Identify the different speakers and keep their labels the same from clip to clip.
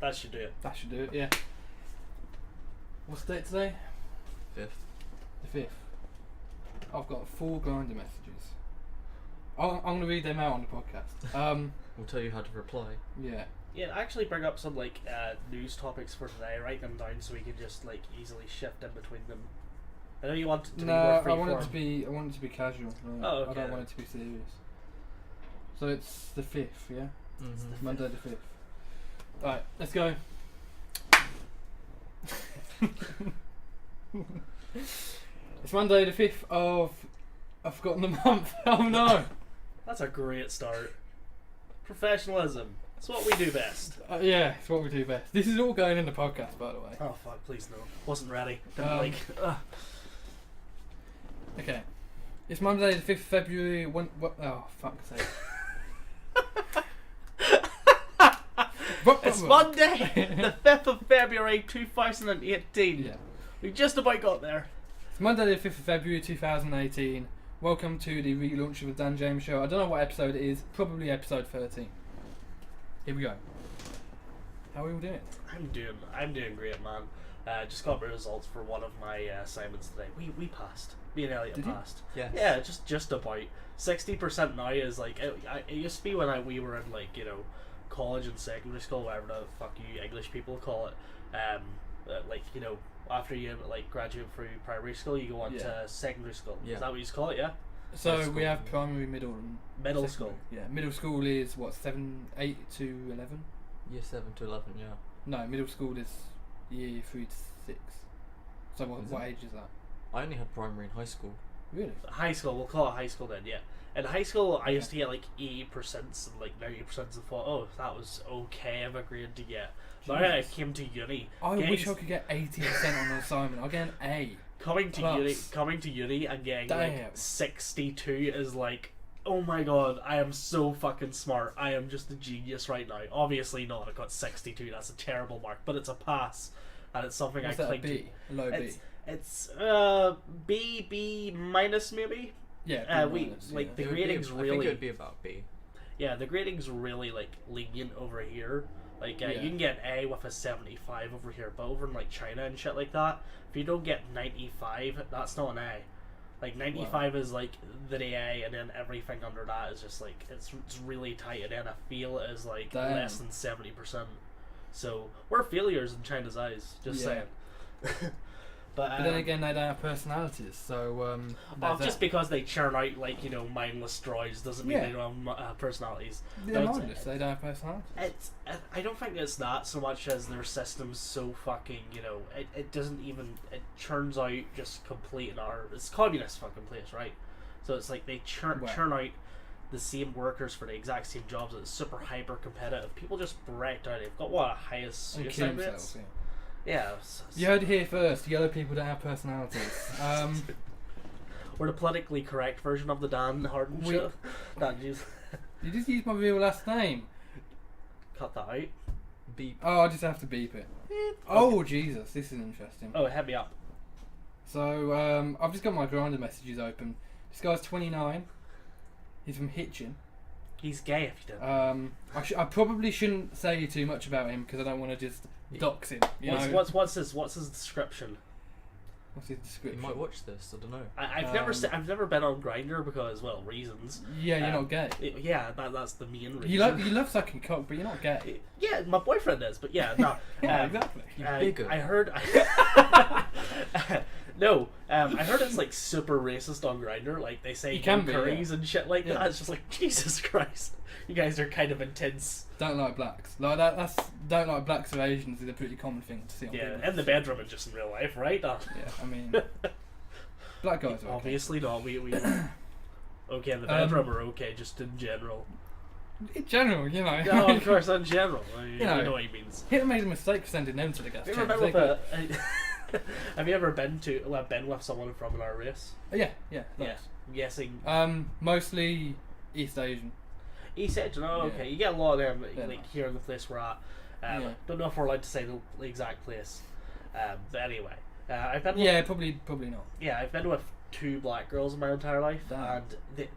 Speaker 1: That should do it.
Speaker 2: That should do it, yeah. What's the date today?
Speaker 3: 5th.
Speaker 2: The 5th. I've got 4 grinder messages. I'm going to read them out on the podcast.
Speaker 3: We'll tell you how to reply.
Speaker 2: Yeah.
Speaker 1: Yeah, actually bring up some like news topics for today. Write them down so we can just like easily shift in between them. I know you want it to be more free
Speaker 2: I want it to be casual. No,
Speaker 1: Oh, okay.
Speaker 2: I don't want it to be serious. So it's the 5th, yeah?
Speaker 3: Mm-hmm.
Speaker 2: Monday the 5th. Right, let's go. It's Monday the 5th of... I've forgotten the month. Oh no!
Speaker 1: That's a great start. Professionalism. It's what we do best.
Speaker 2: Yeah, it's what we do best. This is all going in the podcast, by the way.
Speaker 1: Oh fuck, please no. Wasn't ready. Didn't
Speaker 2: Okay. It's Monday the 5th of February. Oh, fuck's sake.
Speaker 1: It's Monday, the 5th of February 2018.
Speaker 2: Yeah.
Speaker 1: We just about got there.
Speaker 2: It's Monday the 5th of February 2018. Welcome to the relaunch of the Dan James Show. I don't know what episode it is. Probably episode 13. Here we go. How are we all doing?
Speaker 1: I'm doing great, man. Just got my results for one of my assignments today. We passed. Me and Elliot passed.
Speaker 3: Yes.
Speaker 1: Yeah, just about 60% now is like it used to be when we were in like college and secondary school, whatever the fuck you English people call it. Like after you like graduate through primary school, you go on to secondary school.
Speaker 3: Yeah.
Speaker 1: Is that what you call it? Yeah.
Speaker 2: So we have primary, middle, and
Speaker 1: Middle
Speaker 2: secondary.
Speaker 1: school.
Speaker 2: Yeah, middle school is what 8 to 11.
Speaker 3: Year 7 to 11, yeah.
Speaker 2: No, middle school is year 3 to 6. So what
Speaker 3: Is it?
Speaker 2: age is that?
Speaker 3: I only had primary in high school.
Speaker 2: Really?
Speaker 1: High school, we'll call it high school then. Yeah. In high school, I used to get like 80% and like 90% and thought, oh, that was okay of a grade to get. Now I came to uni.
Speaker 2: I wish I could get 80% on an assignment. I'll get an A.
Speaker 1: Coming to uni and getting like 62 is like, oh my god, I am so fucking smart. I am just a genius right now. Obviously not. I got 62. That's a terrible mark, but it's a pass, and it's something
Speaker 2: What's
Speaker 1: I
Speaker 2: that,
Speaker 1: cling
Speaker 2: a B? A low
Speaker 1: to.
Speaker 2: B?
Speaker 1: It's B minus maybe.
Speaker 2: Yeah.
Speaker 1: We
Speaker 2: minus,
Speaker 1: like
Speaker 2: yeah.
Speaker 1: the
Speaker 3: It would be-
Speaker 1: grading's
Speaker 3: I
Speaker 1: really.
Speaker 3: think it would be about B.
Speaker 1: Yeah, the grading's really like lenient over here. Like you can get A with a 75 over here, but over in like China and shit like that, if you don't get 95, that's not an A. Like 95 is like the A, and then everything under that is just like it's really tight, and then a fail is like less than 70%. So we're failures in China's eyes. Just saying. But
Speaker 2: then again, they don't have personalities, so
Speaker 1: well, just because they churn out like mindless droids doesn't mean they don't have personalities.
Speaker 2: They're mindless. They don't have personalities.
Speaker 1: I don't think it's that so much as their system's so fucking it doesn't even it churns out just complete and utter. It's communist fucking place, right? So it's like they churn out the same workers for the exact same jobs. It's super hyper competitive. People just break down. They've got highest suicide rates. Yeah.
Speaker 2: You heard it here first. Yellow people don't have personalities.
Speaker 1: We're the politically correct version of the Dan Harden show. Dan,
Speaker 2: you just used my real last name.
Speaker 1: Cut that out.
Speaker 3: Beep.
Speaker 2: Oh, I just have to beep it. Oh, Jesus. This is interesting.
Speaker 1: Oh, hit me up.
Speaker 2: So, I've just got my grinder messages open. This guy's 29. He's from Hitchin.
Speaker 1: He's gay if you don't.
Speaker 2: I probably shouldn't say too much about him because I don't want to just dox him.
Speaker 1: What's his description?
Speaker 2: What's his description?
Speaker 3: You might watch this. I don't know.
Speaker 1: I've never been on Grindr because reasons.
Speaker 2: Yeah, you're not gay.
Speaker 1: That's the main reason.
Speaker 2: You love sucking cock, but you're not gay.
Speaker 1: Yeah, my boyfriend is, but yeah, no.
Speaker 2: Exactly.
Speaker 3: Bigger.
Speaker 1: I heard. No, I heard it's like super racist on Grindr. Like they say curries and shit like that. It's just like Jesus Christ, you guys are kind of intense.
Speaker 2: Don't like blacks. Like that. Don't like blacks or Asians is a pretty common thing to see on people.
Speaker 1: In the bedroom and just in real life, right?
Speaker 2: Yeah, I mean, black guys are okay.
Speaker 1: Obviously not. We okay in the bedroom or okay just in general.
Speaker 2: In general,
Speaker 1: No, of course, in general. You know what he means.
Speaker 2: Hitler made a mistake for sending them to the gas chamber.
Speaker 1: Have you ever been with someone from our race?
Speaker 2: Yeah.
Speaker 1: I'm guessing.
Speaker 2: Mostly East Asian.
Speaker 1: East Asian, okay. You get a lot of them like here in the place we're at. Don't know if we're allowed to say the exact place. But anyway, I've been.
Speaker 2: Probably not.
Speaker 1: Yeah, I've been with 2 black girls in my entire life, and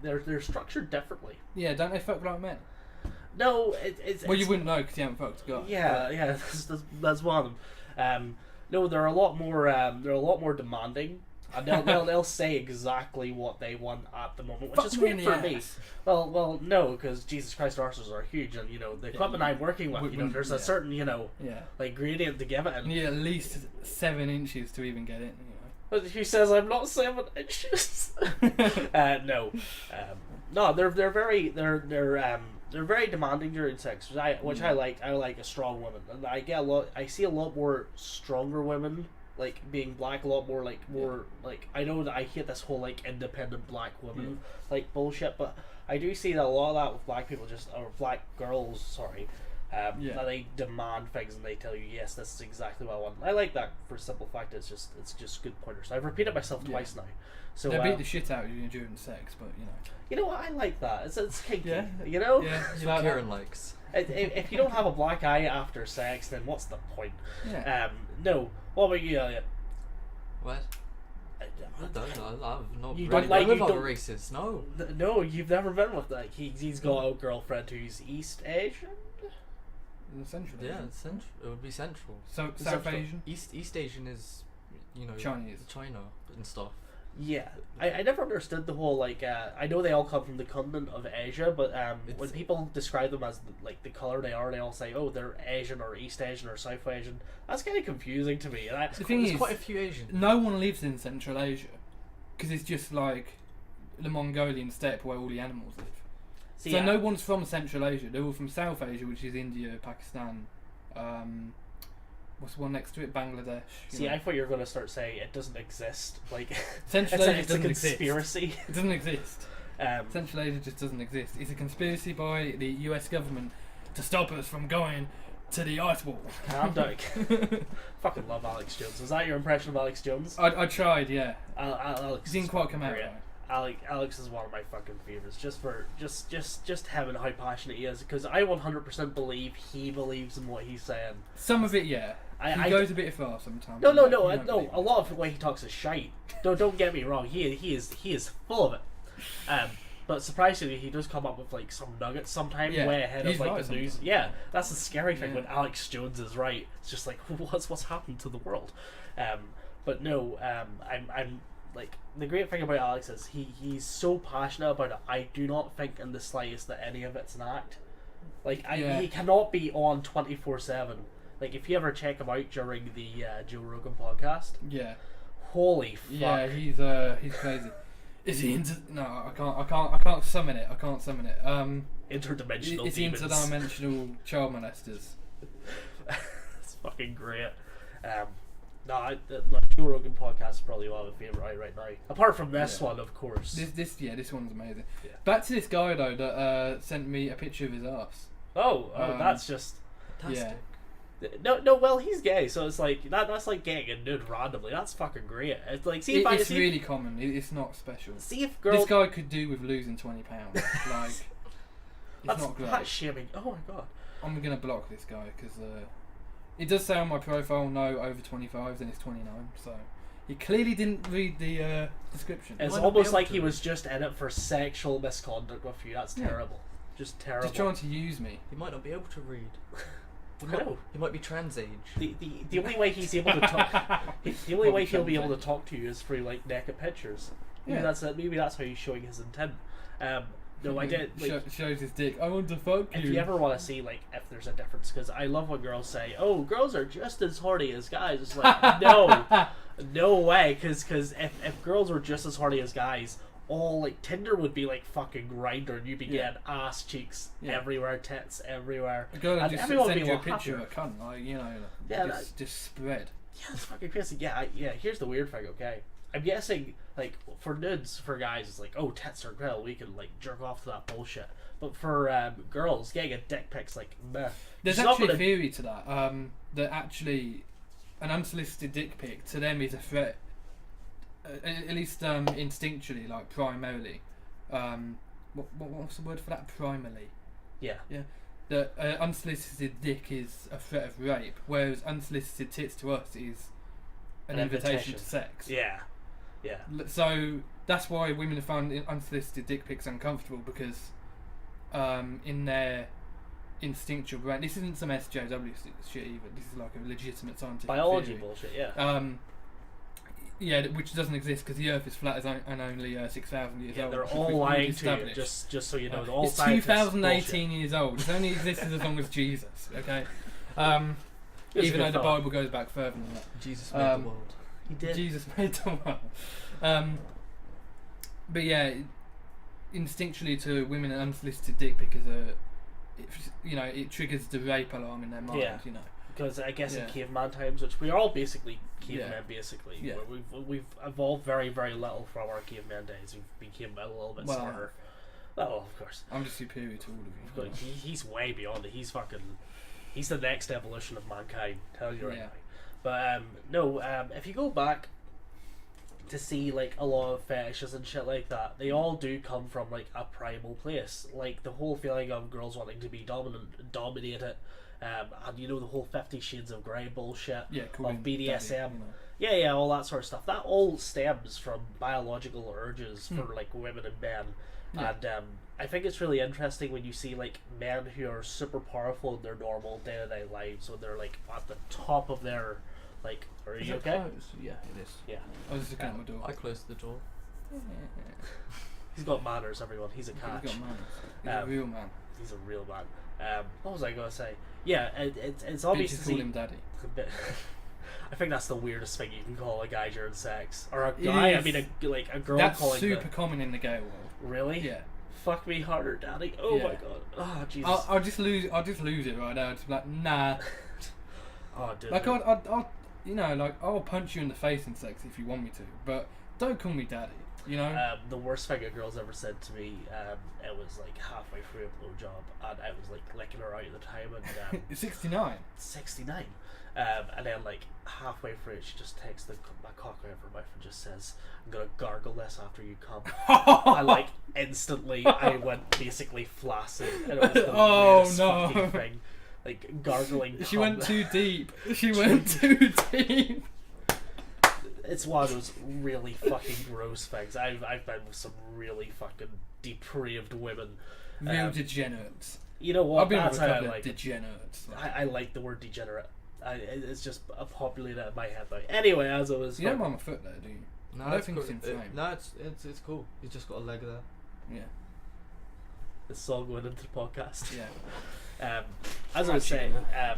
Speaker 1: they're structured differently.
Speaker 2: Yeah, don't they fuck like men?
Speaker 1: No,
Speaker 2: Well, you wouldn't know because you haven't fucked a guy.
Speaker 1: Yeah, that's one of them. No, they're a lot more demanding. And they'll say exactly what they want at the moment, which is great for me. Well, no, because Jesus Christ, arses are huge, and the equipment I'm working with, there's a certain like gradient to give it. And
Speaker 2: you need at least 7 inches to even get it.
Speaker 1: But who says I'm not 7 inches? No, no, they're very demanding during sex, which I like. I like a strong woman, and I see a lot more stronger women. Like being black, a lot more like I know that I hate this whole like independent black woman like bullshit, but I do see that a lot of that with black people or black girls, sorry, that they demand things and they tell you, yes, this is exactly what I want. I like that for the simple fact it's just good pointers. I've repeated myself twice now, so
Speaker 2: they beat the shit out of you during sex, but
Speaker 1: you know what, I like that. It's kinky,
Speaker 2: Yeah,
Speaker 3: That's what Kieran likes.
Speaker 1: If you don't have a black eye after sex, then what's the point?
Speaker 2: Yeah.
Speaker 1: No. What about you, Elliot?
Speaker 3: What? I don't know. I've not
Speaker 1: You
Speaker 3: really
Speaker 1: don't like-
Speaker 3: been with
Speaker 1: you
Speaker 3: other
Speaker 1: don't-
Speaker 3: races. No.
Speaker 1: No, you've never been with like he's got a girlfriend who's East Asian.
Speaker 2: Central.
Speaker 3: Yeah, it's central. It would be central.
Speaker 2: So South
Speaker 1: Central.
Speaker 2: Asian.
Speaker 3: East Asian is,
Speaker 2: Chinese.
Speaker 3: China and stuff.
Speaker 1: Yeah, I never understood the whole like I know they all come from the continent of Asia, but when people describe them as the color they all say, oh, they're Asian or East Asian or South Asian. That's kind of confusing to me. And
Speaker 2: The thing
Speaker 3: There's
Speaker 2: is,
Speaker 3: quite a few Asians.
Speaker 2: no one lives in Central Asia because it's just like the Mongolian steppe where all the animals live. So no one's from Central Asia. They're all from South Asia, which is India, Pakistan. What's the one next to it? Bangladesh.
Speaker 1: I thought you were going to start saying it doesn't exist. Like
Speaker 2: Central Asia
Speaker 1: it's a
Speaker 2: doesn't exist.
Speaker 1: conspiracy.
Speaker 2: It doesn't exist.
Speaker 1: Um,
Speaker 2: Central Asia just doesn't exist. It's a conspiracy by the US government to stop us from going to the ice wall.
Speaker 1: Calm down. Fucking love Alex Jones. Was that your impression of Alex Jones?
Speaker 2: I tried, yeah.
Speaker 1: Alex
Speaker 2: It didn't quite come out
Speaker 1: great.
Speaker 2: right.
Speaker 1: Alex is one of my fucking favorites, just for just him and how passionate he is. Because I 100% believe he believes in what he's saying.
Speaker 2: Some of it, yeah. He goes a bit far sometimes.
Speaker 1: No. A lot of the way he talks is shite. Don't get me wrong. He is full of it. But surprisingly, he does come up with like some nuggets sometimes way ahead of like the news.
Speaker 2: sometimes.
Speaker 1: Yeah, that's the scary thing when Alex Jones is right. It's just like what's happened to the world. But no, I'm like the great thing about Alex is he's so passionate about it. I do not think in the slightest that any of it's an act. Like he cannot be on 24/7. Like if you ever check him out during the Joe Rogan podcast, holy fuck,
Speaker 2: yeah, he's crazy. Is he into? No, I can't summon it.
Speaker 1: interdimensional
Speaker 2: It's
Speaker 1: demons.
Speaker 2: interdimensional child molesters.
Speaker 1: It's fucking great. The Joe Rogan podcast is probably one of my favourite right now. Apart from this one, of course.
Speaker 2: This one's amazing.
Speaker 1: Yeah.
Speaker 2: Back to this guy though that sent me a picture of his ass.
Speaker 1: That's just
Speaker 3: Fantastic.
Speaker 1: no. Well, he's gay, so it's like that's like getting a nude randomly. That's fucking great. It's like
Speaker 2: It's really common. It's not special.
Speaker 1: See if girls.
Speaker 2: This guy could do with losing 20 pounds. Like, it's not great.
Speaker 1: That's shaming. Oh my god.
Speaker 2: I'm gonna block this guy because it does say on my profile no over 25s and it's 29. So he clearly didn't read the description.
Speaker 1: It's almost like he was just in it for sexual misconduct with you. That's terrible. Just terrible.
Speaker 2: Just trying to use me.
Speaker 3: He might not be able to read.
Speaker 1: No.
Speaker 3: He might be trans age.
Speaker 1: The only way he's able to talk, the only way he'll be able to talk to you is through like naked pictures. Maybe that's how he's showing his intent. No, I did. Like,
Speaker 2: shows his dick. I want to fuck you.
Speaker 1: if you ever want to see like if there's a difference, because I love when girls say, "Oh, girls are just as horny as guys." It's like no way, because if girls were just as horny as guys, all like Tinder would be like fucking Grindr, and you'd be getting ass cheeks everywhere, tits everywhere.
Speaker 2: A girl would just
Speaker 1: everyone would
Speaker 2: send
Speaker 1: be
Speaker 2: you a
Speaker 1: lot
Speaker 2: picture
Speaker 1: happier.
Speaker 2: of a cunt, like just spread.
Speaker 1: Yeah, it's fucking crazy. Yeah. Here's the weird thing. Okay, I'm guessing like for nudes for guys, it's like, oh, tits are great, we can like jerk off to that bullshit. But for girls, getting a dick pic's like meh.
Speaker 2: There's actually a theory to that. That actually an unsolicited dick pic to them is a threat. At least instinctually, like primarily. What's the word for that? Primarily.
Speaker 1: Yeah.
Speaker 2: That unsolicited dick is a threat of rape, whereas unsolicited tits to us is an invitation to sex.
Speaker 1: Yeah.
Speaker 2: So that's why women have found unsolicited dick pics uncomfortable, because in their instinctual brain. This isn't some SJW shit either. This is like a legitimate scientific
Speaker 1: biology
Speaker 2: theory.
Speaker 1: bullshit. Yeah.
Speaker 2: Yeah, which doesn't exist because the Earth is flat and only 6,000 years old.
Speaker 1: They're all lying to you. Just so you know, they're all
Speaker 2: it's 2018 years old. It's only existed as long as Jesus. Okay. Even though the Bible goes back further than that.
Speaker 3: Jesus made the world.
Speaker 1: He did.
Speaker 2: Jesus made the world. But yeah, instinctually to women, an unsolicited dick pic is it triggers the rape alarm in their mind.
Speaker 1: Yeah.
Speaker 2: You know.
Speaker 1: Because I guess in caveman times, which we are all basically cavemen, basically.
Speaker 2: Yeah.
Speaker 1: We've evolved very, very little from our caveman days. We've become a little bit smarter. Oh, of course.
Speaker 2: I'm just superior to all of you.
Speaker 1: He's way beyond it. He's the next evolution of mankind. Tell you right now. But if you go back to see like a lot of fetishes and shit like that, they all do come from like a primal place. Like the whole feeling of girls wanting to be dominated. And you know the whole 50 Shades of Grey bullshit of BDSM,
Speaker 2: daddy,
Speaker 1: all that sort of stuff. That all stems from biological urges for like women and men, and I think it's really interesting when you see like men who are super powerful in their normal day-to-day lives when they're like at the top of their like. Are you okay?
Speaker 3: Closed? Yeah, it is.
Speaker 1: Yeah.
Speaker 2: I was just at my door.
Speaker 3: I closed the door.
Speaker 1: He's got manners, everyone. He's a catch.
Speaker 2: He's got manners. He's a real man.
Speaker 1: He's a real man. What was I going to say? Yeah, it's obvious to see.
Speaker 2: Call him daddy.
Speaker 1: I think that's the weirdest thing you can call a guy during sex, or a guy. I mean, a girl
Speaker 2: that's
Speaker 1: calling.
Speaker 2: That's super common in the gay world.
Speaker 1: Really?
Speaker 2: Yeah.
Speaker 1: Fuck me harder, daddy. Oh my god. Oh Jesus.
Speaker 2: I'll just lose it right now. It's like nah.
Speaker 1: Oh dude.
Speaker 2: Like I'll punch you in the face in sex if you want me to, but don't call me daddy. You know.
Speaker 1: The worst thing a girl's ever said to me, it was like halfway through a blowjob, and I was like licking her out at the time, and
Speaker 2: 69.
Speaker 1: 69. And then like halfway through it, she just takes my cock out of her mouth and just says, "I'm gonna gargle this after you come." I like instantly, I went basically flaccid, and it was the weirdest fucking thing. Like gargling.
Speaker 2: She went too deep. She went too deep.
Speaker 1: It's one of those really fucking gross things. I've been with some really fucking depraved women.
Speaker 2: Real degenerates.
Speaker 1: You know what?
Speaker 2: I've been
Speaker 1: That's
Speaker 2: with a
Speaker 1: how I
Speaker 2: couple
Speaker 1: like
Speaker 2: of degenerates.
Speaker 1: I like the word degenerate. It's just populated in my head now. Anyway, as I was...
Speaker 2: You don't mind my foot there, do you?
Speaker 3: No,
Speaker 2: I don't think it's inflamed.
Speaker 3: No, it's cool. He's just got a leg there.
Speaker 2: Yeah.
Speaker 1: This is all going into the podcast.
Speaker 2: Yeah.
Speaker 1: As I was saying,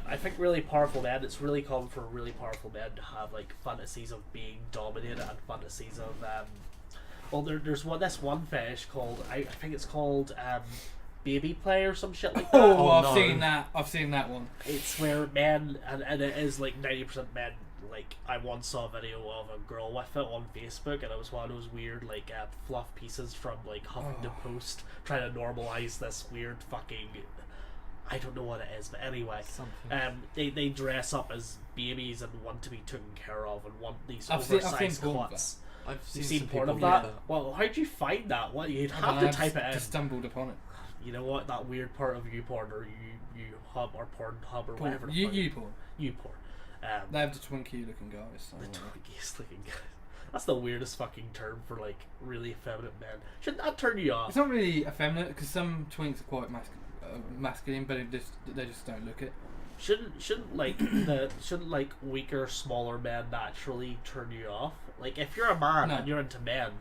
Speaker 1: I think really powerful men, it's really common for really powerful men to have like fantasies of being dominated and fantasies of there's this one fetish called I think it's called baby play or some shit like that.
Speaker 2: I've seen that one.
Speaker 1: It's where men and it is like 90% men. Like I once saw a video of a girl with it on Facebook, and it was one of those weird like fluff pieces from like Huffington Post trying to normalize this weird fucking. I don't know what it is, but anyway, they dress up as babies and want to be taken care of and want these oversized cuts.
Speaker 3: I've
Speaker 1: seen porn of that. Well, how'd you find that? What you'd have to type it in.
Speaker 2: Just stumbled upon it.
Speaker 1: You know what? That weird part of YouPorn or YouHub or Pornhub or whatever.
Speaker 2: YouPorn.
Speaker 1: YouPorn.
Speaker 2: They have the Twinkie looking guys.
Speaker 1: The Twinkies looking guys. That's the weirdest fucking term for like really effeminate men. Shouldn't that turn you off?
Speaker 2: It's not really effeminate because some twinks are quite masculine, but they just don't look it.
Speaker 1: Shouldn't like weaker, smaller men naturally turn you off? Like if you're a man and you're into men,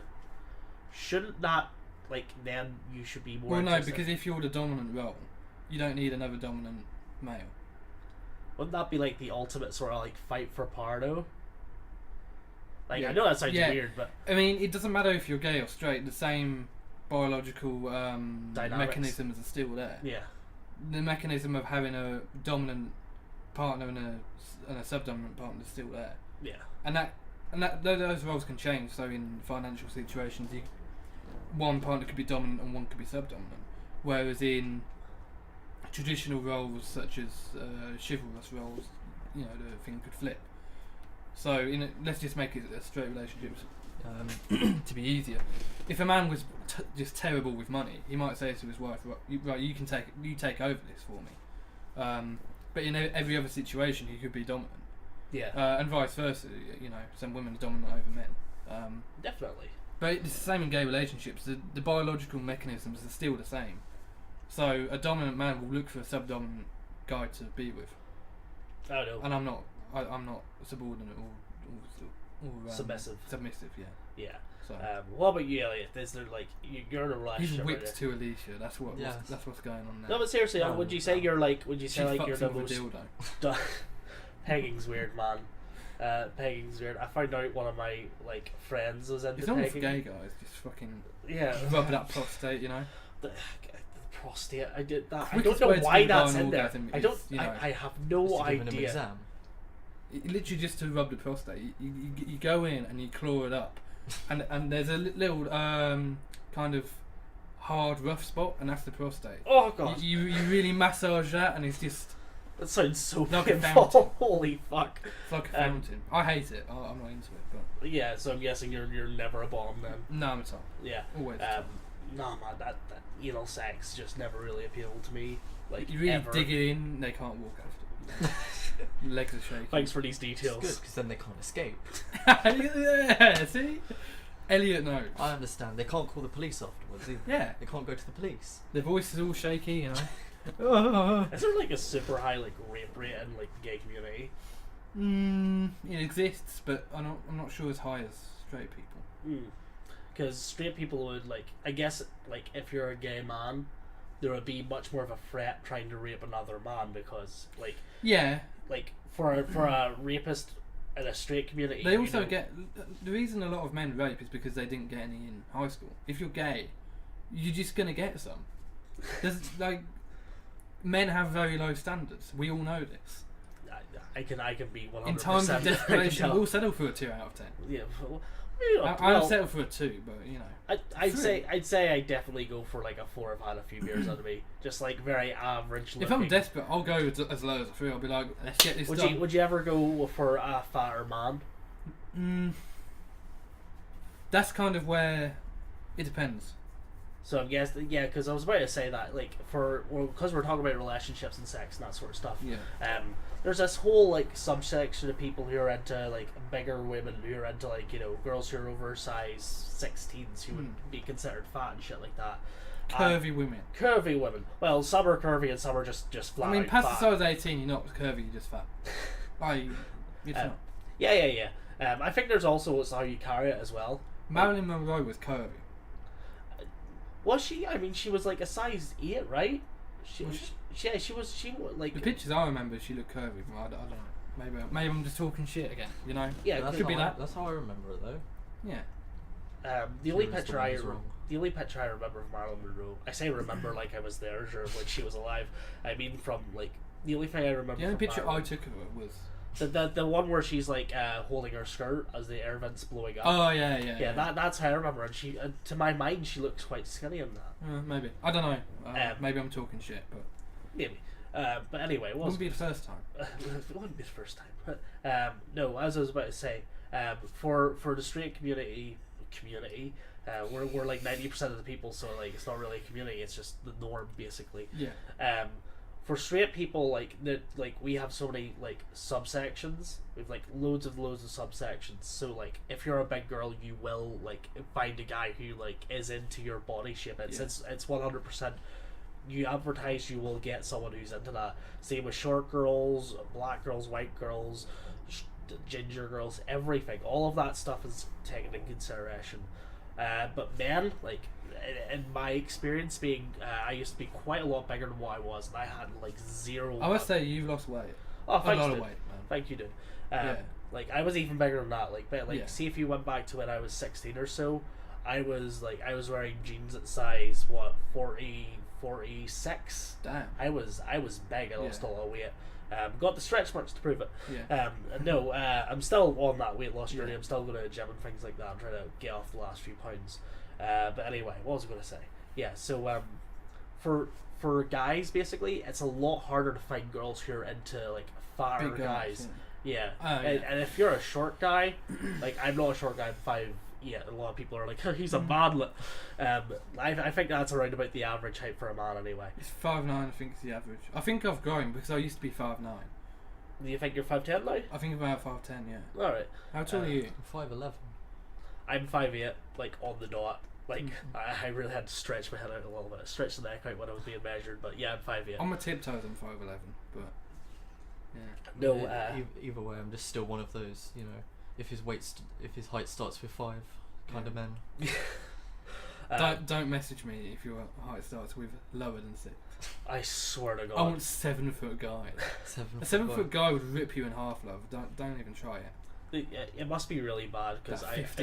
Speaker 1: shouldn't that like then you should be more?
Speaker 2: Well, no, because if you're the dominant role, you don't need another dominant male.
Speaker 1: Wouldn't that be like the ultimate sort of like fight for power though? Like I know that sounds weird, but
Speaker 2: I mean it doesn't matter if you're gay or straight. The same biological mechanisms are still there.
Speaker 1: Yeah.
Speaker 2: The mechanism of having a dominant partner and a subdominant partner is still there.
Speaker 1: Yeah.
Speaker 2: And those roles can change. So in financial situations, one partner could be dominant and one could be subdominant. Whereas in traditional roles such as chivalrous roles, the thing could flip. So let's just make it a straight relationship to be easier. If a man was just terrible with money, he might say to his wife, "Right, you take over this for me." But in every other situation, he could be dominant.
Speaker 1: Yeah.
Speaker 2: And vice versa. Some women are dominant over men.
Speaker 1: Definitely.
Speaker 2: But it's the same in gay relationships. The biological mechanisms are still the same. So a dominant man will look for a subdominant guy to be with.
Speaker 1: I know.
Speaker 2: And I'm not subordinate or
Speaker 1: submissive.
Speaker 2: Submissive, yeah.
Speaker 1: Yeah.
Speaker 2: So
Speaker 1: what about you, Elliot? Is there like you're in a relationship?
Speaker 2: he's whipped to Alicia. That's what's going on there.
Speaker 1: No, but seriously, would you say you're like? Would you say
Speaker 2: She
Speaker 1: like you're
Speaker 2: fucks
Speaker 1: the
Speaker 2: him with a
Speaker 1: most?
Speaker 2: dildo.
Speaker 1: Pegging's weird, man. Pegging's weird. I found out one of my like friends was into
Speaker 2: It's
Speaker 1: pegging.
Speaker 2: not for gay guys. Just fucking rub that prostate, you know.
Speaker 1: The prostate. I did that. I
Speaker 2: Quickest
Speaker 1: don't
Speaker 2: way
Speaker 1: know
Speaker 2: to
Speaker 1: why
Speaker 2: give a guy
Speaker 1: that's
Speaker 2: an
Speaker 1: in there.
Speaker 2: orgasm
Speaker 1: I don't.
Speaker 2: is, you know,
Speaker 1: I have
Speaker 3: Just
Speaker 1: no
Speaker 3: to give him an
Speaker 1: idea.
Speaker 3: exam.
Speaker 2: Literally just to rub the prostate. You go in and you claw it up, and there's a little kind of hard rough spot, and that's the prostate.
Speaker 1: Oh god.
Speaker 2: You really massage that, and it's just
Speaker 1: That sounds so
Speaker 2: like a
Speaker 1: painful.
Speaker 2: fountain.
Speaker 1: Holy fuck.
Speaker 2: it's like a fountain. I hate it. I'm not into it, but
Speaker 1: Yeah, so I'm guessing you're never a bottom then.
Speaker 2: no, I'm a top.
Speaker 1: Yeah.
Speaker 2: Always. A top.
Speaker 1: No man, that anal sex just never really appealed to me. Like
Speaker 2: You really
Speaker 1: ever.
Speaker 2: dig it in, they can't walk after. Legs are shaking.
Speaker 1: Thanks for these
Speaker 3: It's
Speaker 1: details.
Speaker 3: good because then they can't escape.
Speaker 2: Yeah, see? Elliot knows.
Speaker 3: I understand. They can't call the police afterwards either.
Speaker 2: Yeah.
Speaker 3: They can't go to the police.
Speaker 2: Their voice is all shaky, you know.
Speaker 1: Is there like a super high like rape rate in like the gay community?
Speaker 2: It exists, but I'm not sure as high as straight people.
Speaker 1: Because straight people would like, I guess like if you're a gay man, there would be much more of a threat trying to rape another man because like
Speaker 2: Yeah.
Speaker 1: like for a rapist in a straight community.
Speaker 2: They
Speaker 1: you
Speaker 2: also
Speaker 1: know-
Speaker 2: get the reason a lot of men rape is because they didn't get any in high school. If you're gay, you're just gonna get some. There's like men have very low standards. We all know this.
Speaker 1: I can be 100%.
Speaker 2: In times of desperation, we'll settle for a 2 out of 10.
Speaker 1: Yeah.
Speaker 2: I'll settle for a 2, but you know.
Speaker 1: I'd say I definitely go for like a 4 if I had a few beers under me. Just like very average looking.
Speaker 2: If I'm desperate, I'll go as low as a 3. I'll be like, let's get this
Speaker 1: would
Speaker 2: done.
Speaker 1: you ever go for a fatter man?
Speaker 2: That's kind of where it depends.
Speaker 1: So I'm guessing, yeah, because I was about to say that, like, because we're talking about relationships and sex and that sort of stuff.
Speaker 2: Yeah.
Speaker 1: There's this whole like subsection of people who are into like bigger women, who are into like girls who are oversized 16s who would be considered fat and shit like that.
Speaker 2: Curvy women.
Speaker 1: Curvy women. Well, some are curvy and some are just flat.
Speaker 2: I mean,
Speaker 1: out
Speaker 2: past the
Speaker 1: fat.
Speaker 2: size 18, you're not curvy, you're just fat. It's not.
Speaker 1: Yeah. I think there's also it's how you carry it as well.
Speaker 2: Marilyn Monroe was curvy.
Speaker 1: Was she? I mean, she was like a size 8, right? She was like.
Speaker 2: The pictures I remember, she looked curvy. But I don't know. Maybe I'm just talking shit again. You know?
Speaker 1: Yeah,
Speaker 3: that's
Speaker 2: could be
Speaker 3: how
Speaker 2: that.
Speaker 3: That's how I remember it though.
Speaker 2: Yeah.
Speaker 1: The only
Speaker 3: Sure,
Speaker 1: picture I remember of Marilyn Monroe. I say remember like I was there or when she was alive. I mean, from like the only thing I remember.
Speaker 2: The only
Speaker 1: from
Speaker 2: picture
Speaker 1: Marilyn,
Speaker 2: I took of her was.
Speaker 1: the one where she's like holding her skirt as the air vents blowing up.
Speaker 2: Oh yeah.
Speaker 1: That's how I remember. And she, to my mind, she looks quite skinny in that.
Speaker 2: Maybe I don't know. Maybe I'm talking shit, but
Speaker 1: maybe. But anyway, it
Speaker 2: wouldn't be the first time.
Speaker 1: it wouldn't be the first time. But no, as I was about to say, for the straight community, we're like 90% of the people, so like it's not really a community; it's just the norm, basically.
Speaker 2: Yeah.
Speaker 1: For straight people, like we have so many like subsections. We've like loads of subsections. So like if you're a big girl, you will like find a guy who like is into your body shape. It's 100%. You advertise, you will get someone who's into that. Same with short girls, black girls, white girls, ginger girls, everything. All of that stuff is taken into consideration. But men, like in my experience, I used to be quite a lot bigger than what I was, and I had like zero.
Speaker 2: I would say you've lost weight.
Speaker 1: Oh, thanks,
Speaker 2: a lot
Speaker 1: dude.
Speaker 2: of weight, man.
Speaker 1: Thank you, dude.
Speaker 2: Yeah.
Speaker 1: Like I was even bigger than that.
Speaker 2: Yeah.
Speaker 1: See if you went back to when I was 16 or so, I was wearing jeans at size 46.
Speaker 2: Damn.
Speaker 1: I was big. I lost
Speaker 2: Yeah.
Speaker 1: a lot of weight. Got the stretch marks to prove it.
Speaker 2: Yeah.
Speaker 1: No, I'm still on that weight loss journey.
Speaker 2: Yeah.
Speaker 1: I'm still going to the gym and things like that. I'm trying to get off the last few pounds. But anyway, what was I going to say? Yeah. So for guys, basically, it's a lot harder to find girls who are into like fatter
Speaker 2: Big
Speaker 1: guys. Yeah.
Speaker 2: Oh, yeah.
Speaker 1: And if you're a short guy, like I'm not a short guy. I'm 5. Yeah, a lot of people are like, he's a manlet. I think that's around about the average height for a man anyway.
Speaker 2: It's 5'9", I think is the average. I think I've grown because I used to be 5'9".
Speaker 1: Do you think you're 5'10" now?
Speaker 2: I think about 5'10", yeah.
Speaker 1: Alright.
Speaker 2: How tall are you?
Speaker 3: 5'11".
Speaker 1: I'm 5'8", like on the dot. Like I really had to stretch my head out a little bit, stretch the neck out when I was being measured. But yeah, I'm 5'8".
Speaker 2: On my tiptoes, I'm 5'11", but yeah.
Speaker 1: No,
Speaker 3: either way, I'm just still one of those. You know, if his height starts with 5 kind of men.
Speaker 2: Don't message me if your height starts with lower than 6.
Speaker 1: I swear to God.
Speaker 2: I want 7 foot guy. A 7 foot guy would rip you in half, love. Don't even try it.
Speaker 1: It must be really bad because I've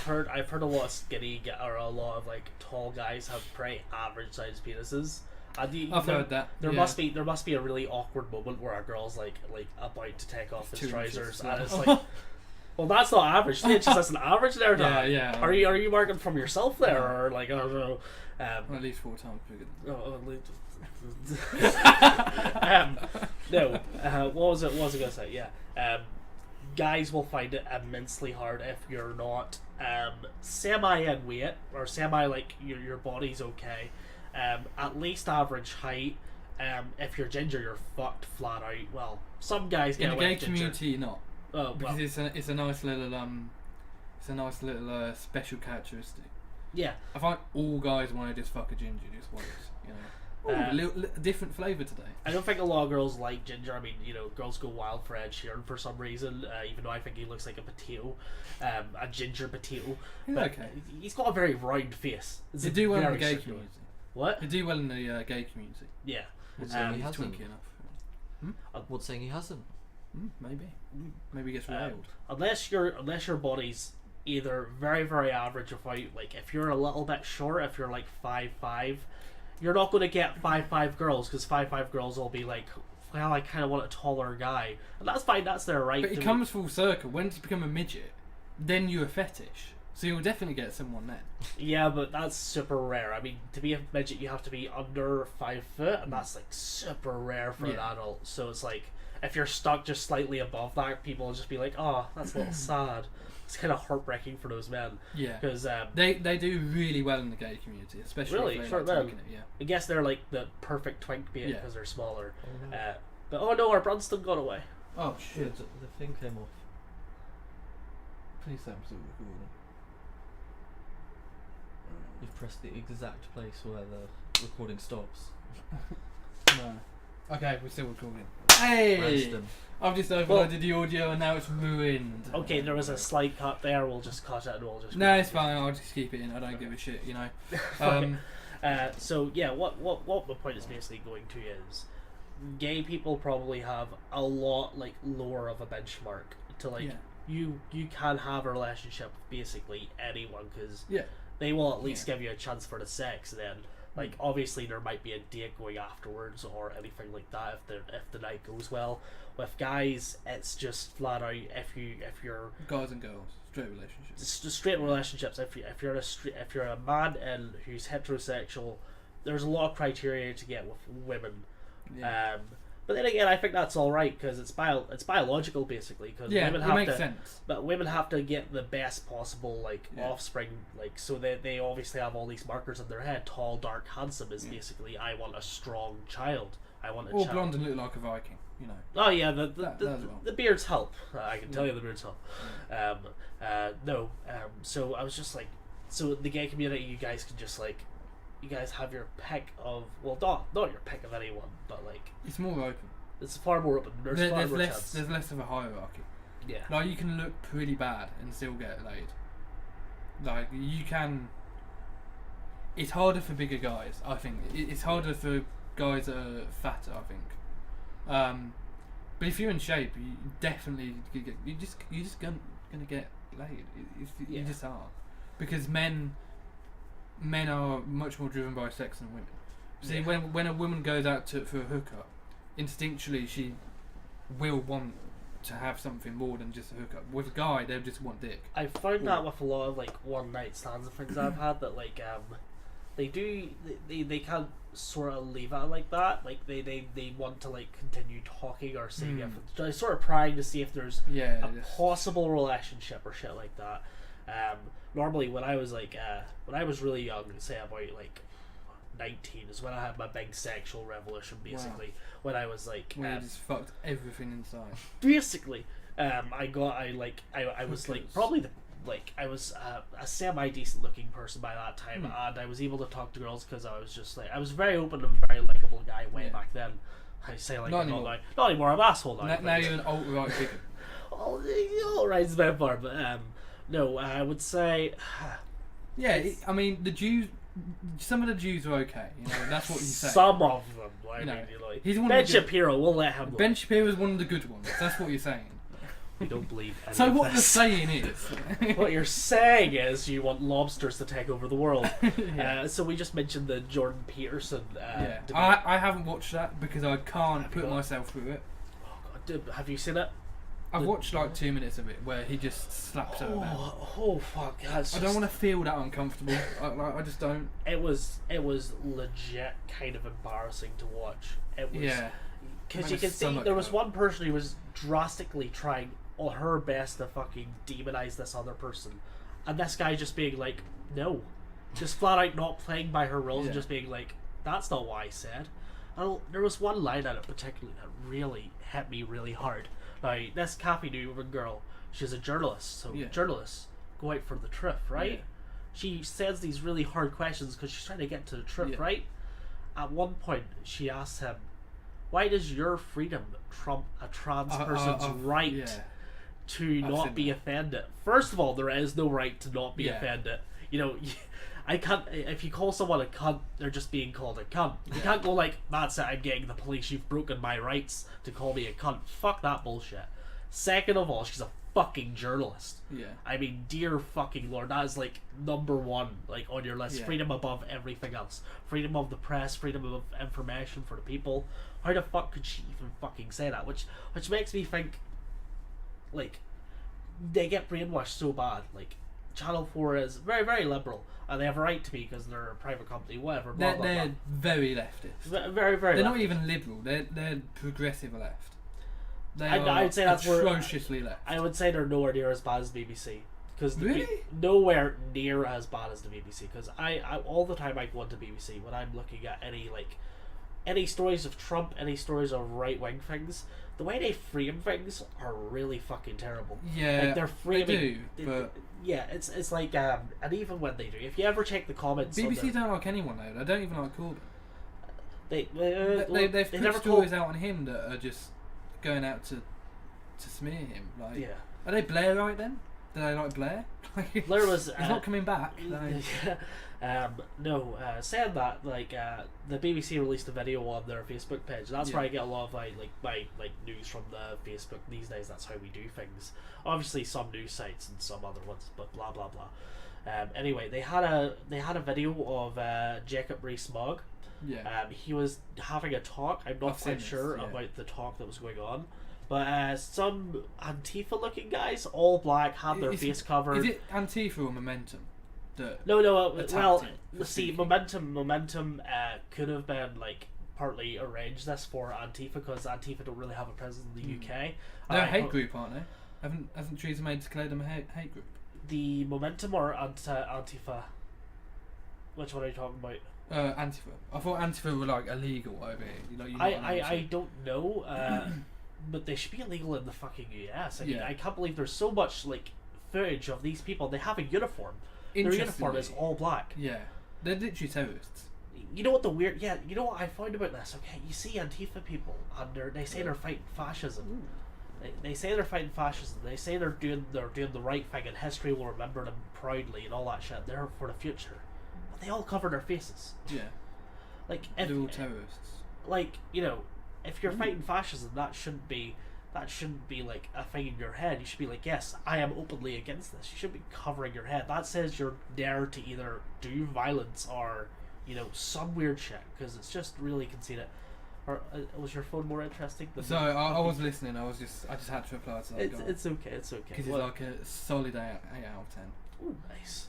Speaker 1: heard a lot of skinny or a lot of like tall guys have pretty average sized penises.
Speaker 2: I've heard that.
Speaker 1: There must be a really awkward moment where a girl's like about to take off his trousers and it's like, well, that's not average. It's just that's an average there.
Speaker 2: Yeah.
Speaker 1: Are you marking from yourself there or like I don't know?
Speaker 2: At least 4 times bigger.
Speaker 1: No. What was it gonna say? Yeah. Guys will find it immensely hard if you're not semi in weight or semi like your body's okay. At least average height. If you're ginger, you're fucked flat out. Well, some guys get
Speaker 2: in the
Speaker 1: away
Speaker 2: gay
Speaker 1: with ginger.
Speaker 2: community, not.
Speaker 1: Oh, well.
Speaker 2: Because it's a nice little special characteristic.
Speaker 1: Yeah.
Speaker 2: I find all guys want to just fuck a ginger just once, you know. A little different flavour today.
Speaker 1: I don't think a lot of girls like ginger. I mean, you know, girls go wild for Ed Sheeran for some reason, even though I think he looks like a potato, a ginger potato.
Speaker 2: He's
Speaker 1: but
Speaker 2: okay.
Speaker 1: He's got a very round face.
Speaker 2: They do well in the gay community.
Speaker 1: What?
Speaker 2: They do well in the gay community.
Speaker 1: Yeah.
Speaker 3: What's saying he
Speaker 2: he's
Speaker 3: hasn't?
Speaker 2: twinky enough.
Speaker 3: What's saying he hasn't?
Speaker 2: Maybe. Maybe he gets railed.
Speaker 1: Unless your body's either very, very average without, like, if you're a little bit short, if you're like 5'5", you're not going to get 5'5" girls, because 5'5" girls will be like, well, I kind of want a taller guy. And that's fine, that's their right.
Speaker 2: But it comes full circle. When you become a midget, then you're a fetish. So you'll definitely get someone then.
Speaker 1: Yeah, but that's super rare. I mean, to be a midget, you have to be under 5 foot, and that's like super rare for an adult. So it's like, if you're stuck just slightly above that, people will just be like, oh, that's a little sad. It's kind of heartbreaking for those men.
Speaker 2: Yeah.
Speaker 1: Because
Speaker 2: they do really well in the gay community, especially
Speaker 1: really,
Speaker 2: if they
Speaker 1: short
Speaker 2: like
Speaker 1: men.
Speaker 2: taking it, yeah.
Speaker 1: I guess they're like the perfect twink bait because they're smaller.
Speaker 3: Oh, no.
Speaker 1: But oh no, our Brunston got away.
Speaker 2: Oh
Speaker 3: Shit,
Speaker 2: shit.
Speaker 3: the thing came off.
Speaker 2: Please say I'm still recording.
Speaker 3: You've pressed the exact place where the recording stops.
Speaker 2: No. Okay, we're still recording. Hey!
Speaker 3: Branston.
Speaker 2: I've just overloaded the audio and now it's ruined.
Speaker 1: Okay, there was a slight cut there. We'll just cut it and we'll just.
Speaker 2: No, it's fine. I'll just keep it in. I don't give a shit, you know.
Speaker 1: So yeah, what the point is basically going to is, gay people probably have a lot like lower of a benchmark to like you can have a relationship with basically anyone because they will at least give you a chance for the sex. Then like obviously there might be a date going afterwards or anything like that if the night goes well. With guys, it's just flat out if you're
Speaker 2: guys and girls, straight relationships.
Speaker 1: Just straight relationships. If you're a man and who's heterosexual, there's a lot of criteria to get with women.
Speaker 2: Yeah.
Speaker 1: But then again, I think that's all right because it's biological basically. Because women have
Speaker 2: makes
Speaker 1: to,
Speaker 2: sense.
Speaker 1: But women have to get the best possible like offspring. Like so they obviously have all these markers in their head. Tall, dark, handsome is basically I want a strong child. I want a child.
Speaker 2: Blonde and look like a Viking. You know.
Speaker 1: Oh yeah, the beards help. I can tell you the beards help. So I was just like, so the gay community, you guys can just like, you guys have your pick of not your pick of anyone, but like
Speaker 2: it's more open.
Speaker 1: It's far more open. There's
Speaker 2: less of a hierarchy.
Speaker 1: Yeah.
Speaker 2: Like you can look pretty bad and still get laid. Like you can. It's harder for bigger guys, I think. It's harder for guys that are fatter, I think. But if you're in shape, you definitely you're just gonna get laid. You just are, because men are much more driven by sex than women. See, when a woman goes out for a hookup, instinctually she will want to have something more than just a hookup. With a guy, they'll just want dick.
Speaker 1: I found that with a lot of like one night stands and things I've had that like they can't sort of leave it like that. Like they want to like continue talking or seeing if they're sort of prying to see if there's a possible relationship or shit like that. Normally when I was like when I was really young, say about like 19 is when I had my big sexual revolution basically. Wow. When I was like
Speaker 2: when you just fucked everything inside.
Speaker 1: Basically, I was like probably like I was a semi decent looking person by that time, and I was able to talk to girls because I was just like I was a very open and very likable guy way back then. I say like not anymore. I'm an asshole now.
Speaker 2: Now you're an alt-right figure.
Speaker 1: Alt-right's a bit far, but no, I would say.
Speaker 2: Yeah, I mean the Jews. Some of the Jews are okay, you know. That's what you say.
Speaker 1: Some of them,
Speaker 2: he's one
Speaker 1: Ben Shapiro. We'll let him.
Speaker 2: Ben Shapiro is one of the good ones. That's what you're saying.
Speaker 1: We don't believe.
Speaker 2: So what you're saying is,
Speaker 1: what you're saying is, you want lobsters to take over the world. So we just mentioned the Jordan Peterson.
Speaker 2: I haven't watched that because I can't put myself through it.
Speaker 1: Oh God, have you seen it?
Speaker 2: I've watched like 2 minutes of it where he just slaps her about.
Speaker 1: Oh fuck! I
Speaker 2: don't want to feel that uncomfortable. I just don't.
Speaker 1: It was legit kind of embarrassing to watch. It was because you can see there was one person who was drastically trying her best to fucking demonize this other person, and this guy just being like, no, just flat out not playing by her rules and just being like, that's not what I said. And there was one line in it particularly that really hit me really hard. Now, this Kathy Newman girl, she's a journalist, so journalists go out for the truth, right? Yeah. She says these really hard questions because she's trying to get to the truth, right? At one point, she asks him, why does your freedom trump a trans person's right to not be offended? First of all, there is no right to not be offended. You know, I can't. If you call someone a cunt, they're just being called a cunt. You can't go like, that's it, I'm getting the police, you've broken my rights to call me a cunt. Fuck that bullshit. Second of all, she's a fucking journalist. Yeah. I mean, dear fucking lord, that is like number one, like on your list. Freedom above everything else. Freedom of the press, freedom of information for the people. How the fuck could she even fucking say that? Which makes me think, like, they get brainwashed so bad. Like, Channel 4 is very, very liberal, and they have a right to be because they're a private company, whatever.
Speaker 2: They're very leftist.
Speaker 1: Very, very.
Speaker 2: They're
Speaker 1: leftist.
Speaker 2: not even liberal. They're progressive left.
Speaker 1: I would say that's
Speaker 2: atrociously left.
Speaker 1: I would say they're nowhere near as bad as the BBC.
Speaker 2: Really?
Speaker 1: Nowhere near as bad as the BBC. Because I all the time I go onto BBC when I'm looking at any stories of Trump, any stories of right wing things. The way they frame things are really fucking terrible.
Speaker 2: Yeah,
Speaker 1: like they're framing.
Speaker 2: They do, but
Speaker 1: yeah, it's like and even when they do, if you ever check the comments,
Speaker 2: BBC don't like anyone though. They don't even like Corbyn.
Speaker 1: They've
Speaker 2: put stories out on him that are just going out to smear him. Like, are they Blairite then? Do they like Blair?
Speaker 1: Blair was
Speaker 2: he's not coming back.
Speaker 1: No, saying that, the BBC released a video on their Facebook page. That's where I get a lot of my news from the Facebook these days. That's how we do things. Obviously, some news sites and some other ones, but blah blah blah. Anyway, they had a video of Jacob Rees Mogg.
Speaker 2: Yeah.
Speaker 1: He was having a talk. I'm not quite sure about the talk that was going on. But some Antifa-looking guys, all black, had their face covered.
Speaker 2: Is it Antifa or Momentum?
Speaker 1: No. Well, see, Momentum could have been partly arranged this for Antifa because Antifa don't really have a presence in the UK.
Speaker 2: They're a hate group, aren't they? Hasn't Theresa May declared them a hate group?
Speaker 1: The Momentum or Antifa? Which one are you talking about?
Speaker 2: Antifa. I thought Antifa were illegal over here.
Speaker 1: I don't know. But they should be illegal in the fucking US. I mean, I can't believe there's so much footage of these people. They have a uniform. Their uniform is all black.
Speaker 2: Yeah, they're literally terrorists.
Speaker 1: You know what the weird? Yeah, you know what I find about this? Okay, you see Antifa people, and they say they're fighting fascism. They say they're fighting fascism. They say they're doing the right thing, and history will remember them proudly and all that shit. They're for the future, but they all cover their faces.
Speaker 2: Yeah, they're all terrorists.
Speaker 1: If you're fighting fascism, that shouldn't be a thing in your head. You should be like, yes, I am openly against this. You should be covering your head. That says you're there to either do violence or, some weird shit, because it's just really conceited. Or was your phone more interesting?
Speaker 2: So I was listening. I just had to reply to that.
Speaker 1: It's okay. It's okay.
Speaker 2: Because it's like a solid 8 out of 10.
Speaker 1: Ooh, nice.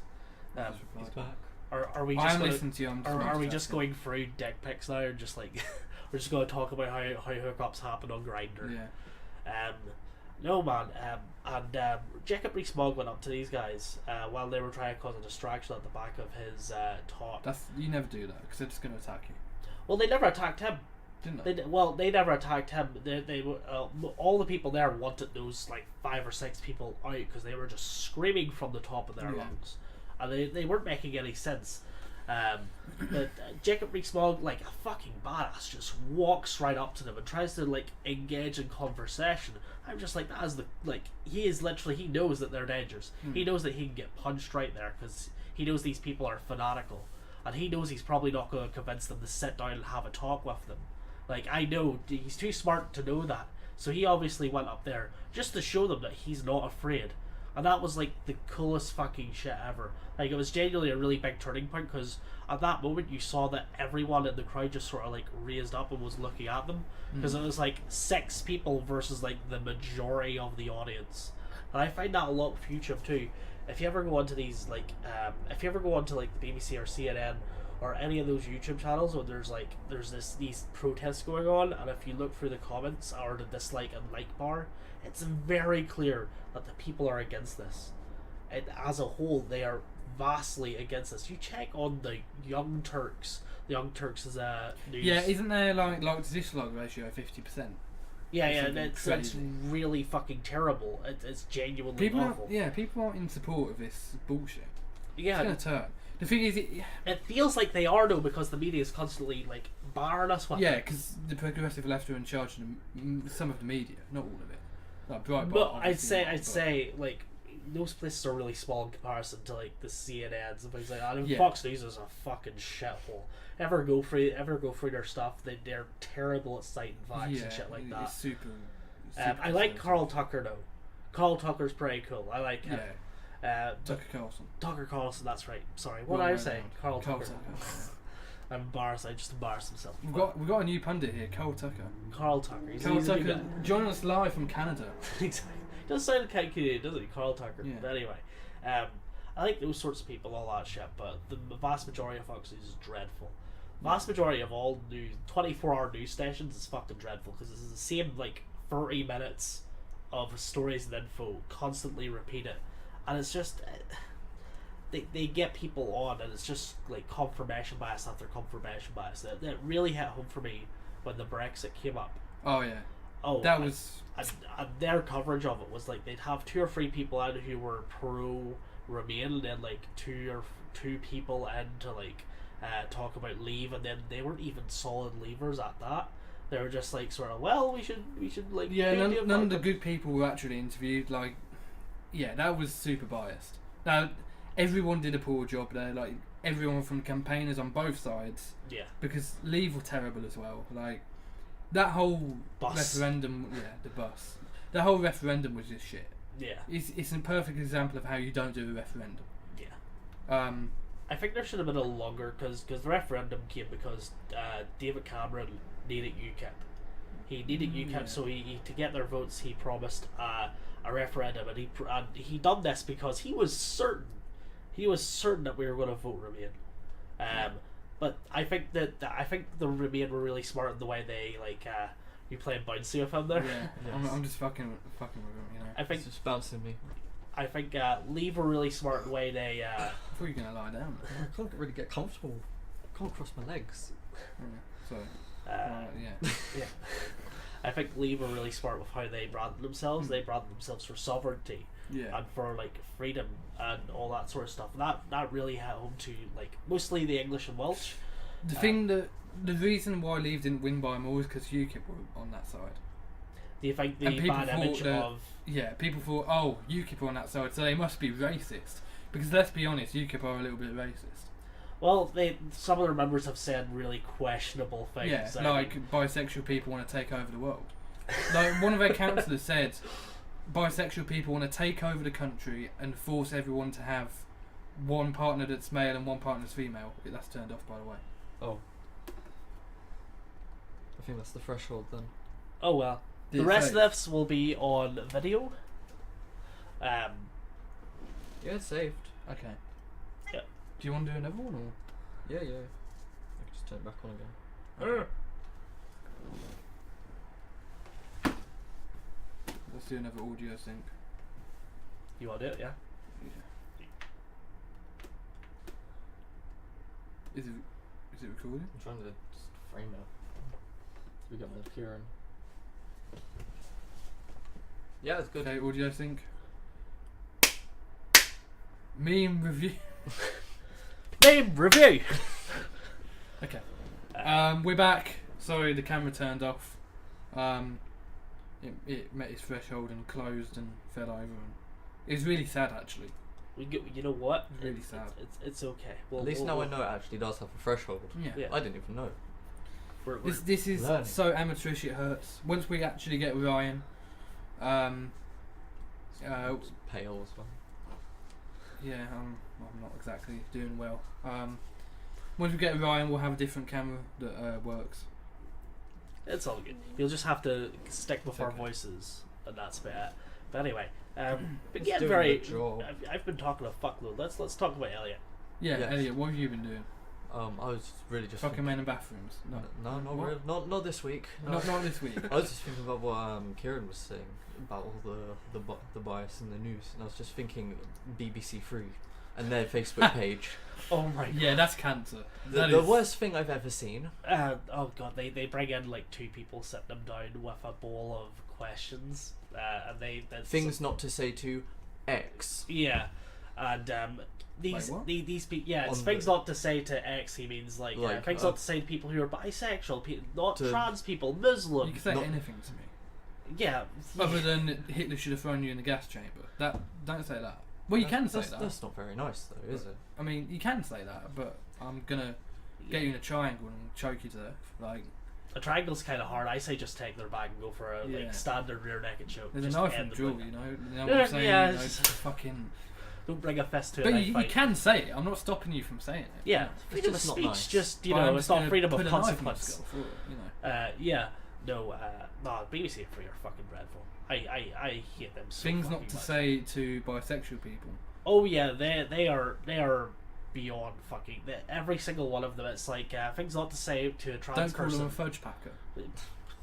Speaker 3: He's back.
Speaker 1: Are we just
Speaker 2: listening to you?
Speaker 1: Are we just going through dick pics now, or just we're just going to talk about how hookups happen on Grindr?
Speaker 2: Yeah.
Speaker 1: No man. And Jacob Rees Mogg went up to these guys while they were trying to cause a distraction at the back of his talk.
Speaker 2: You never do that because they're just going to attack you.
Speaker 1: Well, they never attacked him.
Speaker 2: didn't they?
Speaker 1: They never attacked him. They all the people there wanted those like 5 or 6 people out because they were just screaming from the top of their lungs, and they weren't making any sense. But Jacob Rees Mogg, like a fucking badass, just walks right up to them and tries to like engage in conversation. I'm just like, that is he knows that they're dangers. He knows that he can get punched right there because he knows these people are fanatical, and he knows he's probably not going to convince them to sit down and have a talk with them. Like, I know he's too smart to know that, so he obviously went up there just to show them that he's not afraid. And that was like the coolest fucking shit ever. Like, it was genuinely a really big turning point because at that moment you saw that everyone in the crowd just sort of like raised up and was looking at them, because it was like 6 people versus like the majority of the audience. And I find that a lot with YouTube too. If you ever go onto these like if you ever go onto like the BBC or CNN or any of those YouTube channels where there's these protests going on, and if you look through the comments or the dislike and like bar, it's very clear that the people are against this. And as a whole, they are vastly against this. You check on the Young Turks. The Young Turks is a news.
Speaker 2: Yeah, isn't there like to dislike ratio 50%?
Speaker 1: Yeah, it's really fucking terrible. It's genuinely
Speaker 2: people
Speaker 1: awful.
Speaker 2: People aren't in support of this bullshit.
Speaker 1: Yeah,
Speaker 2: it's gonna turn. The thing is,
Speaker 1: it feels like they are though, because the media is constantly like barring us with it.
Speaker 2: because the progressive left are in charge of some of the media, not all of it. Like Breitbart,
Speaker 1: but I'd say like those places are really small in comparison to like the CNNs and things like that. And Fox News is a fucking shithole. Ever go through their stuff? They're terrible at citing facts and shit like that.
Speaker 2: It's super
Speaker 1: I like Carl Tucker though. Carl Tucker's pretty cool. I like him. Tucker Carlson, that's right. Sorry, what did I say? Carl Tucker. I'm embarrassed. I just embarrassed myself.
Speaker 2: We've got a new pundit here, Carl Tucker.
Speaker 1: Carl Tucker.
Speaker 2: He's Tucker joining us live from Canada.
Speaker 1: Exactly. Doesn't sound like Canadian, doesn't he? Carl Tucker.
Speaker 2: Yeah.
Speaker 1: But anyway, I like those sorts of people, all that shit. But the vast majority of Fox News is dreadful. Vast majority of all 24-hour news stations is fucking dreadful, because it's the same like 30 minutes of stories and info constantly repeated, and it's just they get people on, and it's just like confirmation bias after confirmation bias. That really hit home for me when the Brexit came up.
Speaker 2: Oh yeah.
Speaker 1: Oh,
Speaker 2: that was.
Speaker 1: And their coverage of it was like they'd have 2 or 3 people out who were pro Remain, and then like 2 people in to like talk about Leave, and then they weren't even solid leavers at that. They were just like sort of, well, we should like
Speaker 2: none of the good people were actually interviewed. Like, that was super biased. Now everyone did a poor job there. Like everyone from campaigners on both sides. Yeah. Because Leave were terrible as well. Like that whole referendum. Yeah, the bus. The whole referendum was just shit. Yeah. It's a perfect example of how you don't do a referendum. Yeah.
Speaker 1: I think there should have been a longer, because the referendum came because David Cameron needed UKIP. He needed UKIP, so he to get their votes he promised a referendum, and he done this because he was certain that we were going to vote Remain. But I think the Remain were really smart in the way they like you playing bouncy with him there.
Speaker 2: Yeah, yes. I'm just fucking with him, you know.
Speaker 1: I think
Speaker 3: it's just bouncing me.
Speaker 1: I think Leave were really smart in the way they.
Speaker 2: I thought you were gonna lie down.
Speaker 3: I can't really get comfortable. I can't cross my legs.
Speaker 2: So.
Speaker 1: Yeah. I think Leave were really smart with how they branded themselves. They branded themselves for sovereignty.
Speaker 2: Yeah.
Speaker 1: And for like freedom and all that sort of stuff. And that really hit home to like mostly the English and Welsh.
Speaker 2: The reason why Leave didn't win by more is because UKIP were on that side.
Speaker 1: Do you think the bad image of...
Speaker 2: Yeah, people thought, oh, UKIP are on that side, so they must be racist. Because let's be honest, UKIP are a little bit racist.
Speaker 1: Well, some of their members have said really questionable things.
Speaker 2: Yeah, like bisexual people want to take over the world. Like one of their councillors said, bisexual people want to take over the country and force everyone to have one partner that's male and one partner that's female. That's turned off, by the way.
Speaker 3: Oh. I think that's the threshold then.
Speaker 1: Oh well. The rest of this will be on video.
Speaker 3: Yeah, it's saved.
Speaker 2: Okay.
Speaker 1: Yeah.
Speaker 2: Do you want to do another one or?
Speaker 3: Yeah. I can just turn it back on again.
Speaker 2: Okay. Let's do another audio sync.
Speaker 1: You want to do it, yeah?
Speaker 2: Yeah. Is it recording?
Speaker 3: I'm trying to just frame it. We got the Kieran. Yeah, it's good.
Speaker 2: Okay, what do you guys think? Meme review.
Speaker 1: Meme review.
Speaker 2: Okay. We're back. Sorry, the camera turned off. It met its threshold and closed and fell over. And it was really sad, actually.
Speaker 1: You know what?
Speaker 2: It's really sad.
Speaker 1: It's okay.
Speaker 3: At least now I know it actually does have a threshold.
Speaker 2: Yeah.
Speaker 3: I didn't even know.
Speaker 2: This is
Speaker 3: learning.
Speaker 2: so amateurish it hurts. Once we actually get Ryan,
Speaker 3: It's pale as well.
Speaker 2: yeah, I'm not exactly doing well. Once we get Ryan, we'll have a different camera that works.
Speaker 1: It's all good. You'll just have to stick with our
Speaker 2: Okay.
Speaker 1: voices, and that's about it. But anyway, but
Speaker 3: It's
Speaker 1: yeah,
Speaker 3: doing
Speaker 1: very.
Speaker 3: the job.
Speaker 1: I've been talking a fuckload. Let's talk about Elliot.
Speaker 2: Yeah,
Speaker 3: Yes.
Speaker 2: Elliot, what have you been doing?
Speaker 3: I was really just
Speaker 2: Fucking men in bathrooms. No,
Speaker 3: No, not
Speaker 2: What?
Speaker 3: really. Not this week. No.
Speaker 2: not this week.
Speaker 3: I was just thinking about what Kieran was saying about all the bias in the news, and I was just thinking BBC Three and their Facebook page.
Speaker 1: Oh my.
Speaker 2: Yeah, that's cancer.
Speaker 3: The worst thing I've ever seen.
Speaker 1: Oh god, they bring in like two people, sit them down with a bowl of questions, and that's
Speaker 3: Things not to say to X.
Speaker 1: Yeah, and these
Speaker 2: Like what?
Speaker 1: these people. Yeah, it's
Speaker 3: On
Speaker 1: things
Speaker 3: the-
Speaker 1: not to say to X. He means like things not to say to people who are bisexual, not
Speaker 3: to-
Speaker 1: trans people,
Speaker 2: You
Speaker 1: Muslim.
Speaker 2: can say
Speaker 3: Not-
Speaker 2: anything to me.
Speaker 1: Yeah.
Speaker 2: Other than Hitler should have thrown you in the gas chamber. Don't say that. Well, you can say that.
Speaker 3: That's not very nice, though, is it?
Speaker 2: I mean, you can say that, but I'm gonna get you in a triangle and choke you to death. Like,
Speaker 1: A triangle's kind of hard. I say just take their bag and go for a
Speaker 2: Yeah.
Speaker 1: like standard rear naked choke.
Speaker 2: there's
Speaker 1: Just
Speaker 2: a knife
Speaker 1: end
Speaker 2: and
Speaker 1: them
Speaker 2: drill,
Speaker 1: like
Speaker 2: you
Speaker 1: that.
Speaker 2: know. You know what I'm saying?
Speaker 1: Yeah,
Speaker 2: You know,
Speaker 1: it's-
Speaker 2: it's fucking.
Speaker 1: Don't bring a fist to a
Speaker 2: But
Speaker 1: knife
Speaker 2: you
Speaker 1: fight.
Speaker 2: can say it. I'm not stopping you from saying it.
Speaker 1: Yeah, freedom of
Speaker 3: just not
Speaker 1: speech.
Speaker 3: nice.
Speaker 1: Just
Speaker 2: But I'm
Speaker 1: it's
Speaker 2: just
Speaker 1: not
Speaker 2: gonna
Speaker 1: freedom
Speaker 2: put
Speaker 1: of
Speaker 2: a knife in my
Speaker 1: consequence.
Speaker 2: skull for it, you know.
Speaker 1: Yeah, no, BBC Three are fucking dreadful. I hate them so
Speaker 2: Things
Speaker 1: fucking
Speaker 2: not to
Speaker 1: much.
Speaker 2: say to bisexual people.
Speaker 1: Oh yeah, they are beyond fucking. Every single one of them. It's like things not to say to a trans
Speaker 2: Don't call
Speaker 1: person.
Speaker 2: them a fudge packer.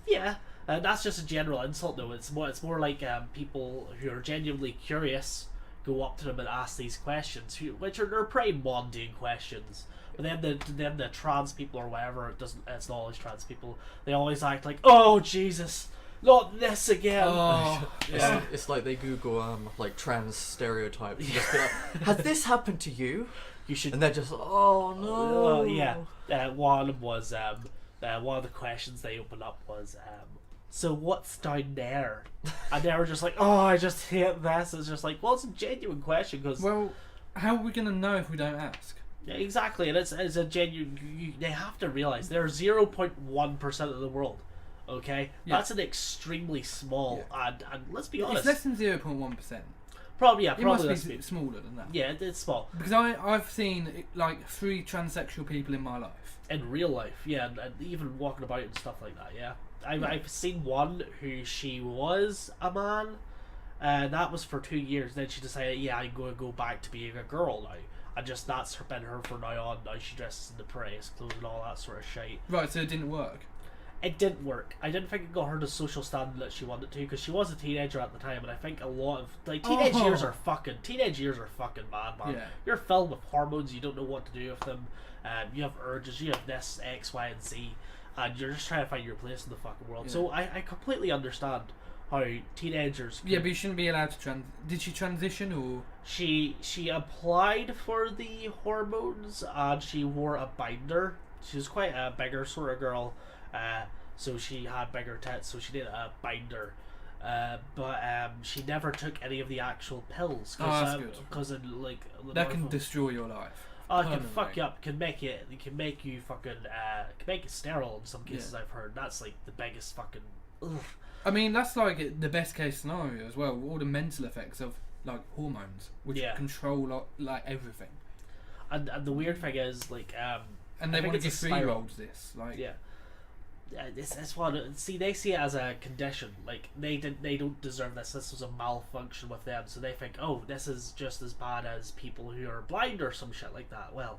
Speaker 1: Yeah, that's just a general insult though. It's more like people who are genuinely curious go up to them and ask these questions, which are they're pretty mundane questions. But then the trans people or whatever, it's not always trans people. They always act like, oh Jesus, not this again.
Speaker 2: Oh, yeah.
Speaker 3: It's like they Google like trans stereotypes. And just be like, has this happened to you?
Speaker 1: You should.
Speaker 3: And they're just oh no.
Speaker 1: Well, yeah. One of them was one of the questions they opened up was so what's down there? And they were just like, oh, I just hate this. It's just like, well, it's a genuine question because
Speaker 2: Well, how are we gonna know if we don't ask?
Speaker 1: yeah, exactly, and it's a genuine. They have to realize they're 0.1% of the world. Okay,
Speaker 2: Yeah.
Speaker 1: that's an extremely small and let's be honest,
Speaker 2: It's less than 0.1%.
Speaker 1: probably
Speaker 2: It
Speaker 1: probably
Speaker 2: must
Speaker 1: less
Speaker 2: be smaller than that.
Speaker 1: yeah, it's small
Speaker 2: Because I've seen like 3 transsexual people in my life.
Speaker 1: in real life, yeah, and even walking about and stuff like that. Yeah, I've seen one who she was a man, and that was for 2 years. Then she decided, yeah, I'm going to go back to being a girl now. And just that's been her from now on. Now she dresses in the prettiest clothes and all that sort of shit.
Speaker 2: Right, so it didn't work.
Speaker 1: It didn't work. I didn't think it got her the social standing that she wanted to, because she was a teenager at the time, and I think a lot of like teenage years are fucking mad, man.
Speaker 2: Yeah.
Speaker 1: You're filled with hormones. You don't know what to do with them. You have urges. You have this X, Y, and Z, and you're just trying to find your place in the fucking world.
Speaker 2: Yeah.
Speaker 1: So I completely understand how teenagers.
Speaker 2: Yeah, but you shouldn't be allowed to Did she transition or?
Speaker 1: She applied for the hormones and she wore a binder. She was quite a bigger sort of girl, so she had bigger tits, so she did a binder. But she never took any of the actual pills.
Speaker 2: That's good.
Speaker 1: Because like
Speaker 2: That can destroy your life.
Speaker 1: it can fuck
Speaker 2: permanently.
Speaker 1: you up. Can make you fucking can make it sterile in some cases. I've heard that's like the biggest fucking. Ugh.
Speaker 2: I mean, that's like the best case scenario as well. All the mental effects of like hormones, which
Speaker 1: Yeah.
Speaker 2: control like everything.
Speaker 1: And the weird thing is like
Speaker 2: And
Speaker 1: I
Speaker 2: they
Speaker 1: think
Speaker 2: want to
Speaker 1: it's
Speaker 2: give
Speaker 1: a spiral.
Speaker 2: 3-year-olds this. Like,
Speaker 1: yeah. It's one. See, they see it as a condition. Like they don't deserve this. This was a malfunction with them, so they think, oh, this is just as bad as people who are blind or some shit like that. Well,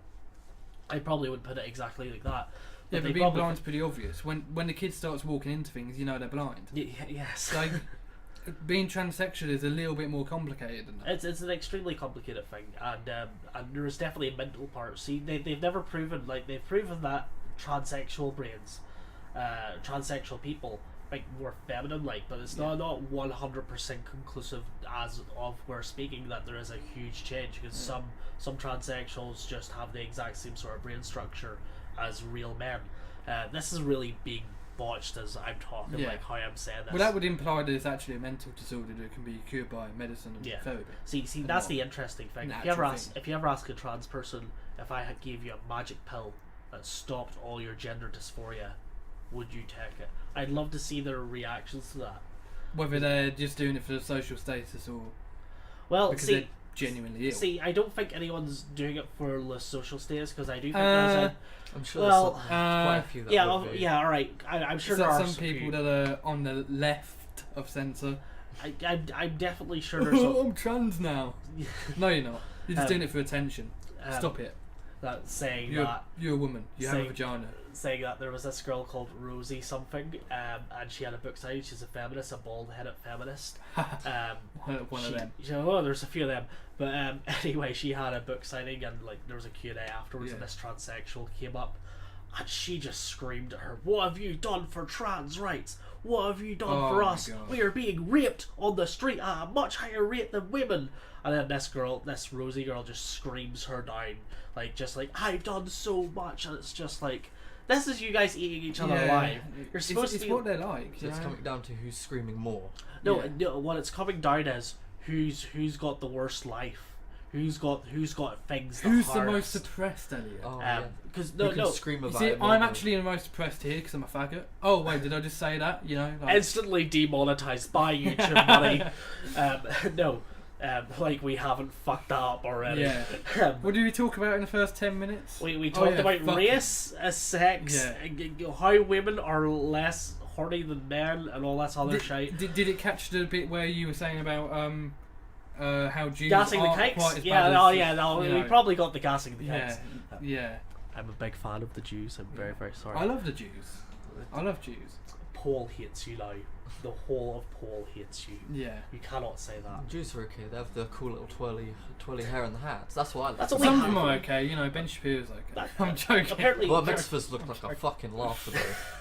Speaker 1: I probably wouldn't put it exactly like that.
Speaker 2: yeah,
Speaker 1: they
Speaker 2: but being
Speaker 1: probably
Speaker 2: blind's pretty obvious. When the kid starts walking into things, you know they're blind.
Speaker 1: Yes.
Speaker 2: Like, being transsexual is a little bit more complicated than that.
Speaker 1: It's an extremely complicated thing, and there is definitely a mental part. See, they've never proven they've proven that transsexual brains transsexual people like more feminine, like, but it's not 100% conclusive as of we're speaking that there is a huge change, because some transsexuals just have the exact same sort of brain structure as real men. This is really being botched as I'm talking, like how I'm saying this.
Speaker 2: Well, that would imply that it's actually a mental disorder that can be cured by medicine and therapy.
Speaker 1: See, that's the interesting thing. If you ever ask a trans person, if I gave you a magic pill that stopped all your gender dysphoria, would you take it? I'd love to see their reactions to that.
Speaker 2: Whether they're just doing it for the social status or because they're genuinely ill.
Speaker 1: See, I don't think anyone's doing it for the social status, because I do think there's
Speaker 3: I'm sure there's quite a few that would be.
Speaker 1: all right. I'm sure there are
Speaker 2: some people that are on the left of centre.
Speaker 1: I'm definitely sure there's
Speaker 2: I'm trans now. No, you're not. You're just doing it for attention. Stop it.
Speaker 1: That saying
Speaker 2: you're a woman. You have a vagina.
Speaker 1: Saying that there was this girl called Rosie something, and she had a book signing. She's a feminist, a bald-headed feminist.
Speaker 2: One of them.
Speaker 1: There's a few of them. But anyway, she had a book signing, and like there was a Q&A afterwards, and this transsexual came up, and she just screamed at her, "What have you done for trans rights? What have you done for us?
Speaker 2: God.
Speaker 1: We are being raped on the street at a much higher rate than women." And then this Rosie girl just screams her down, just like, "I've done so much," and it's just like, this is you guys eating each other alive. You're supposed to be.
Speaker 2: It's what they're like.
Speaker 3: So it's coming down to who's screaming more.
Speaker 1: No, what it's coming down is who's got the worst life. Who's got things?
Speaker 2: Who's the most suppressed, Elliot?
Speaker 1: Because
Speaker 3: scream about
Speaker 2: see,
Speaker 3: it
Speaker 2: I'm actually the most suppressed here because I'm a faggot. Oh wait, did I just say that?
Speaker 1: Instantly demonetized by YouTube money. We haven't fucked that up already.
Speaker 2: Yeah. What did we talk about in the first 10 minutes?
Speaker 1: We talked about race, sex, how women are less horny than men, and all that other shit.
Speaker 2: Did it catch the bit where you were saying about how Jews
Speaker 1: gassing
Speaker 2: aren't
Speaker 1: the cakes?
Speaker 2: quite as bad as,
Speaker 1: we probably got the gassing the cakes.
Speaker 2: Yeah.
Speaker 1: I'm a big fan of the Jews. I'm very, very sorry.
Speaker 2: I love the Jews. I love Jews.
Speaker 1: Paul hates you now. The whole of Paul hates you.
Speaker 2: Yeah.
Speaker 1: You cannot say that.
Speaker 3: Jews are okay. They have the cool little twirly hair and the hats. That's what I like.
Speaker 1: Some
Speaker 2: of them are okay. Ben Shapiro's okay. I'm joking.
Speaker 1: Apparently,
Speaker 3: mitzvahs look like a fucking laugh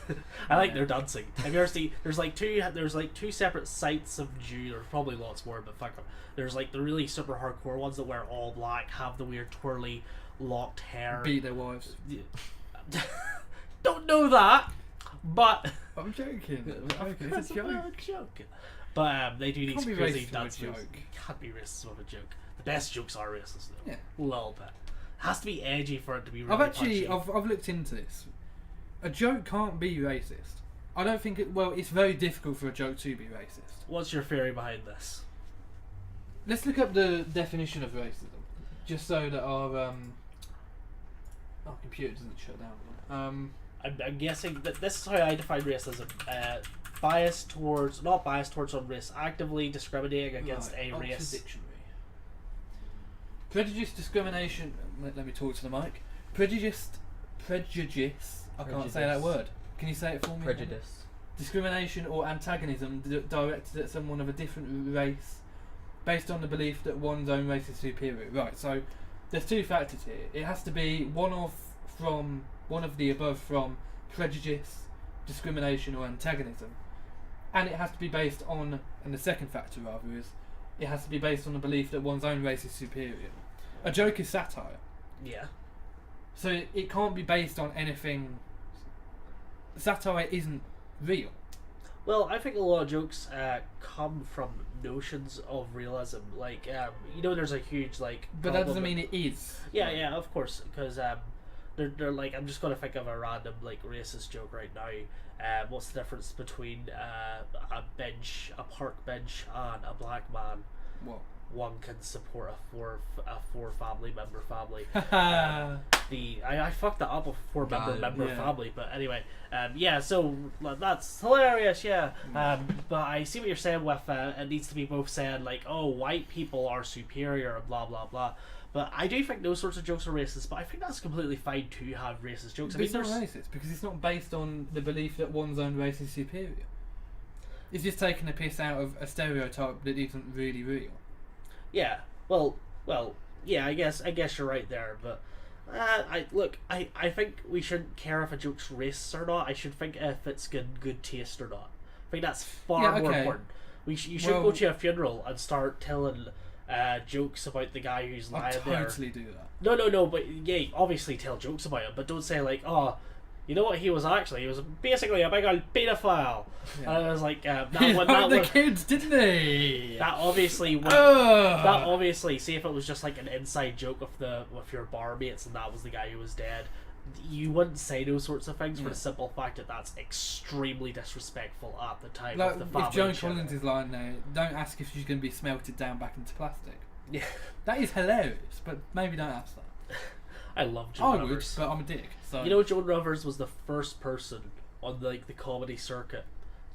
Speaker 3: though.
Speaker 1: I like their dancing. Have you ever seen? There's two separate sites of Jews. There's probably lots more, but fuck them. There's the really super hardcore ones that wear all black, have the weird twirly locked hair,
Speaker 2: beat their wives.
Speaker 1: Don't know that, but
Speaker 2: I'm joking. It's a joke.
Speaker 1: But they do these crazy dances.
Speaker 2: Can't
Speaker 1: be racist with a joke. The best jokes are racist though.
Speaker 2: Yeah.
Speaker 1: A little bit. It has to be edgy for it to be really
Speaker 2: I've looked into this. A joke can't be racist. I don't think it's very difficult for a joke to be racist.
Speaker 1: What's your theory behind this?
Speaker 2: Let's look up the definition of racism, just so that our computer doesn't shut down.
Speaker 1: I'm guessing that this is how I define racism. Not bias towards one race, actively discriminating against a race.
Speaker 2: Dictionary. Prejudice, discrimination. Let me talk to the mic. Prejudice. I can't say that word. Can you say it for me?
Speaker 3: Prejudice.
Speaker 2: Discrimination or antagonism directed at someone of a different race, based on the belief that one's own race is superior. Right. So there's two factors here. It has to be one of the above from prejudice, discrimination or antagonism, and it has to be based on, and the second factor rather is, it has to be based on the belief that one's own race is superior. A joke is satire.
Speaker 1: Yeah.
Speaker 2: So it can't be based on anything. Satire isn't real.
Speaker 1: Well, I think a lot of jokes come from notions of realism. There's a huge
Speaker 2: But that doesn't mean it is.
Speaker 1: Yeah, of course, because they're I'm just gonna think of a random racist joke right now. What's the difference between a park bench, and a black man?
Speaker 2: What?
Speaker 1: One can support a four family member family. I fucked that up with a four member family, but anyway, so that's hilarious, but I see what you're saying with it needs to be both said white people are superior and blah blah blah. But I do think those sorts of jokes are racist, but I think that's completely fine to have racist jokes.
Speaker 2: But it's not racist because it's not based on the belief that one's own race is superior. It's just taking a piss out of a stereotype that isn't really real.
Speaker 1: Yeah, well, yeah. I guess you're right there, but I think we shouldn't care if a joke's racist or not. I should think if it's good taste or not. I think that's far more important. You should go to a funeral and start telling jokes about the guy who's lying there.
Speaker 2: I totally do that.
Speaker 1: No, but yeah, obviously tell jokes about it, but don't say like, oh, you know what he was actually? He was basically a big old paedophile. Yeah. And I was like,
Speaker 2: the kids, didn't they?
Speaker 1: That obviously, see if it was just like an inside joke with your bar mates and that was the guy who was dead, you wouldn't say those sorts of things for the simple fact that that's extremely disrespectful at the time of the family.
Speaker 2: If Joan Collins is lying there, don't ask if she's going to be smelted down back into plastic.
Speaker 1: Yeah.
Speaker 2: That is hilarious, but maybe don't ask that.
Speaker 1: I love Joan Rivers.
Speaker 2: But I'm a dick. So.
Speaker 1: You know, Joan Rivers was the first person on the comedy circuit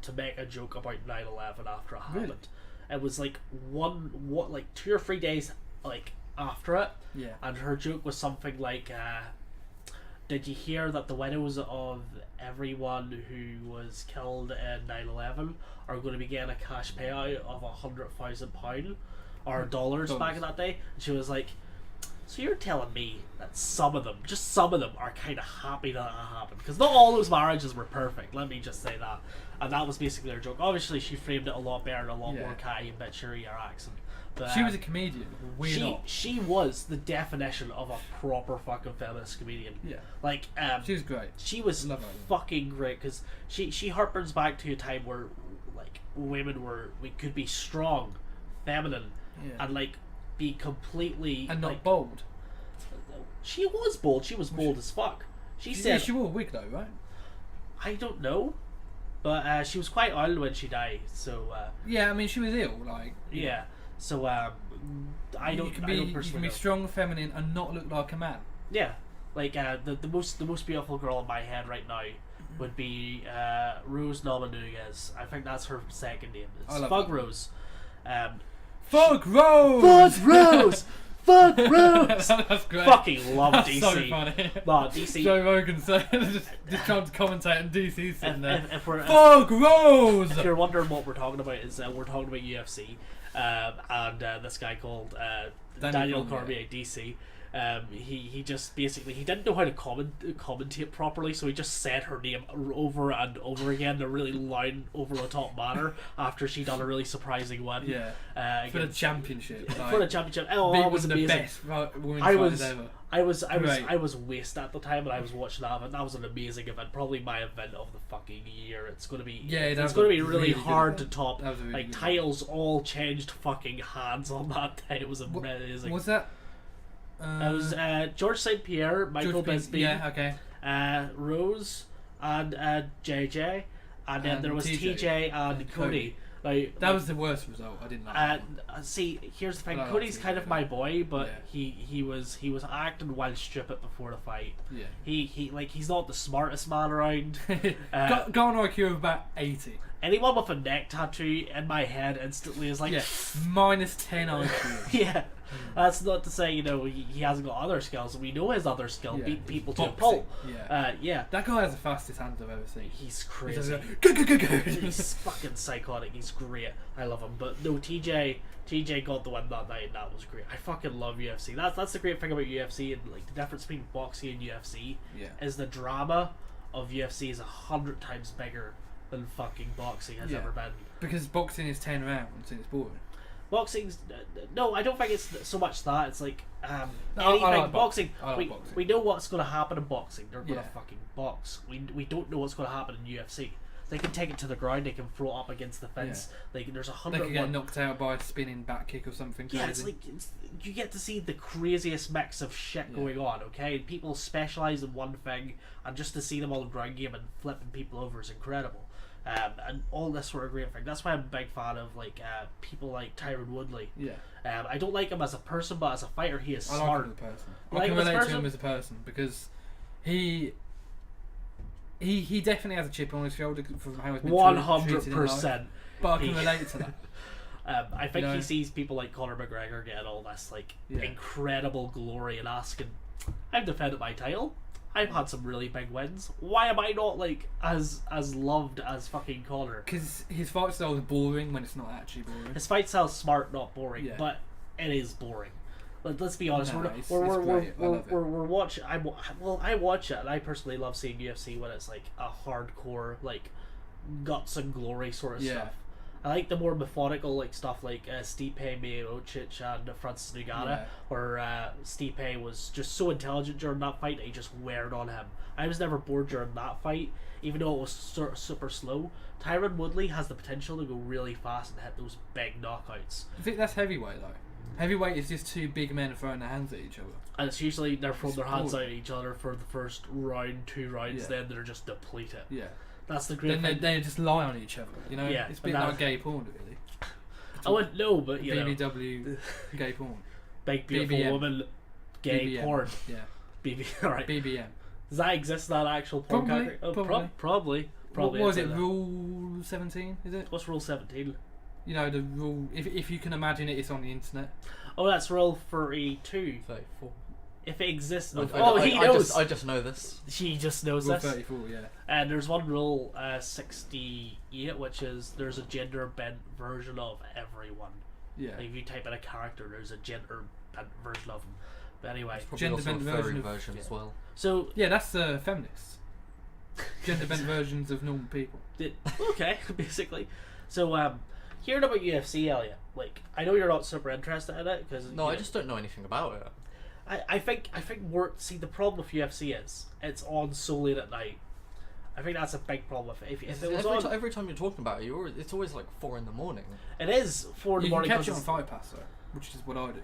Speaker 1: to make a joke about 9/11 after it happened. Really? It was like 2 or 3 days after it.
Speaker 2: Yeah.
Speaker 1: And her joke was something like, did you hear that the widows of everyone who was killed in 9/11 are going to be getting a cash payout of £100,000 or dollars back in that day? And she was like, so you're telling me that some of them are kind of happy that it happened, because not all those marriages were perfect, let me just say that. And that was basically her joke. Obviously she framed it a lot better and a lot more catty and bit cheerier accent, but
Speaker 2: she was a comedian.
Speaker 1: She was the definition of a proper fucking feminist comedian.
Speaker 2: She was great.
Speaker 1: She was fucking great, because she harpens back to a time where women we could be strong, feminine, and be completely
Speaker 2: and not bold.
Speaker 1: She was bold. She was bold as fuck. She said
Speaker 2: she wore a wig though, right?
Speaker 1: I don't know, but she was quite old when she died. So
Speaker 2: I mean she was ill.
Speaker 1: So I don't. You can
Speaker 2: be strong, feminine, and not look like a man.
Speaker 1: Yeah, the most beautiful girl in my head right now would be Rose Namajunas. I think that's her second name. It's Fug Rose.
Speaker 2: Fuck Rose!
Speaker 1: Fuck Rose! Fuck Rose!
Speaker 2: That's great.
Speaker 1: Fucking love
Speaker 2: That's
Speaker 1: DC.
Speaker 2: So funny.
Speaker 1: Nah, DC.
Speaker 2: Joe Rogan said, just trying to commentate on DC sitting there.
Speaker 1: Fuck
Speaker 2: Rose!
Speaker 1: If you're wondering what we're talking about, is we're talking about UFC, and this guy called Daniel Cormier, DC. He just basically he didn't know how to commentate properly, so he just said her name over and over again in a really loud, over the top manner after she done a really surprising win.
Speaker 2: For the championship.
Speaker 1: For the championship. It was amazing.
Speaker 2: The best women's fighters ever.
Speaker 1: I was wasted at the time and I was watching that event. That was an amazing event, probably my event of the fucking year. It's gonna be really hard to top. Titles all changed fucking hands on that day. It was amazing.
Speaker 2: Was that?
Speaker 1: It was George St. Pierre, Michael Bisping, Rose, and JJ, and then there was TJ and Cody.
Speaker 2: That was the worst result. I didn't like
Speaker 1: see, here's the thing. Cody's kind of my boy, but he was acting well stupid before the fight.
Speaker 2: Yeah.
Speaker 1: He's not the smartest man around.
Speaker 2: Got an IQ of about 80.
Speaker 1: Anyone with a neck tattoo in my head instantly is like
Speaker 2: minus 10 IQ.
Speaker 1: Yeah. That's not to say, he hasn't got other skills. We know his other skill, beat people to a pulp.
Speaker 2: That guy has the fastest hands I've ever seen.
Speaker 1: He's crazy. He's fucking psychotic. He's great. I love him. But no, TJ got the win that night, and that was great. I fucking love UFC. That's the great thing about UFC, and the difference between boxing and UFC is the drama of UFC is 100 times bigger than fucking boxing has ever been.
Speaker 2: Because boxing is 10 rounds and it's boring.
Speaker 1: Boxing's no, I don't think it's so much that. It's anything. Boxing. We know what's going to happen in boxing. They're going to fucking box. We don't know what's going to happen in UFC. They can take it to the ground. They can throw it up against the fence. There's 100.
Speaker 2: They can get knocked out by a spinning back kick or something.
Speaker 1: Yeah, crazy. You get to see the craziest mix of shit going on. Okay, and people specialize in one thing, and just to see them all in ground game and flipping people over is incredible. And all this sort of great thing. That's why I'm a big fan of people like Tyron Woodley. I don't like him as a person, but as a fighter, he is smart.
Speaker 2: I like him as a person. I can relate to him as a person because he definitely has a chip on his shoulder from how he's been 100%. But I can relate to that.
Speaker 1: I think he sees people like Conor McGregor getting all this incredible glory and asking, "I've defended my title. I've had some really big wins. Why am I not as loved as fucking Conor?"
Speaker 2: Because his fight style is boring when it's not actually boring.
Speaker 1: His fight style's smart, not boring, but it is boring. let's be honest.
Speaker 2: No,
Speaker 1: We're watching. I watch it, and I personally love seeing UFC when it's like a hardcore, like guts and glory sort of stuff. I like the more methodical like stuff like Stipe Miocic and Francis Ngannou, where Stipe was just so intelligent during that fight that he just weared on him. I was never bored during that fight, even though it was super slow. Tyron Woodley has the potential to go really fast and hit those big knockouts.
Speaker 2: I think that's heavyweight though. Heavyweight is just two big men throwing their hands at each other.
Speaker 1: And it's usually they're throwing their hands out at each other for the first round, 2 rounds, then they're just depleted. Yeah. That's the great thing.
Speaker 2: They just lie on each other, you know?
Speaker 1: Yeah,
Speaker 2: it's a bit like gay porn, really.
Speaker 1: I wouldn't know, but you
Speaker 2: BBW
Speaker 1: know.
Speaker 2: Gay porn.
Speaker 1: Big beautiful
Speaker 2: BBM.
Speaker 1: woman gay
Speaker 2: BBM.
Speaker 1: Porn.
Speaker 2: Yeah.
Speaker 1: Alright.
Speaker 2: BBM.
Speaker 1: Does that exist, that actual porn category? Probably.
Speaker 2: What was it, Rule 17, is it?
Speaker 1: What's Rule 17?
Speaker 2: You know, the rule, if you can imagine it, it's on the internet.
Speaker 1: Oh, that's Rule 32.
Speaker 3: 34.
Speaker 1: If it exists.
Speaker 3: He
Speaker 1: knows.
Speaker 3: I just know this.
Speaker 1: She just knows
Speaker 2: Rule
Speaker 1: this.
Speaker 2: 34, yeah.
Speaker 1: And there's one Rule 68, which is there's a gender bent version of everyone.
Speaker 2: Yeah.
Speaker 1: Like if you type in a character, there's a gender bent version of them. But anyway.
Speaker 3: Gender bent version as well.
Speaker 1: So
Speaker 2: yeah, that's feminists. Gender bent versions of normal people.
Speaker 1: Okay, basically. So hearing about UFC, Elliot, like I know you're not super interested in it because
Speaker 3: I just don't know anything about it.
Speaker 1: I think see the problem with UFC is it's on so late at night. I think that's a big problem. If it was
Speaker 3: every time you're talking about it, it's always like 4 a.m.
Speaker 1: It is 4 a.m.
Speaker 2: You can catch it on Fight Pass though, which is what I do.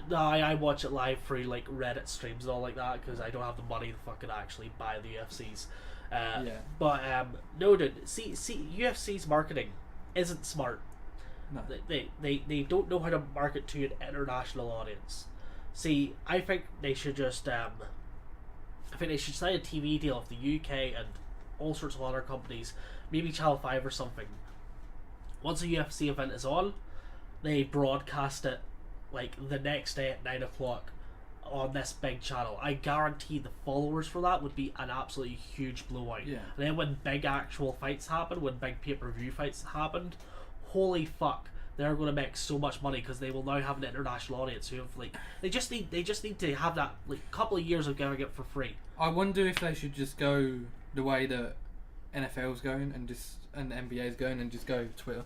Speaker 1: No, I watch it live through like Reddit streams and all like that because I don't have the money to fucking actually buy the UFCs. But no, dude. See, UFC's marketing isn't smart.
Speaker 2: No.
Speaker 1: They don't know how to market to an international audience. See, I think they should just I think they should sign a TV deal with the UK and all sorts of other companies, maybe Channel 5 or something. Once a UFC event is on, they broadcast it like the next day at 9 o'clock on this big channel. I guarantee the followers for that would be an absolutely huge blowout.
Speaker 2: Yeah.
Speaker 1: And then when big actual fights happen, when big pay-per-view fights happened, holy fuck, they're going to make so much money because they will now have an international audience who have like they just need to have that like couple of years of giving it for free.
Speaker 2: I wonder if they should just go the way that NFL's going and the NBA's going and just go Twitter,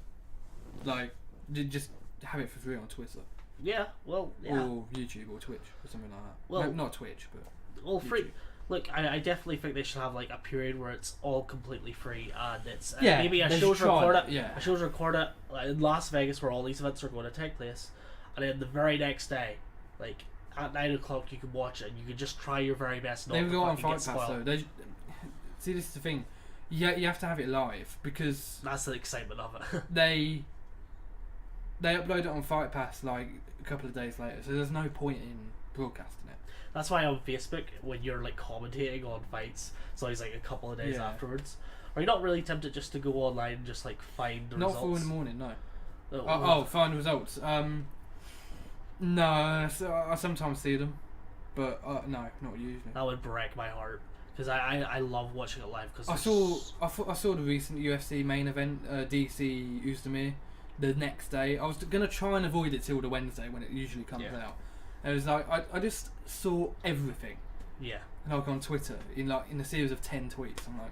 Speaker 2: like just have it for free on Twitter.
Speaker 1: Yeah, well, yeah.
Speaker 2: Or YouTube or Twitch or something like that.
Speaker 1: Well,
Speaker 2: no, not Twitch, but
Speaker 1: well, free. Look, I definitely think they should have like a period where it's all completely free and it's maybe a show's recorded.
Speaker 2: Yeah.
Speaker 1: A show's recorded in Las Vegas where all these events are going to take place, and then the very next day, like at 9 o'clock, you can watch it and you can just try your very best not
Speaker 2: they
Speaker 1: to
Speaker 2: go on
Speaker 1: fucking
Speaker 2: Fight
Speaker 1: get
Speaker 2: Pass
Speaker 1: spoiled.
Speaker 2: though. See, this is the thing. Yeah, you have to have it live because
Speaker 1: that's the excitement of it.
Speaker 2: they upload it on Fight Pass like a couple of days later, so there's no point in broadcasting it.
Speaker 1: That's why on Facebook, when you're like commentating on fights, it's always like a couple of days afterwards. Are you not really tempted just to go online and just like find the results?
Speaker 2: Not 4 in the morning, no.
Speaker 1: Oh,
Speaker 2: find results. No, so I sometimes see them, but no, not usually.
Speaker 1: That would break my heart because I love watching it live. Because
Speaker 2: I saw the recent UFC main event, DC Uzdemir, the next day. I was gonna try and avoid it till the Wednesday when it usually comes out. It was like I just saw everything.
Speaker 1: Yeah.
Speaker 2: Like on Twitter in a series of 10 tweets. I'm like,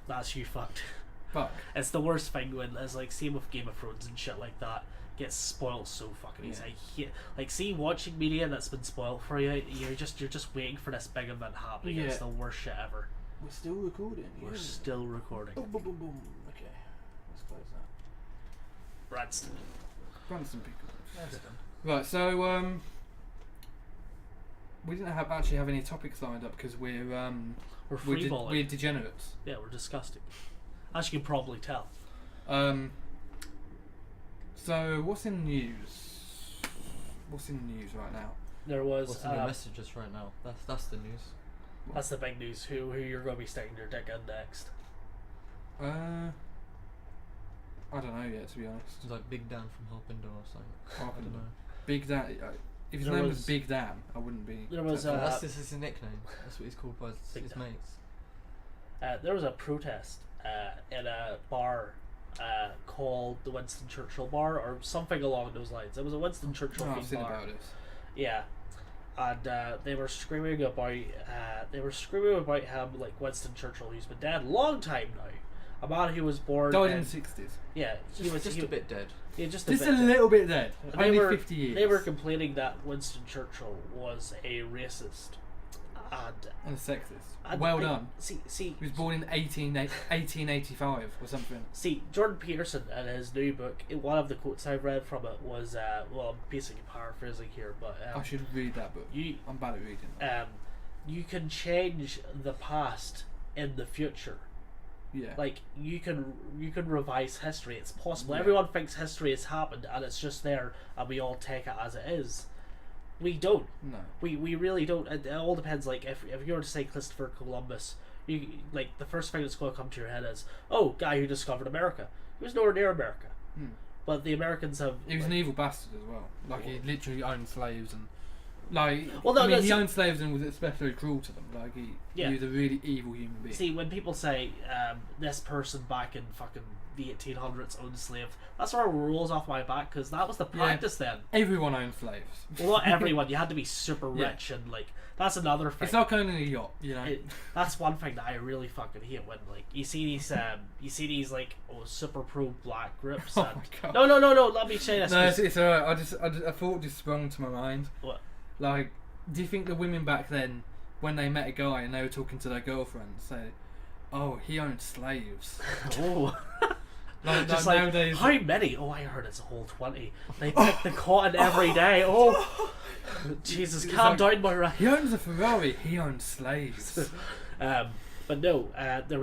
Speaker 1: that's you fucked.
Speaker 2: Fuck.
Speaker 1: It's the worst thing when it's like same with Game of Thrones and shit like that. Gets spoiled so fucking easy. I hate watching media that's been spoiled for you. You're just waiting for this big event happening. It's the worst shit ever.
Speaker 2: We're still recording.
Speaker 1: We're still recording.
Speaker 2: Boom, boom, boom, boom. Okay, let's close that. Branston people. Right, so we didn't actually have any topics lined up because we're
Speaker 1: freeballing.
Speaker 2: We're degenerates.
Speaker 1: Yeah, we're disgusting. As you can probably tell.
Speaker 2: So what's in the news? What's in the news right now?
Speaker 1: There was
Speaker 3: what's in the messages right now? That's the news.
Speaker 1: That's the big news. Who you're going to be sticking your dick in next?
Speaker 2: I don't know yet, to be honest.
Speaker 3: It's like Big Dan from Harpender or something.
Speaker 2: I don't know. Big Dan. If his name was Big Dan, I wouldn't be.
Speaker 1: There was
Speaker 3: that's his nickname. That's what he's called by his mates.
Speaker 1: There was a protest in a bar called the Winston Churchill Bar or something along those lines. It was a Winston Churchill
Speaker 2: I've seen
Speaker 1: bar.
Speaker 2: about this.
Speaker 1: Yeah. And they were screaming about him like Winston Churchill, who's been dead a long time now. A man who was born
Speaker 2: died in the 60s.
Speaker 1: Yeah,
Speaker 3: he was just a bit dead.
Speaker 1: Yeah, just
Speaker 2: a little bit dead. Only 50 years.
Speaker 1: They were complaining that Winston Churchill was a racist
Speaker 2: and a sexist. Well done. See, he was born in 1885 or something.
Speaker 1: See, Jordan Peterson in his new book, one of the quotes I've read from it was, well, I'm basically paraphrasing here, but
Speaker 2: I should read that book. I'm bad at reading.
Speaker 1: You can change the past in the future.
Speaker 2: Yeah.
Speaker 1: Like you can revise history. It's possible. Yeah. Everyone thinks history has happened and it's just there, and we all take it as it is. We don't.
Speaker 2: No.
Speaker 1: We really don't. It all depends. Like if you were to say Christopher Columbus, you like the first thing that's going to come to your head is, oh, guy who discovered America. He was nowhere near America. But the Americans have.
Speaker 2: He was an evil bastard as well. Like he literally owned slaves and. Like,
Speaker 1: well, no,
Speaker 2: I mean, he owned slaves and was especially cruel to them. Like, he was a really evil human being.
Speaker 1: See, when people say this person back in fucking the 1800s owned slaves, that sort of rolls off my back because that was the practice then.
Speaker 2: Everyone owned slaves.
Speaker 1: Well, not everyone. You had to be super rich and like that's another thing.
Speaker 2: It's like owning a yacht, you know.
Speaker 1: That's one thing that I really fucking hate when like you see these like super pro black groups. And,
Speaker 2: oh my God.
Speaker 1: No. Let me say this.
Speaker 2: No, it's alright. I thought just sprung to my mind.
Speaker 1: What?
Speaker 2: Like, do you think the women back then, when they met a guy and they were talking to their girlfriend, say, "Oh, he owned slaves"?
Speaker 1: Oh,
Speaker 2: just like nowadays.
Speaker 1: How many? Oh, I heard it's a whole 20. They pick the cotton every day. Oh, Jesus, calm down, Moira.
Speaker 2: He owns a Ferrari. He owned slaves.
Speaker 1: But no, there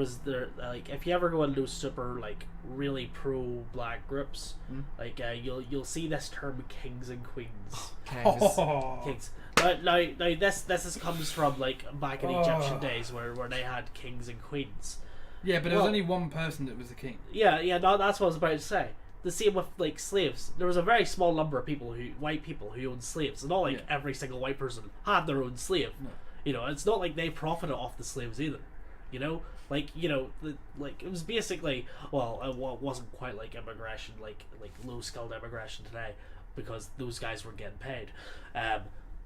Speaker 1: like if you ever go into those super like really pro black groups, like you'll see this term kings and queens. Kings. Now this comes from like back in Egyptian days where they had kings and queens.
Speaker 2: Yeah, but there was only one person that was a king.
Speaker 1: Yeah. No, that's what I was about to say. The same with like slaves. There was a very small number of white people who owned slaves. It's not like every single white person had their own slave.
Speaker 2: No.
Speaker 1: You know, it's not like they profited off the slaves either. You know, like it was basically it wasn't quite like immigration, like low skilled immigration today, because those guys were getting paid.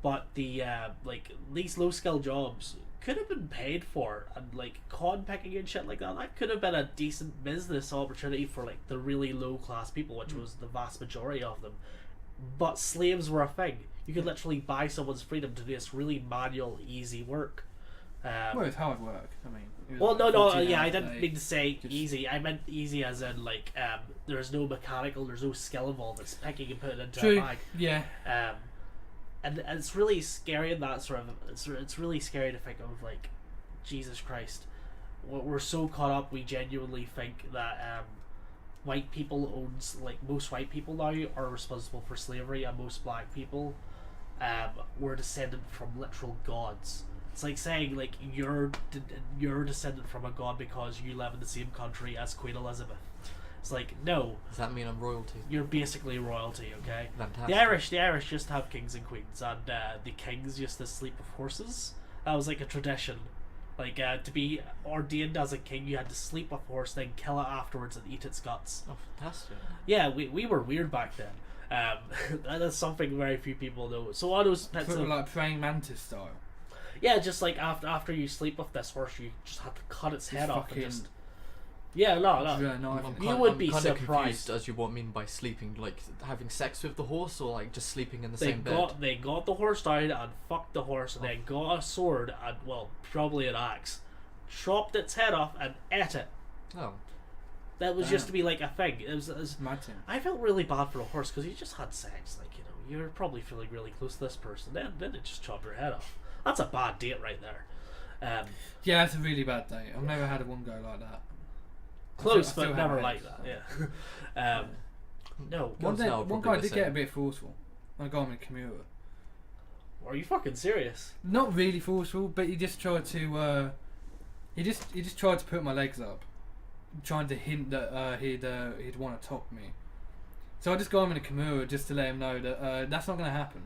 Speaker 1: But the like these low skilled jobs could have been paid for, and like cotton picking and shit like that could have been a decent business opportunity for like the really low class people, which was the vast majority of them. But slaves were a thing. You could literally buy someone's freedom to do this really manual, easy work.
Speaker 2: Well, it's hard work. I mean.
Speaker 1: I didn't mean to say easy. I meant easy as in like there's no there's no skill involved. It's picking and putting into a bag.
Speaker 2: Yeah.
Speaker 1: And it's really scary in that sort of. It's really scary to think of like, Jesus Christ, we're so caught up. We genuinely think that white people owns like most white people now are responsible for slavery, and most black people were descended from literal gods. It's like saying like you're descended from a god because you live in the same country as Queen Elizabeth. It's like, no.
Speaker 3: Does that mean I'm royalty?
Speaker 1: You're basically royalty, okay?
Speaker 3: Fantastic.
Speaker 1: The Irish just have kings and queens, and the kings used to sleep with horses. That was like a tradition. Like to be ordained as a king, you had to sleep with a horse, then kill it afterwards and eat its guts.
Speaker 3: Oh, fantastic!
Speaker 1: Yeah, we were weird back then. That's something very few people know. So all those bits
Speaker 2: of like praying mantis style.
Speaker 1: Yeah, just like after you sleep with this horse, you just have to cut its head off and just. Yeah, no. You would be surprised.
Speaker 3: As you what mean by sleeping, like having sex with the horse, or like just sleeping in the same bed.
Speaker 1: They got the horse down and fucked the horse, and then got a sword and probably an axe, chopped its head off and ate it.
Speaker 3: Oh.
Speaker 1: That was just to be like a thing. It was I felt really bad for the horse because he just had sex. Like, you were probably feeling really close to this person. Then it just chopped her head off. That's a bad date right there.
Speaker 2: Yeah, that's a really bad date. I've never had one go like that.
Speaker 1: Close, but never like that. Yeah. No.
Speaker 2: One guy did get a bit forceful. I got him in Kimura.
Speaker 1: Are you fucking serious?
Speaker 2: Not really forceful, but he just tried to. He just tried to put my legs up, trying to hint that he'd want to top me. So I just got him in a Kimura just to let him know that that's not going to happen.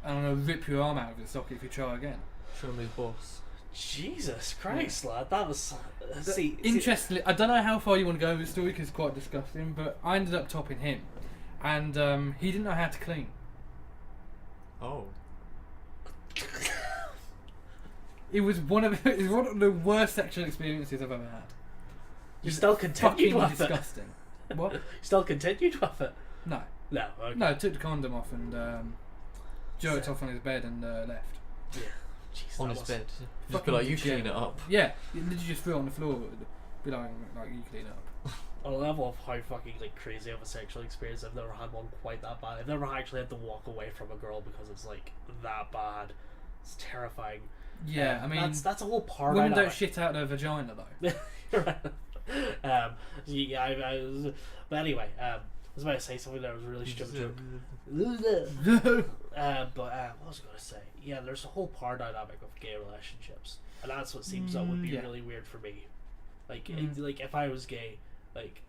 Speaker 2: And I'm going to rip your arm out of the socket if you try again.
Speaker 3: Show him his boss.
Speaker 1: Jesus Christ, lad, that was...
Speaker 2: Interestingly, I don't know how far you want to go with the story because it's quite disgusting, but I ended up topping him. And he didn't know how to clean.
Speaker 3: Oh.
Speaker 2: It was one of the worst sexual experiences I've ever had.
Speaker 1: You still continued with
Speaker 2: disgusting.
Speaker 1: it?
Speaker 2: What?
Speaker 1: You still continued with it?
Speaker 2: No.
Speaker 1: No, okay.
Speaker 2: No, I took the condom off and jerked off on his bed and left.
Speaker 1: Yeah. Jeez,
Speaker 3: On his
Speaker 1: was...
Speaker 3: bed. Just be like, you clean it up.
Speaker 2: Yeah, you literally just threw it on the floor. Be like you clean it up.
Speaker 1: On a level of how fucking like crazy of a sexual experience, I've never had one quite that bad. I've never actually had to walk away from a girl because it's like that bad. It's terrifying.
Speaker 2: Yeah, I mean
Speaker 1: that's a whole part.
Speaker 2: Women don't shit out their vagina though.
Speaker 1: Right. Yeah, I was, but anyway, I was about to say something that was a really stupid joke. But what was I going to say? Yeah, there's a whole power dynamic of gay relationships, and that's what seems that would be really weird for me. Like, like if I was gay, like,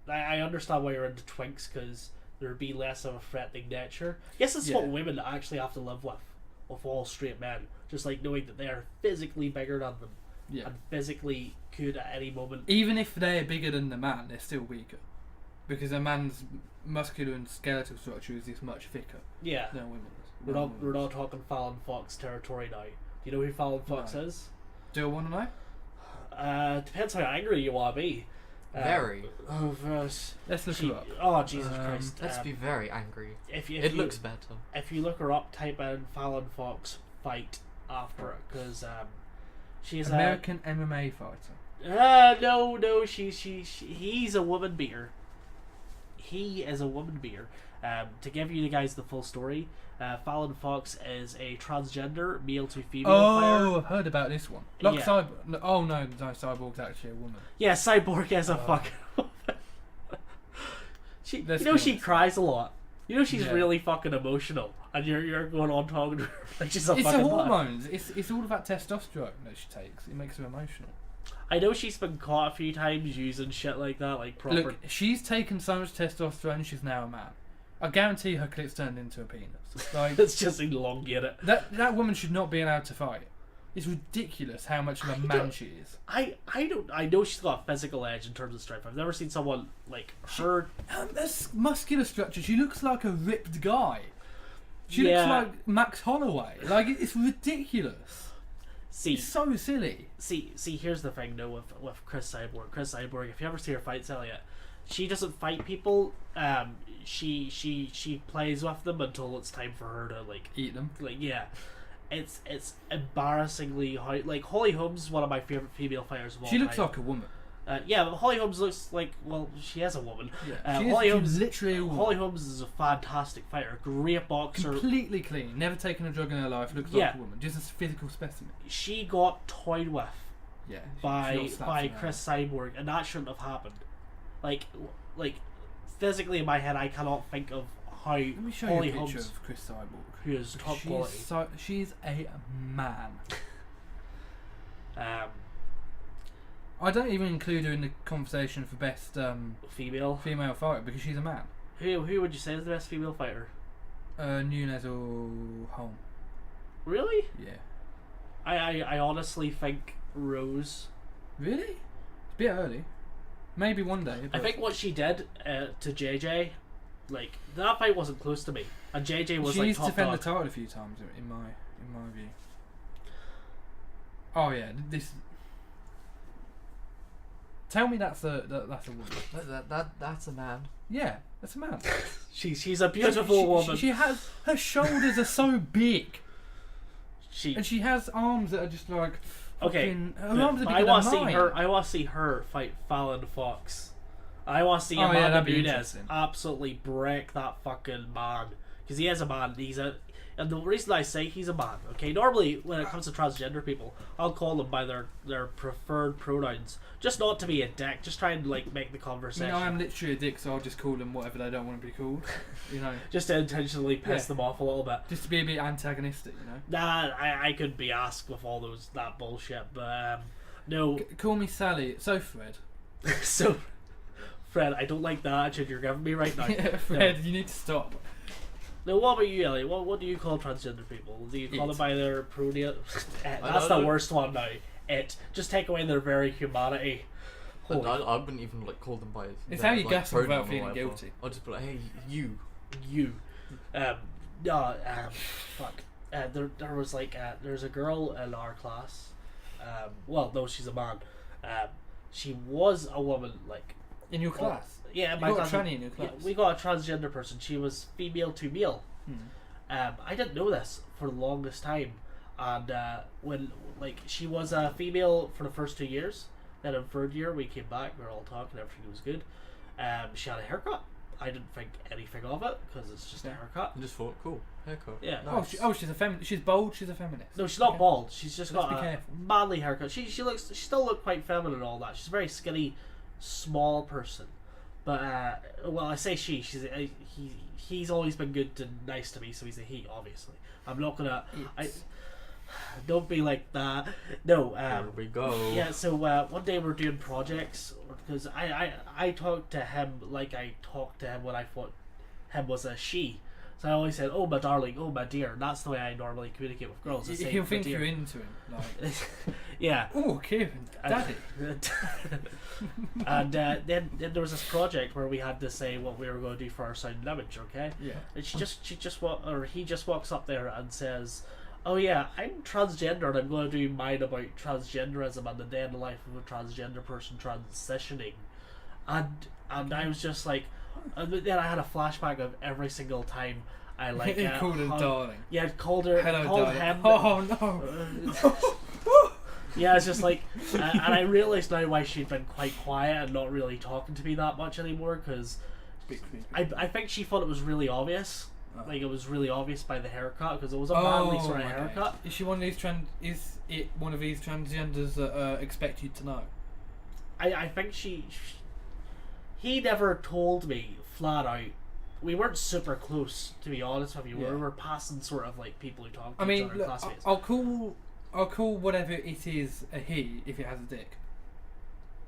Speaker 1: I understand why you're into twinks because there would be less of a threatening nature. Yes, it's what women actually have to live with all straight men. Just like knowing that they are physically bigger than them, and physically could at any moment.
Speaker 2: Even if they're bigger than the man, they're still weaker, because a man's muscular and skeletal structure is this much thicker. Yeah. Than women's.
Speaker 1: We're not talking Fallon Fox territory now. Do you know who Fallon Fox is?
Speaker 2: Do I want to know?
Speaker 1: Depends how angry you want to be.
Speaker 3: Very.
Speaker 2: Oh, let's look her up.
Speaker 1: Oh, Jesus Christ.
Speaker 3: Let's be very angry.
Speaker 1: If
Speaker 3: it looks better.
Speaker 1: If you look her up, type in Fallon Fox fight after it, because she's
Speaker 2: American MMA fighter.
Speaker 1: No, he's a woman beater. He is a woman beater. To give you guys the full story, Fallon Fox is a transgender male to female fighter.
Speaker 2: Oh, heard about this one. Like Cyborg. Oh no, Cyborg's actually a woman.
Speaker 1: Yeah, Cyborg is a fucking woman. She cries a lot. You know she's really fucking emotional, and you're going on talking to her like she's a
Speaker 2: it's
Speaker 1: fucking
Speaker 2: the hormones. It's all about testosterone that she takes. It makes her emotional.
Speaker 1: I know she's been caught a few times using shit like that, like proper.
Speaker 2: Look, she's taken so much testosterone, she's now a man. I guarantee her clit's turned into a penis. Like,
Speaker 1: it's just elongated.
Speaker 2: That woman should not be allowed to fight. It's ridiculous how much of a man she is.
Speaker 1: I know she's got a physical edge in terms of strength. I've never seen someone like her.
Speaker 2: That's muscular structure. She looks like a ripped guy. She looks like Max Holloway. Like, it's ridiculous. It's so silly.
Speaker 1: See, here's the thing though with Chris Cyborg. Chris Cyborg, if you ever see her fights, Elliot, she doesn't fight people. She plays with them until it's time for her to like
Speaker 2: eat them.
Speaker 1: Like it's embarrassingly how like Holly Holmes is one of my favorite female fighters of all time.
Speaker 2: She looks like a woman.
Speaker 1: But Holly Holmes looks like, well, she is a woman.
Speaker 2: Yeah, she's literally a woman.
Speaker 1: Holly Holmes is a fantastic fighter, great boxer.
Speaker 2: Completely clean, never taken a drug in her life, looks like a woman, just a physical specimen.
Speaker 1: She got toyed with by Chris Cyborg, and that shouldn't have happened. Like physically in my head, I cannot think of how
Speaker 2: Let me show
Speaker 1: Holly
Speaker 2: you a picture
Speaker 1: Holmes,
Speaker 2: of Chris Cyborg,
Speaker 1: who is top quality.
Speaker 2: She's a man. I don't even include her in the conversation for best female fighter because she's a man.
Speaker 1: Who would you say is the best female fighter?
Speaker 2: Nunes or Holm.
Speaker 1: Really?
Speaker 2: Yeah.
Speaker 1: I honestly think Rose.
Speaker 2: Really? It's a bit early. Maybe one day.
Speaker 1: I think what she did to JJ, like that fight wasn't close to me, and JJ was like top dog. She's
Speaker 2: defended the title a few times in my view. Oh yeah, this. Tell me that's a woman.
Speaker 3: That's a man.
Speaker 2: Yeah, that's a man.
Speaker 1: she's a beautiful woman.
Speaker 2: She has her shoulders are so big. And she has arms that are just like.
Speaker 1: Okay,
Speaker 2: I
Speaker 1: want to see her fight Fallon Fox. I want to see Amanda Nunes absolutely break that fucking man, because he is a man. And the reason I say he's a man, okay, normally when it comes to transgender people, I'll call them by their preferred pronouns, just not to be a dick, just trying to like make the conversation.
Speaker 2: I am literally a dick, so I'll just call them whatever they don't want to be called, you know.
Speaker 1: Just to intentionally piss them off a little bit.
Speaker 2: Just to be a bit antagonistic, you know.
Speaker 1: Nah, I could be asked with all that bullshit, but no.
Speaker 2: Call me Sally. So Fred.
Speaker 1: So, Fred, I don't like the attitude you're giving me right now.
Speaker 2: Yeah, Fred, you need to stop.
Speaker 1: Now, what about you, Elliot? What do you call transgender people? Do you call them by their pronouns? That's the worst one now. Just take away their very humanity.
Speaker 3: I wouldn't even like call them by.
Speaker 2: It's how you guess them without feeling guilty.
Speaker 3: I'll just be like, hey, you.
Speaker 1: Fuck. there was like there's a girl in our class. Well, no, she's a man. She was a woman, like
Speaker 2: in your class.
Speaker 1: Yeah,
Speaker 2: you
Speaker 1: my
Speaker 2: got
Speaker 1: class.
Speaker 2: a tranny in your class.
Speaker 1: Yeah, we got a transgender person. She was female to male. I didn't know this for the longest time, and when like she was a female for the first 2 years, then in third year we came back. We were all talking. Everything was good. She had a haircut. I didn't think anything of it because it's just a haircut.
Speaker 3: I just thought, cool haircut.
Speaker 1: Yeah.
Speaker 3: Nice.
Speaker 2: She's a feminist. She's bold. She's a feminist.
Speaker 1: No, she's not bald. She's just
Speaker 2: Let's
Speaker 1: got
Speaker 2: be
Speaker 1: a
Speaker 2: careful.
Speaker 1: manly haircut. She still looked quite feminine and all that. She's a very skinny, small person. But well, I say she. He's always been good and nice to me, so he's a he. Obviously, I'm not gonna. Don't be like that. No.
Speaker 3: Here we go.
Speaker 1: Yeah. So one day we're doing projects because I talked to him like I talked to him when I thought him was a she. So I always said, "Oh my darling, oh my dear." And that's the way I normally communicate with girls.
Speaker 2: He'll think you're into him. Like,
Speaker 1: yeah.
Speaker 2: Oh, Kieran, daddy.
Speaker 1: And then there was this project where we had to say what we were going to do for our sound and image. Okay.
Speaker 2: Yeah.
Speaker 1: And he just walks up there and says, "Oh yeah, I'm transgender and I'm going to do mine about transgenderism and the day in the life of a transgender person transitioning," and I was just like, and then I had a flashback of every single time I like
Speaker 2: called her darling.
Speaker 1: Yeah, called her.
Speaker 2: Hello,
Speaker 1: called
Speaker 2: darling.
Speaker 1: him.
Speaker 2: Oh no.
Speaker 1: Yeah, it's just like, and I realised now why she'd been quite quiet and not really talking to me that much anymore because I think she thought it was really obvious. Like it was really obvious by the haircut because it was a manly sort of haircut.
Speaker 2: Is she one of these Is it one of these transgenders that expect you to know?
Speaker 1: I think he never told me flat out. We weren't super close, to be honest with you.
Speaker 2: Yeah.
Speaker 1: We were passing sort of like people who talk to
Speaker 2: I
Speaker 1: each
Speaker 2: mean,
Speaker 1: other,
Speaker 2: look,
Speaker 1: classmates.
Speaker 2: I'll call whatever it is a he if it has a dick.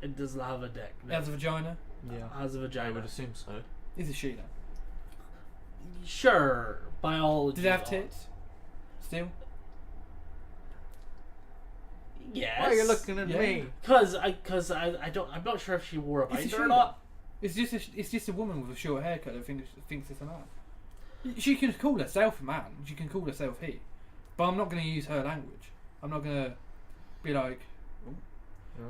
Speaker 1: It doesn't have a dick.
Speaker 2: It has a vagina.
Speaker 3: Yeah.
Speaker 1: It has a vagina.
Speaker 3: I would assume so.
Speaker 2: Is it she then?
Speaker 1: Sure, biology.
Speaker 2: Did it have tits? Still?
Speaker 1: Yes.
Speaker 3: Why are you looking at
Speaker 2: Yeah.
Speaker 3: me?
Speaker 1: Because I'm not sure if she wore a
Speaker 2: Is it
Speaker 1: binder
Speaker 2: she
Speaker 1: or not.
Speaker 2: It's just a woman with a short haircut that thinks it's a man. She can call herself a man. She can call herself he. But I'm not going to use her language. I'm not going to be like,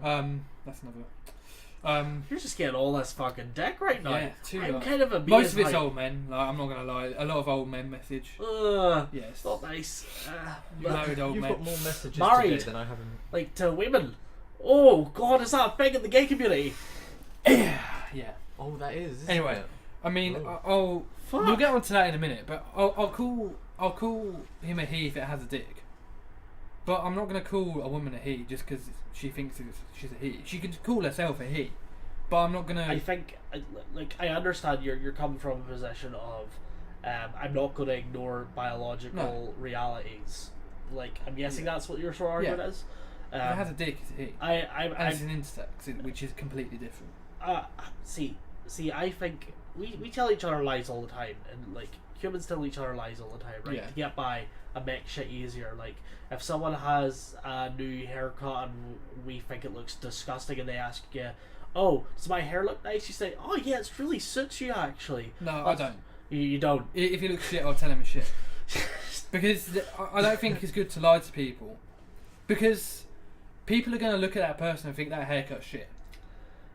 Speaker 2: that's another.
Speaker 1: You're just getting all this fucking dick right now.
Speaker 2: Yeah, too
Speaker 1: I'm
Speaker 2: much.
Speaker 1: kind of a
Speaker 2: Most of it's old men. Like, I'm not going to lie. A lot of old men message. Yes.
Speaker 1: Not nice.
Speaker 2: You married old
Speaker 3: You've
Speaker 2: men.
Speaker 3: got more messages
Speaker 1: Married.
Speaker 3: today than I have in...
Speaker 1: Like to women. Oh God, is that big in the gay community?
Speaker 2: Yeah.
Speaker 3: Oh, that is. Isn't
Speaker 2: Anyway,
Speaker 3: it?
Speaker 2: I mean,
Speaker 3: Oh.
Speaker 2: we'll get on to that in a minute. But I'll call him a he if it has a dick. But I'm not going to call a woman a he just because she thinks she's a he. She can call herself a he. But I'm not going to...
Speaker 1: I think, like, I understand you're coming from a position of, I'm not going to ignore biological realities. Like, I'm guessing that's what your sort of argument is.
Speaker 2: If it has a dick, it's a he. And it's an intersex, which is completely different.
Speaker 1: See, I think we tell each other lies all the time, and like humans tell each other lies all the time, right?
Speaker 2: Yeah.
Speaker 1: To get by and make shit easier. Like if someone has a new haircut and we think it looks disgusting, and they ask you, "Oh, does my hair look nice?" You say, "Oh yeah, it really suits you actually."
Speaker 2: No, I don't.
Speaker 1: You don't.
Speaker 2: If he looks shit, I'll tell him it's shit. Because I don't think it's good to lie to people. Because people are going to look at that person and think that haircut's shit.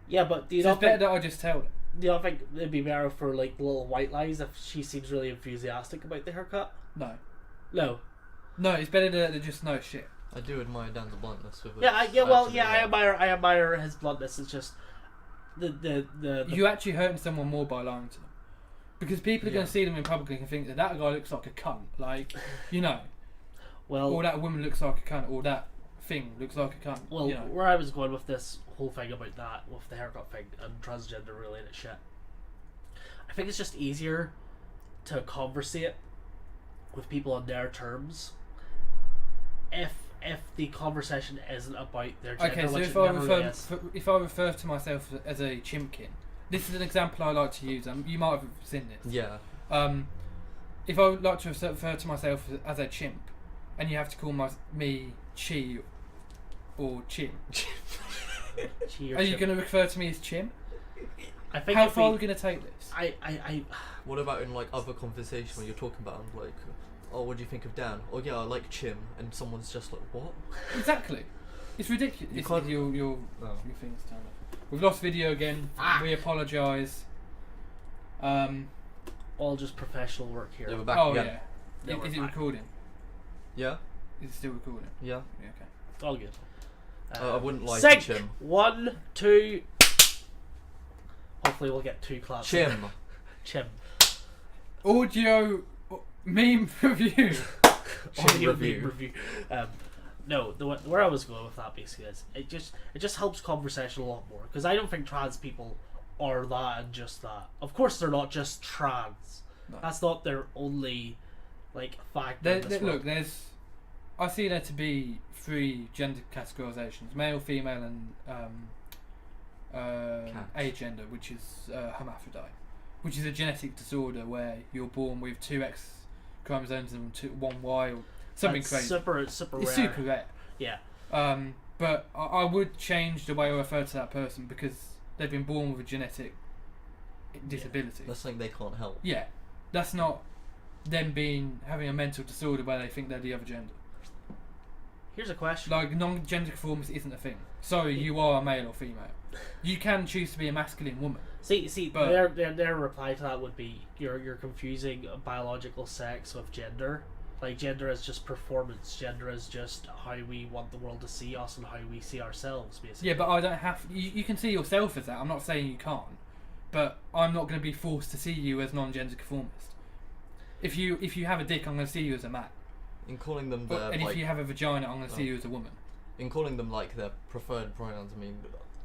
Speaker 1: Yeah, but do you
Speaker 2: So
Speaker 1: not
Speaker 2: it's better
Speaker 1: think,
Speaker 2: that I just tell them.
Speaker 1: do you not think it'd be better for like little white lies if she seems really enthusiastic about the haircut?
Speaker 2: No.
Speaker 1: No,
Speaker 2: It's better to just know shit.
Speaker 3: I do admire Dan's bluntness with it.
Speaker 1: I admire his bluntness. It's just the
Speaker 2: You're actually hurting someone more by lying to them. Because people are going to see them in public and think that guy looks like a cunt. Like, you know.
Speaker 1: well,
Speaker 2: Or that woman looks like a cunt. Or that thing looks like a cunt.
Speaker 1: well,
Speaker 2: you know.
Speaker 1: where I was going with this whole thing about that, with the haircut thing and transgender related shit, I think it's just easier to conversate with people on their terms if the conversation isn't about their gender,
Speaker 2: Okay, so
Speaker 1: which
Speaker 2: if
Speaker 1: it
Speaker 2: I
Speaker 1: never really is.
Speaker 2: refer to myself as a chimpkin, this is an example I like to use. You might have seen this.
Speaker 3: Yeah.
Speaker 2: If I would like to refer to myself as a chimp, and you have to call me chi or chim,
Speaker 1: She or
Speaker 2: are you
Speaker 1: chip.
Speaker 2: going to refer to me as chim?
Speaker 1: I think
Speaker 2: How
Speaker 1: if
Speaker 2: far are
Speaker 1: we,
Speaker 2: we going to take this?
Speaker 1: I
Speaker 3: What about in like other conversation when you're talking about like oh, what do you think of Dan? Oh yeah, I like Chim, and someone's just like, what?
Speaker 2: Exactly. It's ridiculous.
Speaker 3: You can't-
Speaker 2: Your thing's turned off. We've lost video again. We apologise.
Speaker 1: All just professional work here.
Speaker 3: Yeah, we're back
Speaker 2: Oh
Speaker 3: again.
Speaker 2: yeah.
Speaker 1: Yeah,
Speaker 2: Is it
Speaker 1: we're back.
Speaker 2: recording?
Speaker 3: Yeah,
Speaker 2: Is it still recording?
Speaker 3: yeah.
Speaker 2: Yeah. Okay.
Speaker 1: All good.
Speaker 3: I wouldn't lie
Speaker 1: sync.
Speaker 3: to Chim.
Speaker 1: 1, 2. Hopefully we'll get 2 claps.
Speaker 3: Chim.
Speaker 1: Chim.
Speaker 2: Audio meme review.
Speaker 1: Audio
Speaker 3: review.
Speaker 1: meme review. No, where I was going with that basically is it just helps conversation a lot more, because I don't think trans people are that and just that. Of course, they're not just trans.
Speaker 2: No.
Speaker 1: That's not their only factor. In this world.
Speaker 2: Look, I see there to be 3 gender categorizations: male, female, and agender, which is hermaphrodite, which is a genetic disorder where you're born with 2 X chromosomes and 1 Y or something
Speaker 1: That's
Speaker 2: crazy.
Speaker 1: super rare.
Speaker 2: It's super rare.
Speaker 1: Yeah.
Speaker 2: But I would change the way I refer to that person, because they've been born with a genetic disability.
Speaker 3: That's something they can't help.
Speaker 2: Yeah, that's not them having a mental disorder where they think they're the other gender.
Speaker 1: Here's a question.
Speaker 2: Like, non-gender conformity isn't a thing. Sorry, you are a male or female. You can choose to be a masculine woman.
Speaker 1: See,
Speaker 2: But-
Speaker 1: their reply to that would be you're confusing biological sex with gender. Like, gender is just performance. Gender is just how we want the world to see us and how we see ourselves, basically.
Speaker 2: Yeah, but I don't have. You can see yourself as that. I'm not saying you can't, but I'm not going to be forced to see you as non-gender conformist. If you have a dick, I'm going to see you as a man.
Speaker 3: In calling them
Speaker 2: And if you have a vagina, I'm going to see you as a woman.
Speaker 3: in calling them like their preferred pronouns, I mean,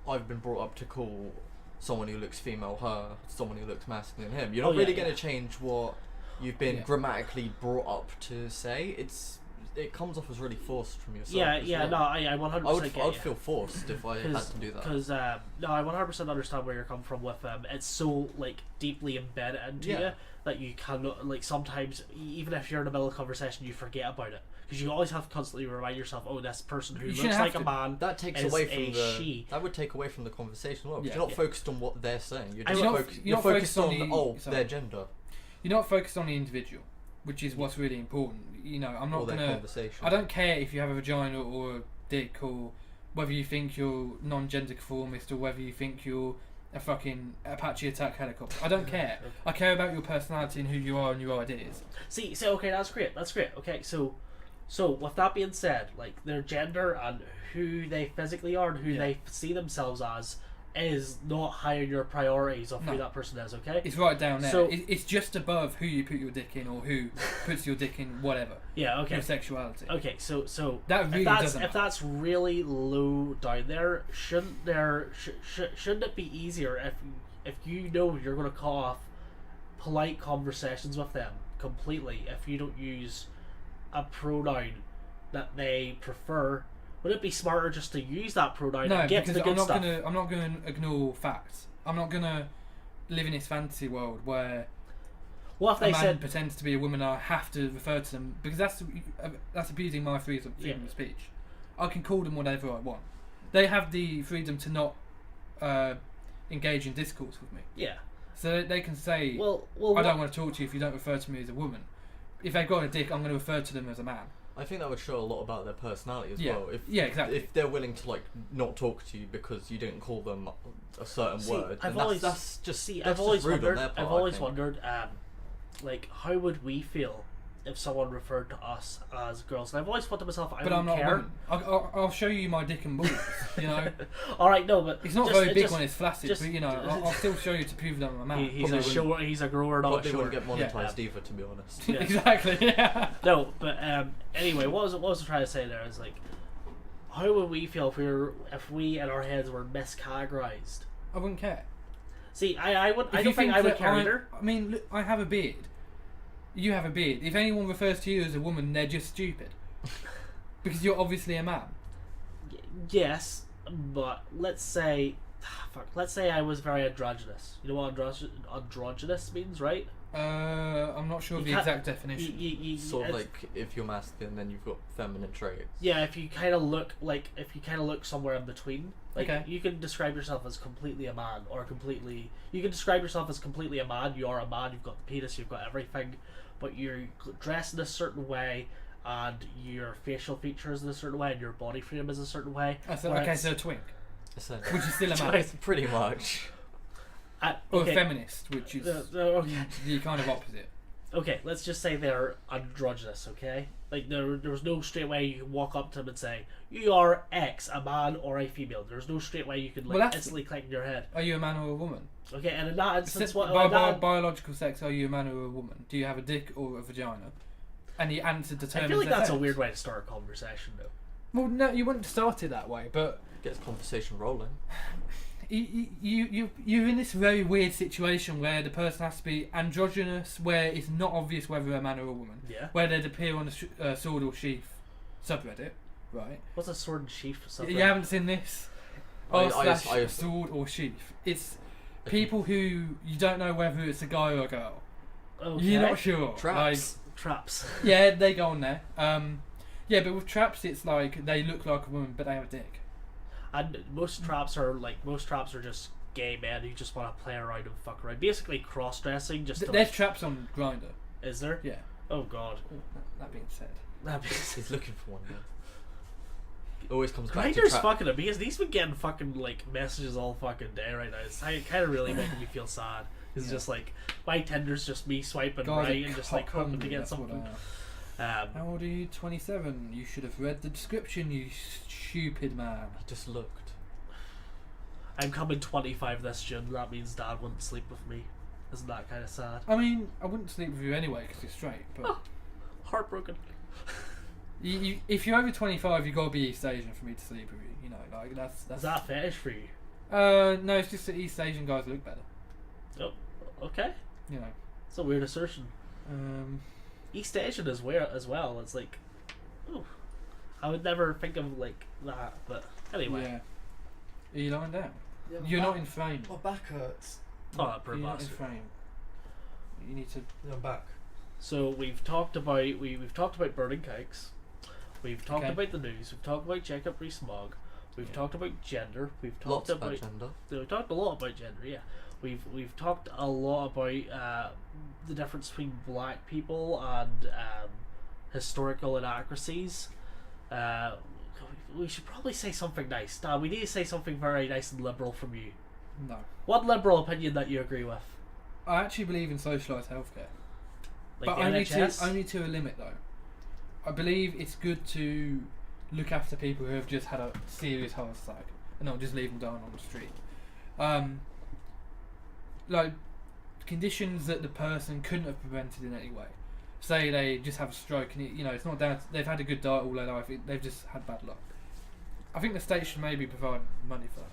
Speaker 3: I've been brought up to call someone who looks female her, someone who looks masculine him. You're not really going to change what you've been grammatically brought up to say. It comes off as really forced from yourself.
Speaker 1: No, I 100% get
Speaker 3: I would
Speaker 1: you.
Speaker 3: feel forced if I had to do that.
Speaker 1: Because no, I 100% understand where you're coming from with it's so deeply embedded into you that you cannot sometimes, even if you're in the middle of a conversation, you forget about it, because you always have to constantly remind yourself, oh, this person who looks like a man
Speaker 3: that takes
Speaker 1: is
Speaker 3: away
Speaker 1: a
Speaker 3: from the
Speaker 1: she.
Speaker 3: that would take away from the conversation as well.
Speaker 2: Yeah.
Speaker 3: You're not focused on what they're saying. You're
Speaker 2: not
Speaker 3: focused
Speaker 2: focused
Speaker 3: on
Speaker 2: on
Speaker 3: their gender.
Speaker 2: You're not focused on the individual, which is what's really important. I'm not
Speaker 3: Or their
Speaker 2: gonna.
Speaker 3: conversation.
Speaker 2: I don't care if you have a vagina or a dick, or whether you think you're non-gender conformist, or whether you think you're a fucking Apache attack helicopter. I don't care. I care about your personality and who you are and your ideas.
Speaker 1: See, so okay, that's great. Okay, so with that being said, their gender and who they physically are and who they see themselves as is not higher your priorities of who that person is. Okay,
Speaker 2: It's right down there.
Speaker 1: So-
Speaker 2: It's just above who you put your dick in, or who puts your dick in whatever.
Speaker 1: yeah, okay.
Speaker 2: Your sexuality.
Speaker 1: Okay, so
Speaker 2: That really doesn't
Speaker 1: if
Speaker 2: matter.
Speaker 1: that's really low down there, shouldn't it be easier if you know you're going to cut off polite conversations with them completely if you don't use a pronoun that they prefer? Would it be smarter just to use that pronoun
Speaker 2: No,
Speaker 1: and get to
Speaker 2: because
Speaker 1: the good stuff?
Speaker 2: I'm not gonna ignore facts. I'm not gonna live in this fantasy world where
Speaker 1: What if
Speaker 2: a
Speaker 1: they
Speaker 2: man
Speaker 1: said
Speaker 2: pretends to be a woman. I have to refer to them because that's abusing my freedom of speech. I can call them whatever I want. They have the freedom to not engage in discourse with me.
Speaker 1: yeah?
Speaker 2: So they can say,
Speaker 1: Well,
Speaker 2: I don't want to talk to you if you don't refer to me as a woman. If they've got a dick, I'm going to refer to them as a man.
Speaker 3: I think that would show a lot about their personality as
Speaker 2: Yeah.
Speaker 3: well.
Speaker 2: Exactly.
Speaker 3: If they're willing to not talk to you because you didn't call them a certain word,
Speaker 1: I've
Speaker 3: then
Speaker 1: always
Speaker 3: that's just
Speaker 1: I've always
Speaker 3: rude
Speaker 1: wondered.
Speaker 3: on their part.
Speaker 1: I've always
Speaker 3: I think.
Speaker 1: wondered, how would we feel if someone referred to us as girls? And I've always thought to myself, I
Speaker 2: But
Speaker 1: don't
Speaker 2: I'm not
Speaker 1: care.
Speaker 2: a woman. I'll show you my dick and balls.
Speaker 1: All right, no, but
Speaker 2: It's not
Speaker 1: just-
Speaker 2: very big
Speaker 1: just-
Speaker 2: when it's flaccid,
Speaker 1: just-
Speaker 2: but I'll still show you to prove that I'm a man.
Speaker 1: He's a grower, not a
Speaker 3: Probably wouldn't
Speaker 1: shower.
Speaker 3: get monetized either, to be honest.
Speaker 1: Yeah.
Speaker 2: Exactly. Yeah.
Speaker 1: No, but anyway, what was I trying to say there is how would we feel if we in our heads were miscategorized?
Speaker 2: I wouldn't care.
Speaker 1: See, I don't
Speaker 2: If you
Speaker 1: think I would
Speaker 2: that
Speaker 1: care either.
Speaker 2: I mean, look, I have a beard. You have a beard. If anyone refers to you as a woman, they're just stupid. Because you're obviously a man.
Speaker 1: Yes, but let's say fuck. Let's say I was very androgynous. You know what androgynous means, right?
Speaker 2: I'm not sure of the exact definition.
Speaker 3: Sort of like if you're masculine, then you've got feminine traits.
Speaker 1: Yeah, if you kind of look somewhere in between. Like, you can describe yourself as completely a man, or completely. You can describe yourself as completely a man. You are a man. You've got the penis. You've got everything, but you're dressed in a certain way, and your facial features in a certain way, and your body frame is a certain way.
Speaker 2: So a twink, which is still a man,
Speaker 3: pretty much.
Speaker 2: Or a feminist, which is the kind of opposite.
Speaker 1: Okay, let's just say they're androgynous, okay? Like, there was no straight way you can walk up to them and say, you are X, a man or a female. There's no straight way you can instantly click in your head.
Speaker 2: Are you a man or a woman?
Speaker 1: Okay, and in that instance,
Speaker 2: biological sex, are you a man or a woman? Do you have a dick or a vagina? And the answer determines. I
Speaker 1: feel like that's a weird way to start a conversation, though.
Speaker 2: Well, no, you wouldn't start it that way, but
Speaker 3: gets conversation rolling.
Speaker 2: You're in this very weird situation where the person has to be androgynous, where it's not obvious whether they're a man or a woman.
Speaker 1: Yeah.
Speaker 2: Where they'd appear on the Sword or Sheath subreddit, right?
Speaker 1: What's a Sword and Sheath subreddit?
Speaker 2: You haven't seen this? Sword or Sheath. It's people who you don't know whether it's a guy or a girl.
Speaker 1: Okay.
Speaker 2: You're not sure.
Speaker 1: Traps.
Speaker 2: Yeah, they go on there. Yeah, but with traps, it's like they look like a woman, but they have a dick.
Speaker 1: And most traps are just gay men who just want to play around and fuck around. Basically cross-dressing.
Speaker 2: There's traps on Grindr.
Speaker 1: Is there?
Speaker 2: Yeah.
Speaker 1: Oh god.
Speaker 2: That being said.
Speaker 3: He's looking for one. Yeah. Always comes back to
Speaker 1: Grindr's fucking amazing. He's been getting fucking like messages all fucking day right now. It's kind of really making me feel sad. It's just like my Tinder's just me swiping right and just like hoping to get something.
Speaker 2: How old are you? 27. You should have read the description, you stupid man.
Speaker 3: He just looked.
Speaker 1: I'm coming 25 this June. That means Dad wouldn't sleep with me. Isn't that kind of sad?
Speaker 2: I mean, I wouldn't sleep with you anyway because you're straight. But
Speaker 1: heartbroken.
Speaker 2: If you're over 25, you gotta be East Asian for me to sleep with you. You know, like that's.
Speaker 1: Is that fetish for you?
Speaker 2: No, it's just that East Asian guys look better.
Speaker 1: Oh, okay.
Speaker 2: You know,
Speaker 1: it's a weird assertion. East Asian as well. It's like, ooh, I would never think of like that. But anyway.
Speaker 2: Yeah. Are you lying down?
Speaker 3: Yeah,
Speaker 2: you're not in frame.
Speaker 3: My back hurts.
Speaker 1: Oh,
Speaker 2: you're not in frame. You need to.
Speaker 3: I'm back.
Speaker 1: So we've talked about we've talked about burning cakes. We've talked about the news. We've talked about Jacob Rees-Mogg. We've talked about gender. We've talked about
Speaker 3: gender.
Speaker 1: We've talked a lot about gender. Yeah. We've talked a lot about the difference between black people and historical inaccuracies. We should probably say something nice. Nah, we need to say something very nice and liberal from you.
Speaker 2: No.
Speaker 1: What liberal opinion that you agree with?
Speaker 2: I actually believe in socialised healthcare.
Speaker 1: Like
Speaker 2: but only to a limit though. I believe it's good to look after people who have just had a serious heart attack and not just leave them dying on the street. Like conditions that the person couldn't have prevented in any way. Say they just have a stroke and it's not down to, they've had a good diet all their life, they've just had bad luck. I think the state should maybe provide money for that.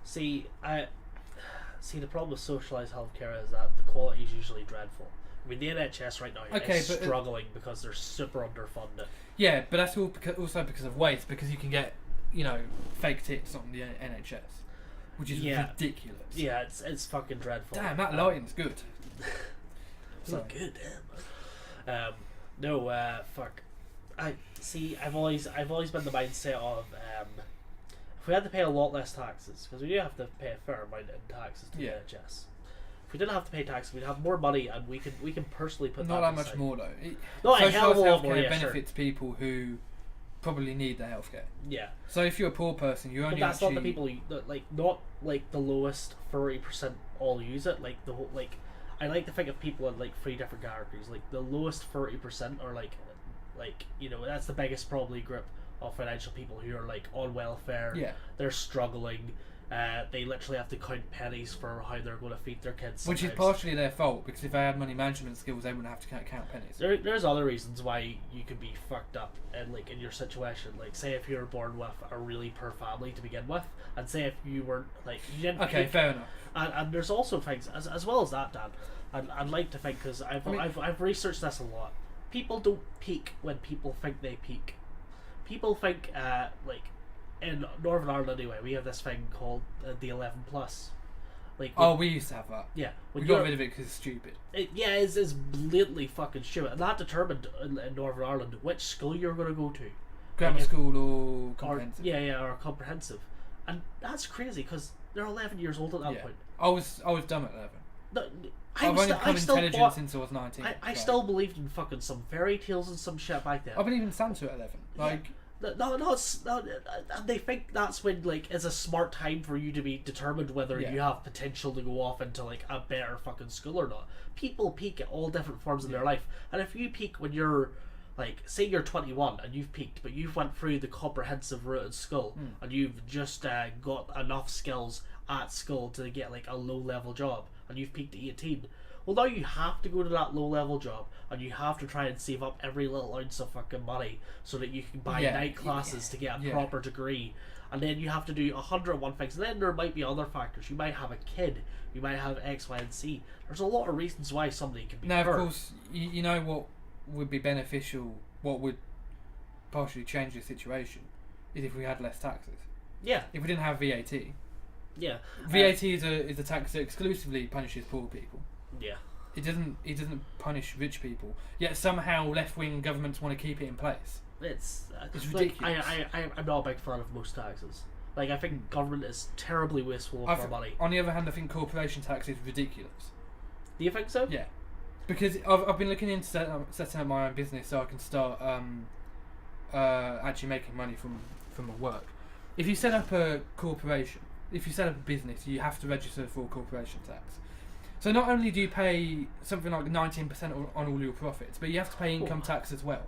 Speaker 1: See, the problem with socialised healthcare is that the quality is usually dreadful. I mean, the NHS right now is struggling because they're super underfunded. Yeah,
Speaker 2: but that's also because of waste, because you can get, fake tips on the NHS, which is ridiculous.
Speaker 1: Yeah, it's fucking dreadful.
Speaker 2: Damn, that lighting's good.
Speaker 1: It's not good, damn. Fuck. I've always been the mindset of if we had to pay a lot less taxes, because we do have to pay a fair amount in taxes to the NHS. If we didn't have to pay taxes, we'd have more money, and we can personally put
Speaker 2: not
Speaker 1: that
Speaker 2: much
Speaker 1: aside.
Speaker 2: more though.
Speaker 1: Not a hell of a lot more.
Speaker 2: Yeah, benefits people who probably need the healthcare.
Speaker 1: Yeah.
Speaker 2: So if you're a poor person, you only.
Speaker 1: But that's not the people not like the lowest 30% all use it. Like I like to think of people in like 3 different categories. Like the lowest 30% are like that's the biggest probably group of financial people who are like on welfare.
Speaker 2: Yeah.
Speaker 1: They're struggling. They literally have to count pennies for how they're going to feed their kids.
Speaker 2: Sometimes. Which is partially their fault, because if they had money management skills, they wouldn't have to count pennies.
Speaker 1: There's other reasons why you could be fucked up in your situation. Like say if you were born with a really poor family to begin with, and say if you weren't you didn't.
Speaker 2: Okay, fair enough.
Speaker 1: And there's also things as well as that, Dan. I'd like to think, because I've researched this a lot. People don't peak when people think they peak. People think in Northern Ireland anyway, we have this thing called the 11+. Like,
Speaker 2: we used to have that.
Speaker 1: Yeah,
Speaker 2: we got rid of it because it's stupid.
Speaker 1: It's blatantly fucking stupid, and that determined in Northern Ireland which school you're going to go to.
Speaker 2: Grammar school or comprehensive.
Speaker 1: Or comprehensive, and that's crazy because they're 11 years old at that point.
Speaker 2: I was dumb at 11.
Speaker 1: No,
Speaker 2: I've only become intelligent since I was 19.
Speaker 1: I still believed in fucking some fairy tales and some shit back then.
Speaker 2: I believe in Santa at 11. Like.
Speaker 1: No, they think that's when like it's a smart time for you to be determined whether you have potential to go off into like a better fucking school or not. People peak at all different forms in their life, and if you peak when you're like, say you're 21 and you've peaked, but you've went through the comprehensive route at school and you've just got enough skills at school to get like a low level job, and you've peaked at 18. Well, now you have to go to that low level job, and you have to try and save up every little ounce of fucking money so that you can buy night classes to get a proper degree. And then you have to do 101 things. And then there might be other factors. You might have a kid. You might have X, Y, and Z. There's a lot of reasons why somebody can be
Speaker 2: Now, of course, you know what would be beneficial, what would partially change the situation, is if we had less taxes.
Speaker 1: Yeah.
Speaker 2: If we didn't have VAT.
Speaker 1: Yeah.
Speaker 2: VAT is a tax that exclusively punishes poor people.
Speaker 1: Yeah.
Speaker 2: It doesn't punish rich people. Yet somehow left-wing governments want to keep it in place.
Speaker 1: It's
Speaker 2: ridiculous.
Speaker 1: I'm not a big fan of most taxes. Like, I think government is terribly wasteful of our money.
Speaker 2: On the other hand, I think corporation tax is ridiculous.
Speaker 1: Do you think so?
Speaker 2: Yeah. Because I've been looking into setting up my own business so I can start actually making money from my work. If you set up a corporation, if you set up a business, you have to register for corporation tax. So not only do you pay something like 19% on all your profits, but you have to pay income tax as well.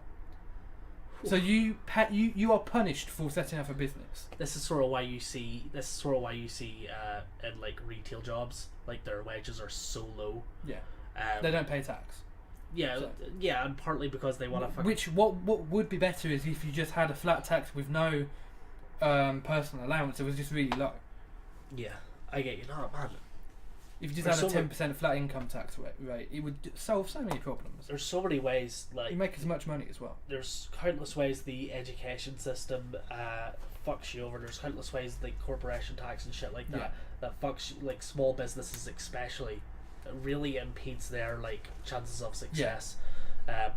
Speaker 2: So you are punished for setting up a business.
Speaker 1: This is sort of why you see in like retail jobs, like their wages are so low.
Speaker 2: Yeah. They don't pay tax.
Speaker 1: Yeah, so, yeah, and partly because they want to.
Speaker 2: What would be better is if you just had a flat tax with no personal allowance. It was just really low.
Speaker 1: Yeah, I get you. No, man.
Speaker 2: If you just had a 10% flat income tax rate, it would solve so many problems.
Speaker 1: There's so many ways, like
Speaker 2: you make as much money as well.
Speaker 1: There's countless ways the education system fucks you over. There's countless ways like corporation tax and shit like that that fucks like small businesses especially. It really impedes their like chances of success. Yeah.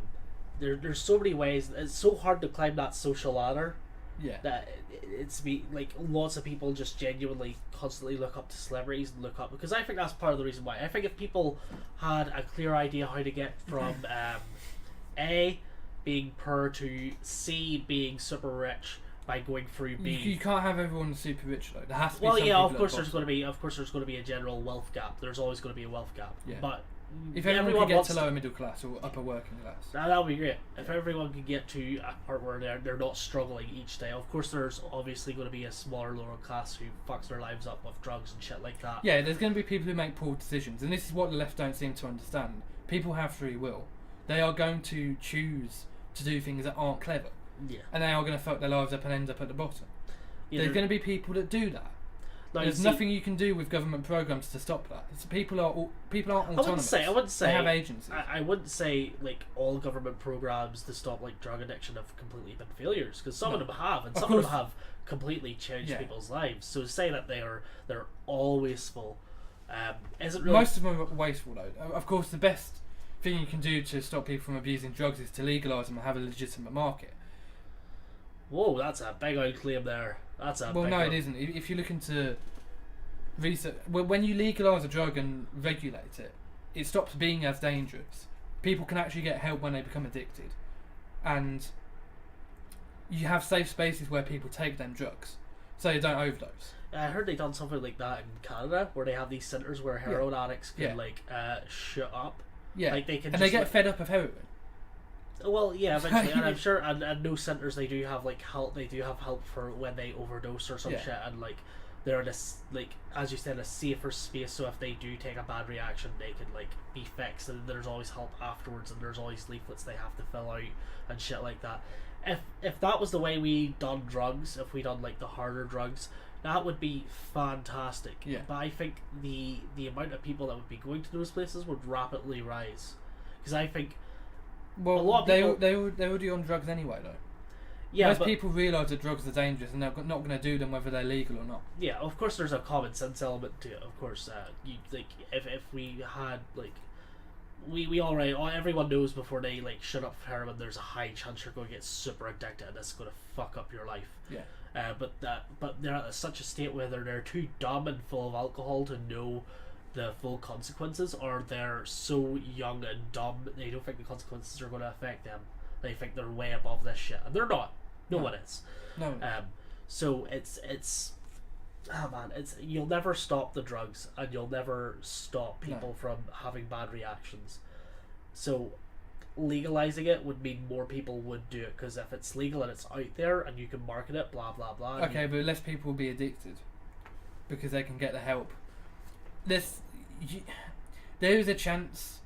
Speaker 1: There's so many ways. It's so hard to climb that social ladder.
Speaker 2: Yeah.
Speaker 1: That it's like lots of people just genuinely constantly look up to celebrities and look up, because I think that's part of the reason why. I think if people had a clear idea how to get from A, being poor, to C, being super rich by going through B.
Speaker 2: You can't have everyone super rich though. There has to be.
Speaker 1: Well, yeah, of course there's going to be a general wealth gap. There's always going to be a wealth gap.
Speaker 2: Yeah.
Speaker 1: But
Speaker 2: if everyone could get to lower middle class or upper working class,
Speaker 1: that would be great. If everyone could get to a part where they're not struggling each day. Of course, there's obviously going to be a smaller lower class who fucks their lives up with drugs and shit like that.
Speaker 2: Yeah, there's going to be people who make poor decisions, and this is what the left don't seem to understand. People have free will. They are going to choose to do things that aren't clever.
Speaker 1: Yeah.
Speaker 2: And they are going to fuck their lives up and end up at the bottom. Yeah, there's going to be people that do that.
Speaker 1: No,
Speaker 2: there's nothing you can do with government programs to stop that. People aren't autonomous.
Speaker 1: I wouldn't say
Speaker 2: they have agencies.
Speaker 1: I wouldn't say like all government programs to stop like drug addiction have completely been failures, because some of them have, and some of them have completely changed people's lives. So to say that they're all wasteful isn't really.
Speaker 2: Most of them are wasteful though. Of course, the best thing you can do to stop people from abusing drugs is to legalise them and have a legitimate market.
Speaker 1: Whoa, that's a big old claim there.
Speaker 2: It isn't. If you look into research, when you legalise a drug and regulate it, it stops being as dangerous. People can actually get help when they become addicted, and you have safe spaces where people take them drugs, so they don't overdose.
Speaker 1: I heard they done something like that in Canada, where they have these centres where heroin addicts can shut up.
Speaker 2: Yeah,
Speaker 1: like they can,
Speaker 2: and they get fed up of heroin.
Speaker 1: Well, yeah, eventually, and I'm sure, and no centres they do have like help. They do have help for when they overdose or some shit, and like they're in a like, as you said, a safer space. So if they do take a bad reaction, they can like be fixed, and there's always help afterwards, and there's always leaflets they have to fill out and shit like that. If that was the way we done drugs, if we done like the harder drugs, that would be fantastic.
Speaker 2: Yeah.
Speaker 1: But I think the amount of people that would be going to those places would rapidly rise, because I think.
Speaker 2: Well, a lot of people, they already on drugs anyway, though.
Speaker 1: Yeah,
Speaker 2: most people realise that drugs are dangerous, and they're not going to do them whether they're legal or not.
Speaker 1: Yeah, of course, there's a common sense element to it. Of course, if we had everyone knows before they shut up for heroin, there's a high chance you're going to get super addicted, and it's going to fuck up your life.
Speaker 2: Yeah.
Speaker 1: But they're at such a state where they're too dumb and full of alcohol to know the full consequences, or they're so young and dumb they don't think the consequences are going to affect them. They think they're way above this shit, and they're not. No one is.
Speaker 2: No.
Speaker 1: So it's you'll never stop the drugs, and you'll never stop people from having bad reactions. So legalizing it would mean more people would do it, because if it's legal and it's out there and you can market it, blah blah blah.
Speaker 2: Okay, but less people will be addicted because they can get the help. There is a chance.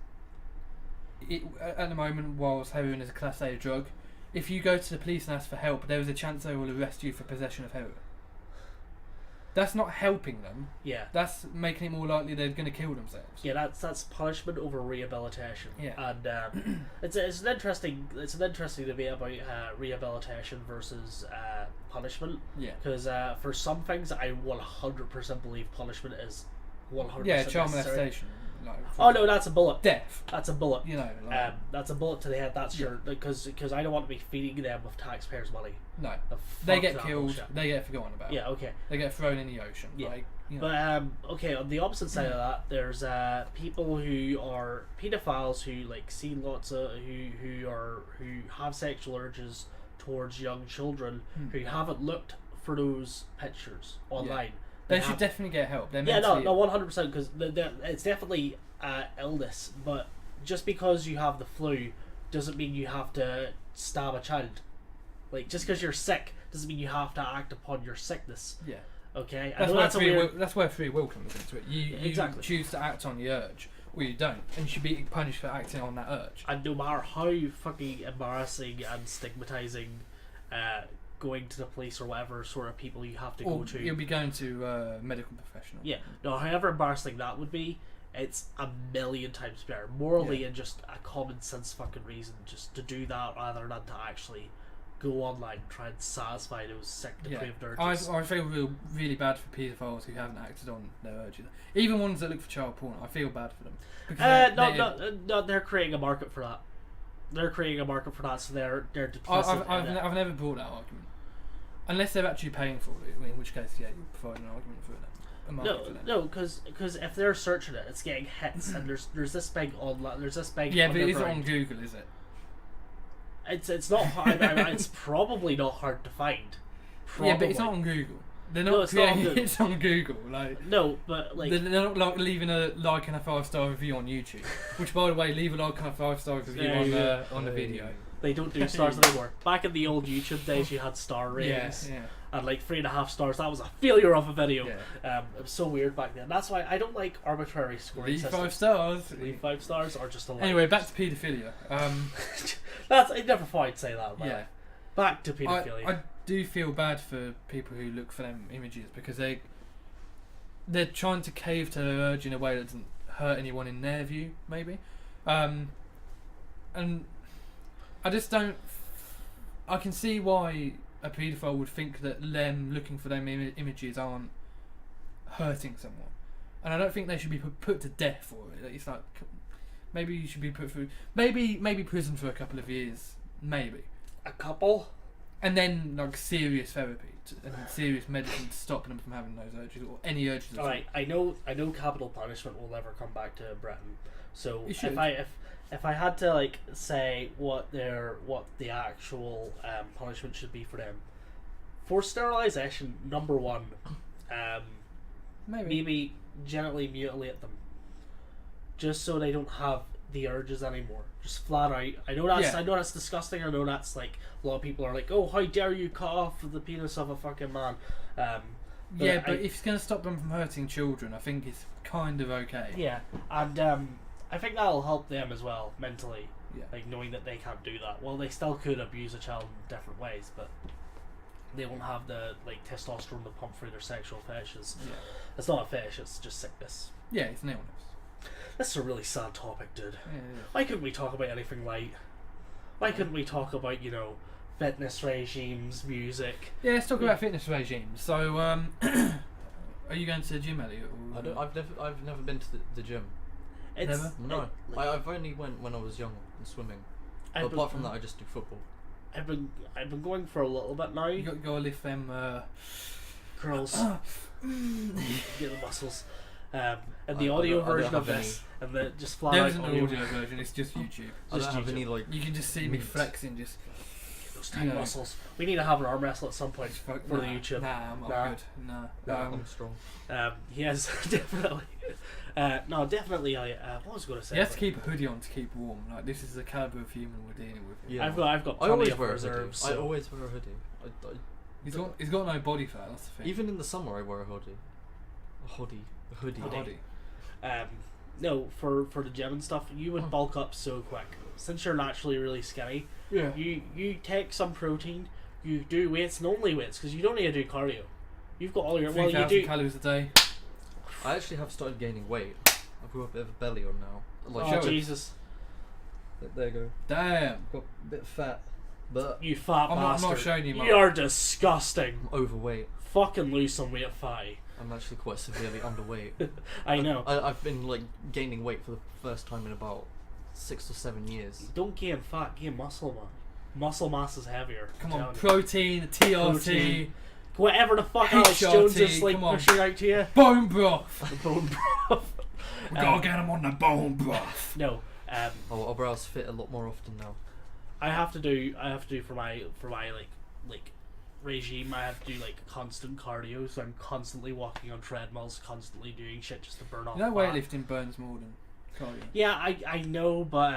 Speaker 2: At the moment, whilst heroin is a Class A drug, if you go to the police and ask for help, there is a chance they will arrest you for possession of heroin. That's not helping them.
Speaker 1: Yeah.
Speaker 2: That's making it more likely they're going to kill themselves.
Speaker 1: Yeah, that's punishment over rehabilitation.
Speaker 2: Yeah.
Speaker 1: And it's an interesting debate about rehabilitation versus punishment.
Speaker 2: Yeah.
Speaker 1: Because for some things, I 100% believe punishment is 100%
Speaker 2: yeah, child
Speaker 1: necessary.
Speaker 2: molestation.
Speaker 1: Oh no, that's a bullet.
Speaker 2: Death.
Speaker 1: That's a bullet.
Speaker 2: You know,
Speaker 1: that's a bullet to the head. That's your because I don't want to be feeding them with taxpayers' money.
Speaker 2: No,
Speaker 1: The
Speaker 2: they get
Speaker 1: fuck that
Speaker 2: killed.
Speaker 1: bullshit.
Speaker 2: They get forgotten about.
Speaker 1: Yeah, okay.
Speaker 2: They get thrown in the ocean.
Speaker 1: Yeah.
Speaker 2: You know.
Speaker 1: But okay, on the opposite side of that, there's people who are pedophiles who see lots of who have sexual urges towards young children who haven't looked for those pictures online.
Speaker 2: They should definitely get help. They're
Speaker 1: no,
Speaker 2: mentally
Speaker 1: 100%, because it's definitely illness. But just because you have the flu doesn't mean you have to stab a child. Just because you're sick doesn't mean you have to act upon your sickness.
Speaker 2: Yeah.
Speaker 1: Okay.
Speaker 2: That's where free will comes into it. You
Speaker 1: exactly
Speaker 2: choose to act on the urge, or you don't, and you should be punished for acting on that urge.
Speaker 1: And no matter how fucking embarrassing and stigmatizing going to the police or whatever sort of people you have to go to,
Speaker 2: you'll be going to a medical professional.
Speaker 1: Yeah. No, however embarrassing that would be, it's a million times better morally and just a common sense fucking reason just to do that rather than to actually go online and try and satisfy those sick depraved urges.
Speaker 2: I feel really bad for paedophiles who haven't acted on their urges. Even ones that look for child porn, I feel bad for them.
Speaker 1: No, they're creating a market for that. They're creating a market for that, so they're duplicit.
Speaker 2: I've never brought that argument. Unless they're actually paying for it, in which case, you provide an argument for them.
Speaker 1: No, because if they're searching it, it's getting hits, and there's this big online, there's this big.
Speaker 2: Yeah, but is it on Google? Is it?
Speaker 1: It's not hard. It's probably not hard to find. Probably.
Speaker 2: Yeah, but it's not on Google. They're not creating it. It's on Google.
Speaker 1: No, but
Speaker 2: they're not leaving a like and a 5-star review on YouTube. Which, by the way, leave a like and a 5-star review on the video.
Speaker 1: They don't do stars anymore. Back in the old YouTube days, you had star ratings.
Speaker 2: Yeah.
Speaker 1: And 3.5 stars, that was a failure of a video.
Speaker 2: Yeah.
Speaker 1: It was so weird back then. That's why I don't like arbitrary scoring
Speaker 2: Leave
Speaker 1: systems.
Speaker 2: 5 stars.
Speaker 1: Leave 5 stars or just a like.
Speaker 2: Anyway, back to paedophilia.
Speaker 1: I never thought I'd say that.
Speaker 2: Yeah.
Speaker 1: Back to paedophilia.
Speaker 2: I do feel bad for people who look for them images because they're trying to cave to their urge in a way that doesn't hurt anyone in their view, maybe. And I just don't. I can see why a paedophile would think that them looking for them images aren't hurting someone, and I don't think they should be put to death for it. It's maybe you should be put through maybe prison for a couple of years, maybe
Speaker 1: a couple,
Speaker 2: and then serious therapy and serious medicine to stop them from having those urges or any urges.
Speaker 1: All right, I know capital punishment will never come back to Britain. So if I had to say what the actual punishment should be for them, forced sterilization, number one, maybe gently mutilate them, just so they don't have the urges anymore. Just flat out. I know that's disgusting. I know that's a lot of people are like, oh, how dare you cut off the penis of a fucking man. But
Speaker 2: if it's going to stop them from hurting children, I think it's kind of okay.
Speaker 1: Yeah, and I think that'll help them as well mentally.
Speaker 2: Yeah.
Speaker 1: Knowing that they can't do that. Well, they still could abuse a child in different ways, but they won't have the testosterone to pump through their sexual fetishes.
Speaker 2: Yeah.
Speaker 1: It's not a fetish, it's just sickness.
Speaker 2: Yeah, it's an illness.
Speaker 1: This is a really sad topic, dude.
Speaker 2: Yeah.
Speaker 1: Why couldn't we talk about anything light? Why couldn't we talk about, fitness regimes, music.
Speaker 2: Yeah, let's talk about fitness regimes. So, are you going to the gym, Elliot? Or,
Speaker 3: I've never been to the gym.
Speaker 2: Never?
Speaker 3: No. I've only went when I was young and swimming. But apart from that, I just do football.
Speaker 1: I've been going for a little bit now.
Speaker 2: You got to go lift them
Speaker 1: curls. Get the muscles. And the audio version of this, and the just flat
Speaker 2: there
Speaker 1: out
Speaker 2: isn't an audio version. It's just YouTube.
Speaker 3: I don't have any
Speaker 2: You can just see me flexing. Just
Speaker 1: those tiny muscles. We need to have an arm wrestle at some point for the YouTube.
Speaker 2: Nah, I'm good. Nah,
Speaker 3: I'm strong.
Speaker 1: Yes, definitely. No, definitely. What was I going to say?
Speaker 2: You have to keep a hoodie on to keep warm. Like, this is the caliber of human we're dealing with.
Speaker 3: Yeah.
Speaker 1: I've got plenty of reserves.
Speaker 3: So. I always wear a hoodie.
Speaker 2: He's got no body fat. That's the thing.
Speaker 3: Even in the summer, I wear a hoodie. A hoodie.
Speaker 1: No, for the gym and stuff, you would bulk up so quick. Since you're naturally really skinny, you take some protein, you do weights and only weights, because you don't need to do cardio. You've got all your
Speaker 2: 3,000 calories a day.
Speaker 3: I actually have started gaining weight. I've got a bit of a belly on now.
Speaker 1: Like, Jesus.
Speaker 3: There you go.
Speaker 2: Damn.
Speaker 3: Got a bit fat, but
Speaker 1: you fat bastard.
Speaker 2: I'm not showing you.
Speaker 1: You are disgusting.
Speaker 3: I'm overweight.
Speaker 1: Fucking lose some weight, Fatty.
Speaker 3: I'm actually quite severely underweight.
Speaker 1: I know.
Speaker 3: I've been like gaining weight for the first time in about 6 or 7 years.
Speaker 1: Don't gain fat, gain muscle, man. Muscle mass is heavier.
Speaker 2: Come on, protein, TRT,
Speaker 1: whatever the fuck Alex Jones is like pushing out to you.
Speaker 2: Bone broth.
Speaker 1: Bone broth.
Speaker 2: We gotta get him on the bone broth.
Speaker 1: No.
Speaker 3: Our brows fit a lot more often now.
Speaker 1: I have to do for my like regime. I have to do like constant cardio, so I'm constantly walking on treadmills, constantly doing shit just to burn off.
Speaker 2: You know, weightlifting burns more than cardio.
Speaker 1: Yeah, I know, but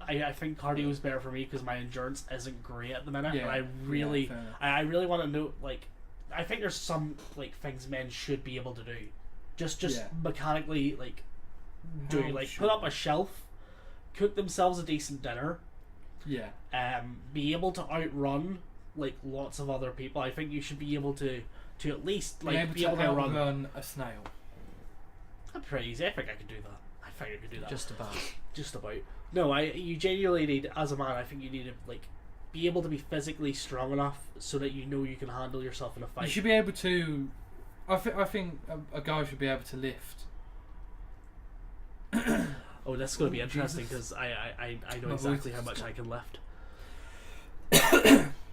Speaker 1: I think cardio is better for me because my endurance isn't great at the minute.
Speaker 2: Yeah,
Speaker 1: and I really want to know, like, I think there's some like things men should be able to do, just mechanically, like put up a shelf, cook themselves a decent dinner.
Speaker 2: Yeah.
Speaker 1: Be able to outrun like lots of other people. I think you should be able to at least like be able to outrun
Speaker 2: a snail.
Speaker 1: I'm pretty easy. I think I could do that. I think I could do that.
Speaker 3: Just about.
Speaker 1: No, you genuinely need, as a man, I think you need to like be able to be physically strong enough so that you know you can handle yourself in a fight.
Speaker 2: You should be able to. I think a guy should be able to lift.
Speaker 1: Oh, that's going to be interesting because I know exactly how much I can lift.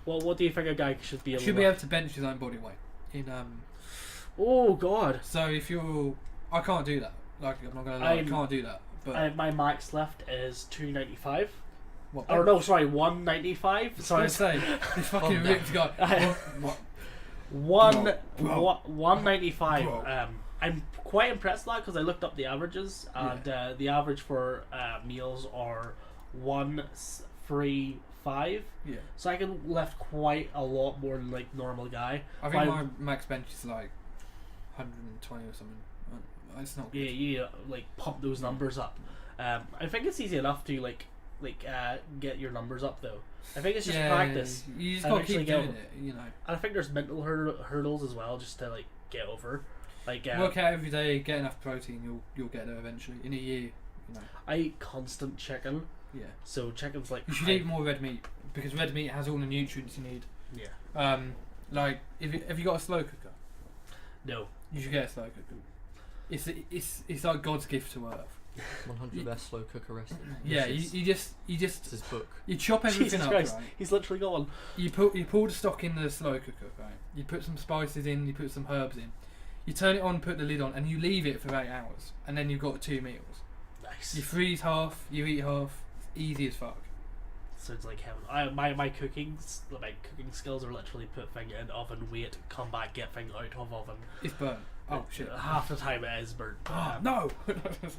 Speaker 1: Well, what do you think a guy should be able to
Speaker 2: Should be able to bench his own body weight.
Speaker 1: Oh, God.
Speaker 2: So if you're... I can't do that. Like, I'm not going to lie, I can't do that. But
Speaker 1: my max lift is 295.
Speaker 2: What?
Speaker 1: Or no, sorry, 195.
Speaker 2: Sorry, say this fucking ripped guy. What?
Speaker 1: 195.
Speaker 2: Bro.
Speaker 1: I'm quite impressed with that because I looked up the averages, and the average for meals are 135.
Speaker 2: Yeah.
Speaker 1: So I can lift quite a lot more than like normal guy.
Speaker 2: I think my max bench is like 120 or something. It's not good.
Speaker 1: Yeah, you like pump those numbers up. I think it's easy enough to get your numbers up though. I think it's just practice.
Speaker 2: You just gotta keep doing it, you know.
Speaker 1: And I think there's mental hurdles as well, just to like get over. Like
Speaker 2: work out every day, get enough protein, you'll get there eventually. In a year, you know. I
Speaker 1: eat constant chicken.
Speaker 2: Yeah.
Speaker 1: So chicken's like.
Speaker 2: You should eat more red meat because red meat has all the nutrients you need.
Speaker 1: Yeah.
Speaker 2: Like have you got a slow cooker?
Speaker 1: No.
Speaker 2: You should get a slow cooker. It's like God's gift to Earth.
Speaker 3: 100 best slow cooker recipes.
Speaker 2: Yeah, you just
Speaker 3: it's his book.
Speaker 2: You chop everything
Speaker 1: Jesus
Speaker 2: up,
Speaker 1: Christ.
Speaker 2: right?
Speaker 1: He's literally got one.
Speaker 2: You pull the stock in the slow cooker, right? You put some spices in, you put some herbs in. You turn it on, put the lid on, and you leave it for 8 hours, and then you've got 2 meals.
Speaker 1: Nice.
Speaker 2: You freeze half, you eat half. It's easy as fuck.
Speaker 1: Sounds like heaven. My cooking skills are literally put thing in oven, wait, come back, get thing out of oven.
Speaker 2: It's burnt. Oh shit!
Speaker 1: Half the time it is burnt.
Speaker 2: No.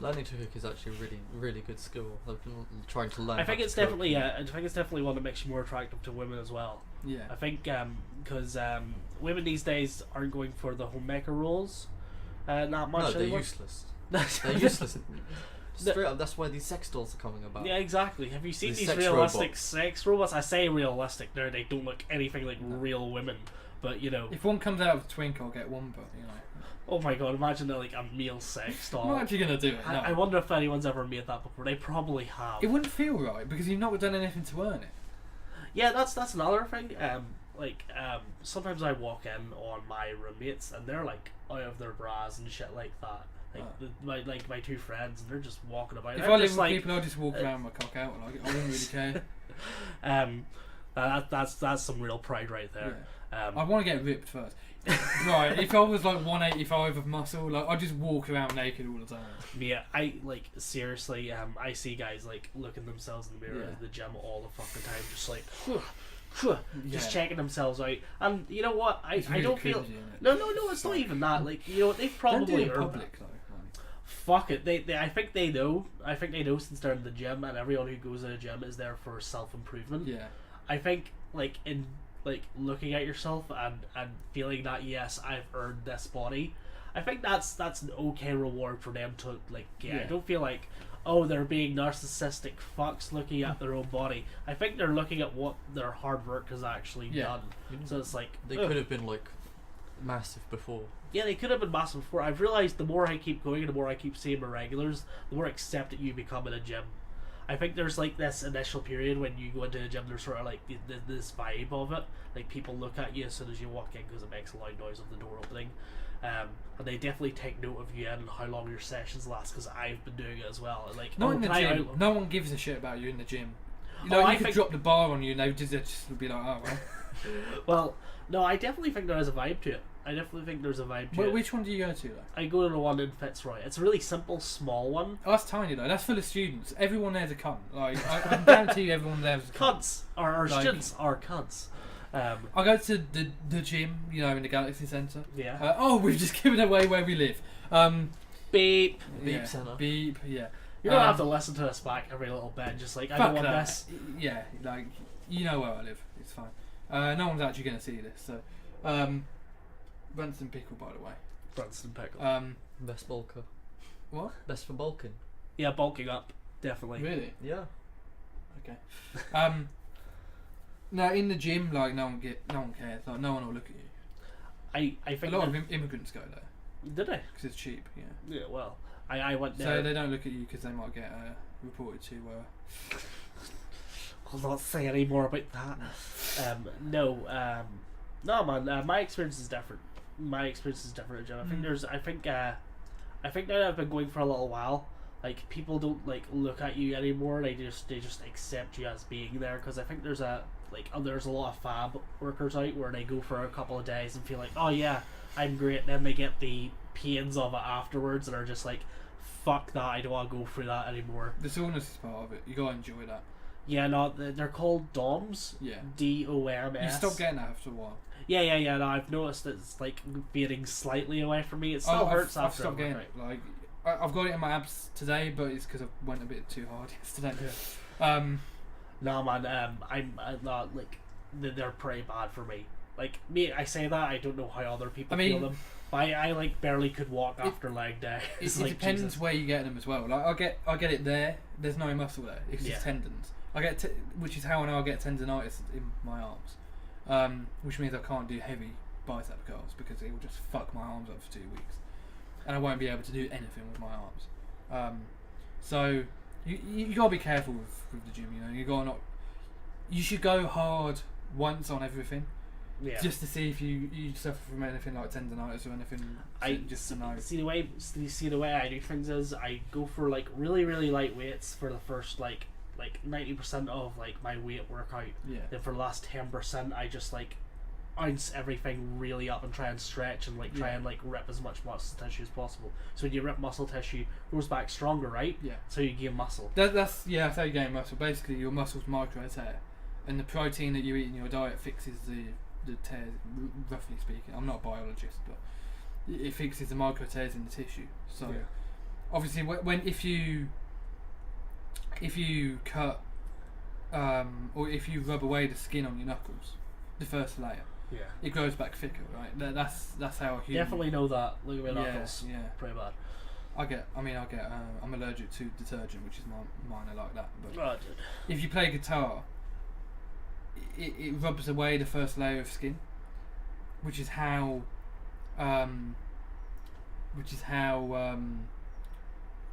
Speaker 3: Learning to cook is actually a really, really good skill. I've been trying to learn.
Speaker 1: I think it's definitely one that makes you more attractive to women as well.
Speaker 2: Yeah.
Speaker 1: I think because women these days aren't going for the homemaker roles, not much.
Speaker 3: No, they're
Speaker 1: anymore.
Speaker 3: Useless. They're useless. Straight up, that's why these sex dolls are coming about.
Speaker 1: Yeah, exactly. Have you seen these realistic sex robots? I say realistic. They don't look anything like real women. But you know,
Speaker 2: if one comes out of a twink, I'll get one. But you know.
Speaker 1: Oh my god! Imagine they're like a male sex doll.
Speaker 2: I'm not actually gonna do it. No.
Speaker 1: I wonder if anyone's ever made that before. They probably have.
Speaker 2: It wouldn't feel right because you've not done anything to earn it.
Speaker 1: Yeah, that's another thing. Sometimes I walk in on my roommates and they're like out of their bras and shit like that. My two friends, and they're just walking about.
Speaker 2: If I live with people, I'll just walk around with my cock out. Like, I wouldn't really care.
Speaker 1: That's some real pride right there.
Speaker 2: Yeah. I want to get ripped first. Right, if I was like 185 of muscle, like I'd just walk around naked all the time.
Speaker 1: Yeah, I like seriously. I see guys like looking themselves in the mirror at the gym all the fucking time, just like. Just checking themselves out, and you know what? I don't feel. No, it's not even that. Like, you know, they've probably earned public though. Fuck it. They I think they know. I think they know since they're in the gym, and everyone who goes to the gym is there for self improvement.
Speaker 2: Yeah.
Speaker 1: I think looking at yourself and feeling that yes, I've earned this body. I think that's an okay reward for them to like get. Yeah. I don't feel like, oh, they're being narcissistic fucks looking at their own body. I think they're looking at what their hard work has actually done. So it's like
Speaker 3: they could have been like massive before.
Speaker 1: Yeah, they could have been massive before. I've realised the more I keep going and the more I keep seeing my regulars, the more accepted you become in a gym. I think there's like this initial period when you go into a gym, there's sort of like this vibe of it. Like people look at you as soon as you walk in because it makes a loud noise of the door opening. And they definitely take note of you and how long your sessions last, because I've been doing it as well. Like,
Speaker 2: not in the gym. No one gives a shit about you in the gym. You know, you could drop the bar on you and they just be like, oh well.
Speaker 1: Well, no, I definitely think there is a vibe to it. I definitely think there's a vibe to it.
Speaker 2: Which one do you go to though?
Speaker 1: I go to the one in Fitzroy. It's a really simple, small one.
Speaker 2: Oh, that's tiny though. That's full of students. Everyone there's a cunt. Like, I guarantee you everyone there's a cunt.
Speaker 1: Cunts. Our students are cunts.
Speaker 2: I go to the gym, you know, in the Galaxy Centre.
Speaker 1: Yeah.
Speaker 2: We've just given away where we live.
Speaker 1: Beep.
Speaker 3: Beep centre.
Speaker 2: Beep, yeah.
Speaker 1: You don't have to listen to us back every little bit, just like, I don't want this.
Speaker 2: Yeah, like, you know where I live. It's fine. No one's actually going to see this, so... Branston Pickle, by the way.
Speaker 1: Branston Pickle.
Speaker 3: Best bulker.
Speaker 2: What?
Speaker 3: Best for bulking.
Speaker 1: Yeah, bulking up, definitely.
Speaker 2: Really?
Speaker 3: Yeah.
Speaker 2: Okay. No, in the gym, like no one cares. Like no one will look at you.
Speaker 1: I think
Speaker 2: a lot of immigrants go there.
Speaker 1: Did they?
Speaker 2: Because it's cheap. Yeah.
Speaker 1: Yeah. Well, I went there.
Speaker 2: So they don't look at you because they might get reported to.
Speaker 1: I'll not say any more about that. No, man. My experience is different. At gym. I think now that I've been going for a little while, like people don't like look at you anymore. They just accept you as being there, because I think there's a lot of fab workers out where they go for a couple of days and feel like, oh yeah, I'm great. Then they get the pains of it afterwards and are just like, fuck that, I don't want to go through that anymore.
Speaker 2: The saunas is part of it. You gotta enjoy that.
Speaker 1: Yeah, no, they're called DOMs.
Speaker 2: Yeah.
Speaker 1: DOMS.
Speaker 2: You stop getting that after a while.
Speaker 1: Yeah. No, I've noticed that it's like fading slightly away from me. It still hurts after. I've stopped getting it. Like,
Speaker 2: I've got it in my abs today, but it's because I went a bit too hard yesterday.
Speaker 1: Yeah. No, man. I'm not like they're pretty bad for me. Like me, I say that I don't know how other people feel them. But I like barely could walk after leg day.
Speaker 2: It like, depends Jesus. Where you get them as well. Like I get it there. There's no muscle there. It's just tendons. I get which is how I know I get tendonitis in my arms, which means I can't do heavy bicep curls because it will just fuck my arms up for 2 weeks, and I won't be able to do anything with my arms. So you gotta be careful with the gym. You know, you should go hard once on everything. Yeah. Just to see if you suffer from anything like tendonitis or anything. Just to know.
Speaker 1: See the way I do things is I go for like really light weights for the first like 90% of like my weight workout.
Speaker 2: Yeah.
Speaker 1: Then for the last 10% I just like ounce everything really up and try and stretch and like try and like rip as much muscle tissue as possible. So when you rip muscle tissue, it goes back stronger, right?
Speaker 2: Yeah.
Speaker 1: So you gain muscle.
Speaker 2: That's how you gain muscle. Basically, your muscles micro tear, and the protein that you eat in your diet fixes the tears. Roughly speaking, I'm not a biologist, but it fixes the micro tears in the tissue. So obviously, if you cut or if you rub away the skin on your knuckles, the first layer, it grows back thicker, right? That's how a human...
Speaker 1: Definitely know that. Look at my knuckles.
Speaker 2: Yeah.
Speaker 1: Pretty bad.
Speaker 2: I'm allergic to detergent, which is mine. I like that. But
Speaker 1: dude.
Speaker 2: If you play guitar, it rubs away the first layer of skin, which is how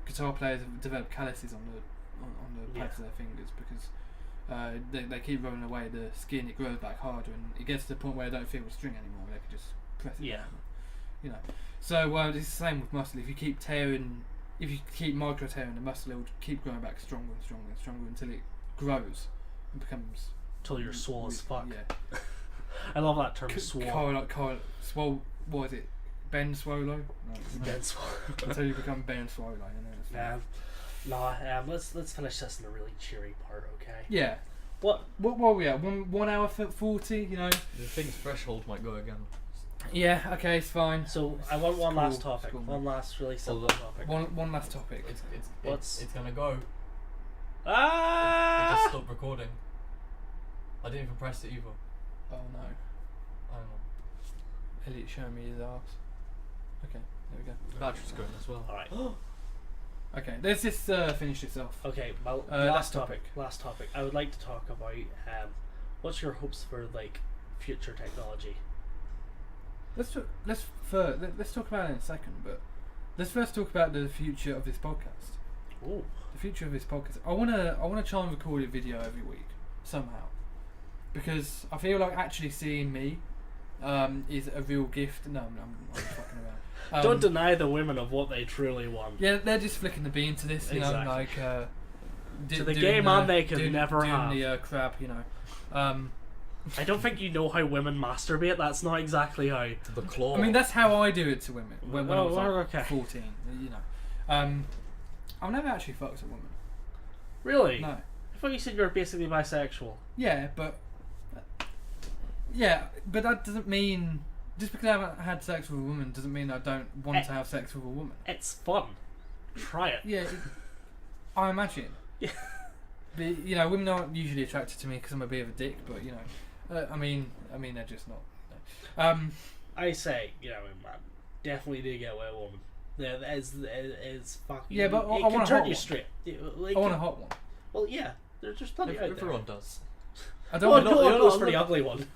Speaker 2: guitar players develop calluses on the pads of their fingers, because They keep rolling away the skin, it grows back harder, and it gets to the point where they don't feel the string anymore. They can just press it down. You know. So it's the same with muscle. If you keep micro tearing the muscle, it will keep growing back stronger and stronger and stronger until it grows and becomes.
Speaker 1: Till you're swole as fuck.
Speaker 2: Yeah.
Speaker 1: I love that term, swole.
Speaker 2: Swole. What is it? Ben Swolo? No,
Speaker 1: Ben Swole.
Speaker 2: Until you become Ben Swolo.
Speaker 1: Let's finish this in a really cheery part, okay?
Speaker 2: Yeah. What are we at? 1 hour 40, you know?
Speaker 3: The thing's threshold might go again.
Speaker 2: Yeah, okay, it's fine.
Speaker 1: So I want one last topic. One last really simple topic.
Speaker 2: One last topic.
Speaker 3: It's gonna go.
Speaker 1: Ah!
Speaker 3: It just stopped recording. I didn't even press it either.
Speaker 2: Oh no.
Speaker 3: I don't know.
Speaker 2: Elliot showing me his arse. Okay, there we go.
Speaker 3: The battery's going as well.
Speaker 1: Alright.
Speaker 2: Okay, let's just finish this off.
Speaker 1: Okay, well, last topic. Last topic. I would like to talk about what's your hopes for like future technology?
Speaker 2: Let's talk about it in a second, but let's first talk about the future of this podcast.
Speaker 1: Ooh.
Speaker 2: The future of this podcast. I wanna try and record a video every week somehow, because I feel like actually seeing me is a real gift. No, I'm fucking around.
Speaker 1: Don't deny the women of what they truly want.
Speaker 2: Yeah, they're just flicking the bean to this, you
Speaker 1: exactly.
Speaker 2: know, like
Speaker 1: to the gay man they could never
Speaker 2: doing
Speaker 1: have.
Speaker 2: the crap, you know.
Speaker 1: I don't think you know how women masturbate. That's not exactly how.
Speaker 3: To the claw.
Speaker 2: I mean, that's how I do it to women when I was like
Speaker 1: okay.
Speaker 2: 14. You know, I've never actually fucked a woman.
Speaker 1: Really?
Speaker 2: No.
Speaker 1: I thought you said you were basically bisexual.
Speaker 2: Yeah, but that doesn't mean just because I haven't had sex with a woman doesn't mean I don't want to have sex with a woman.
Speaker 1: It's fun. Try it.
Speaker 2: Yeah, I imagine.
Speaker 1: Yeah.
Speaker 2: But, you know, women aren't usually attracted to me because I'm a bit of a dick, but you know, I mean, they're just not. No.
Speaker 1: I say, you know, man, definitely do get away with a woman. Yeah, is fucking.
Speaker 2: Yeah, but
Speaker 1: it
Speaker 2: I
Speaker 1: can
Speaker 2: want a
Speaker 1: turn
Speaker 2: hot
Speaker 1: you
Speaker 2: one.
Speaker 1: straight.
Speaker 2: I want a hot one.
Speaker 1: Well, yeah, there's plenty out there.
Speaker 3: Everyone does.
Speaker 2: I don't
Speaker 1: Well,
Speaker 2: want.
Speaker 1: no one goes for the ugly one.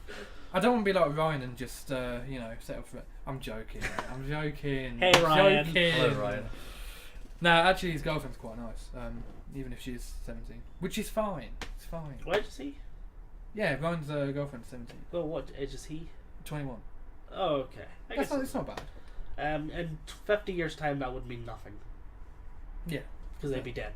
Speaker 2: I don't want to be like Ryan and just you know settle for it. I'm joking. I'm joking.
Speaker 1: Hey, Ryan.
Speaker 2: Joking.
Speaker 3: Hello, Ryan.
Speaker 2: No, actually, his girlfriend's quite nice. Even if she's 17, which is fine. It's fine.
Speaker 1: What age is he?
Speaker 2: Yeah, Ryan's girlfriend's 17.
Speaker 1: Well, what age is he?
Speaker 2: 21.
Speaker 1: Oh, okay. I guess
Speaker 2: It's not bad.
Speaker 1: in 50 years' time, that would mean nothing.
Speaker 2: Yeah.
Speaker 1: Because they'd be dead.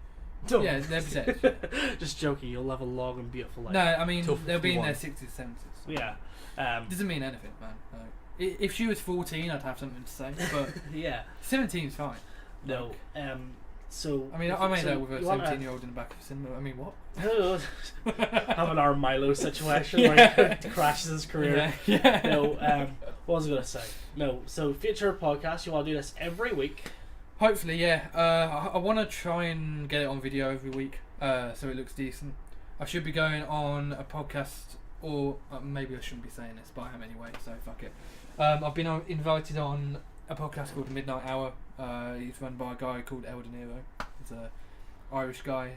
Speaker 2: Yeah, they'll be dead.
Speaker 1: Just joking. You'll live a long and beautiful life.
Speaker 2: No, I mean
Speaker 3: Till
Speaker 2: they'll be in
Speaker 3: 51.
Speaker 2: their 60s, 70s.
Speaker 1: Yeah.
Speaker 2: Doesn't mean anything, man. No. If she was 14, I'd have something to say, but
Speaker 1: yeah.
Speaker 2: 17's fine.
Speaker 1: No.
Speaker 2: Like,
Speaker 1: So
Speaker 2: I mean, I made that with a 17-year-old in the back of a cinema. I mean, what?
Speaker 1: Have an arm Milo situation
Speaker 2: Yeah.
Speaker 1: where he crashes his career.
Speaker 2: Yeah.
Speaker 1: No. What was I gonna say? No. So future podcast, you want to do this every week?
Speaker 2: Hopefully, yeah. I want to try and get it on video every week, so it looks decent. I should be going on a podcast, or maybe I shouldn't be saying this, but I am anyway, so fuck it. I've been invited on a podcast called The Midnight Hour. He's run by a guy called El De Niro. He's a Irish guy.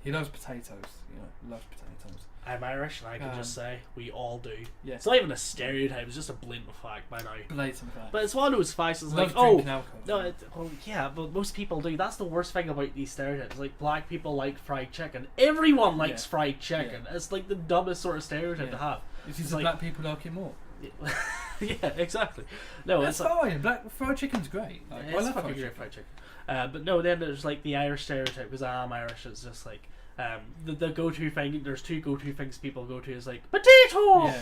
Speaker 2: He loves potatoes. You know, loves potatoes.
Speaker 1: I'm Irish, and I can just say we all do.
Speaker 2: Yeah.
Speaker 1: It's not even a stereotype; it's just a blatant fact by now.
Speaker 2: Blatant fact.
Speaker 1: But it's one of those facts. It's
Speaker 2: loves
Speaker 1: like, oh,
Speaker 2: drinking alcohol.
Speaker 1: no, well, yeah, but most people do. That's the worst thing about these stereotypes. Like, black people like fried chicken. Everyone likes fried chicken. Yeah. It's like the dumbest sort of stereotype to have.
Speaker 2: It's just
Speaker 1: like,
Speaker 2: black people like it more.
Speaker 1: Yeah, exactly. No,
Speaker 2: that's
Speaker 1: it's
Speaker 2: fine. Black fried chicken's great. Like,
Speaker 1: it's
Speaker 2: I love
Speaker 1: fucking great fried chicken. But no, then there's like the Irish stereotype, because I'm Irish. It's just like the go-to thing. There's two go-to things people go to is like potato,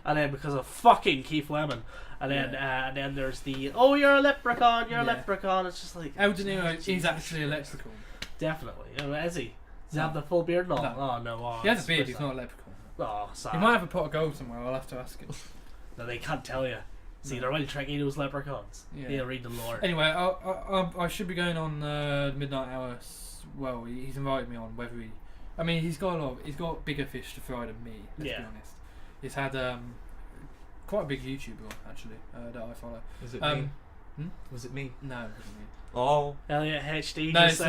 Speaker 1: and then because of fucking Keith Lemon, and then there's the you're a leprechaun, you're a leprechaun. It's just like
Speaker 2: El De Niro is actually a leprechaun.
Speaker 1: Definitely. Is he? Does he have the full beard? No. Oh no. Oh,
Speaker 2: he has a beard. He's not a leprechaun.
Speaker 1: Oh, sad.
Speaker 2: He might have a pot of gold somewhere. I'll have to ask him.
Speaker 1: No, they can't tell you. See, they're really tricky, those leprechauns.
Speaker 2: Yeah.
Speaker 1: They'll read the lore.
Speaker 2: Anyway, I should be going on the Midnight Hour. Well, he's invited me on. Whether he, I mean, he's got bigger fish to fry than me. Let's be honest. He's had quite a big YouTuber on, actually that I follow.
Speaker 3: Is it me? Was it me?
Speaker 2: No, it wasn't me.
Speaker 3: Oh,
Speaker 1: Elliot HD.
Speaker 2: No, it's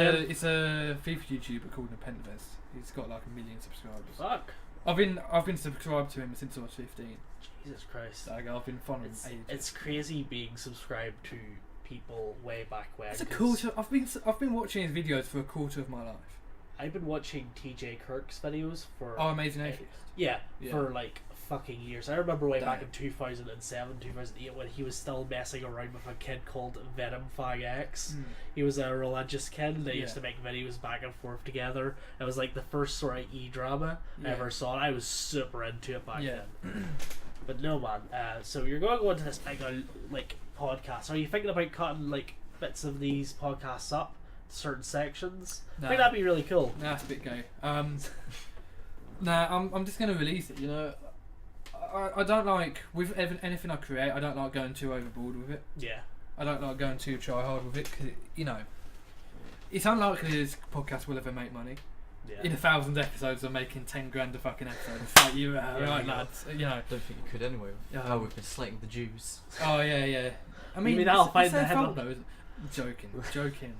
Speaker 2: a FIFA YouTuber called Nepentavez. He's got like 1 million subscribers.
Speaker 1: Fuck.
Speaker 2: I've been subscribed to him since I was 15.
Speaker 1: Jesus Christ.
Speaker 2: Like, I've been following him ages.
Speaker 1: It's crazy being subscribed to people way back when.
Speaker 2: It's a quarter. I've been watching his videos for a quarter of my life.
Speaker 1: I've been watching TJ Kirk's videos for
Speaker 2: Amazing Atheist.
Speaker 1: Yeah, for like fucking years. I remember way back in
Speaker 2: Damn.
Speaker 1: 2007, 2008 when he was still messing around with a kid called Venom Fag X. He was a religious kid and they used to make videos back and forth together. It was like the first sort of E-drama I ever saw. I was super into it back then. But no, man. So you're going to go into this big like podcast. Are you thinking about cutting like bits of these podcasts up, certain sections? I think that'd be really cool.
Speaker 2: Nah, that's a bit gay. I'm just going to release it, you know. I don't like, with anything I create, I don't like going too overboard with it.
Speaker 1: Yeah.
Speaker 2: I don't like going too try hard with it, because, you know, it's unlikely this podcast will ever make money.
Speaker 1: Yeah.
Speaker 2: In 1,000 episodes, I'm making 10 grand a fucking episode. It's like, right, lads, you know.
Speaker 3: I don't think it could anyway. How we've been slating the Jews.
Speaker 2: Oh, yeah. I mean,
Speaker 1: that'll find
Speaker 2: it's
Speaker 1: the
Speaker 2: their
Speaker 1: head
Speaker 2: fault, though, isn't it? Joking.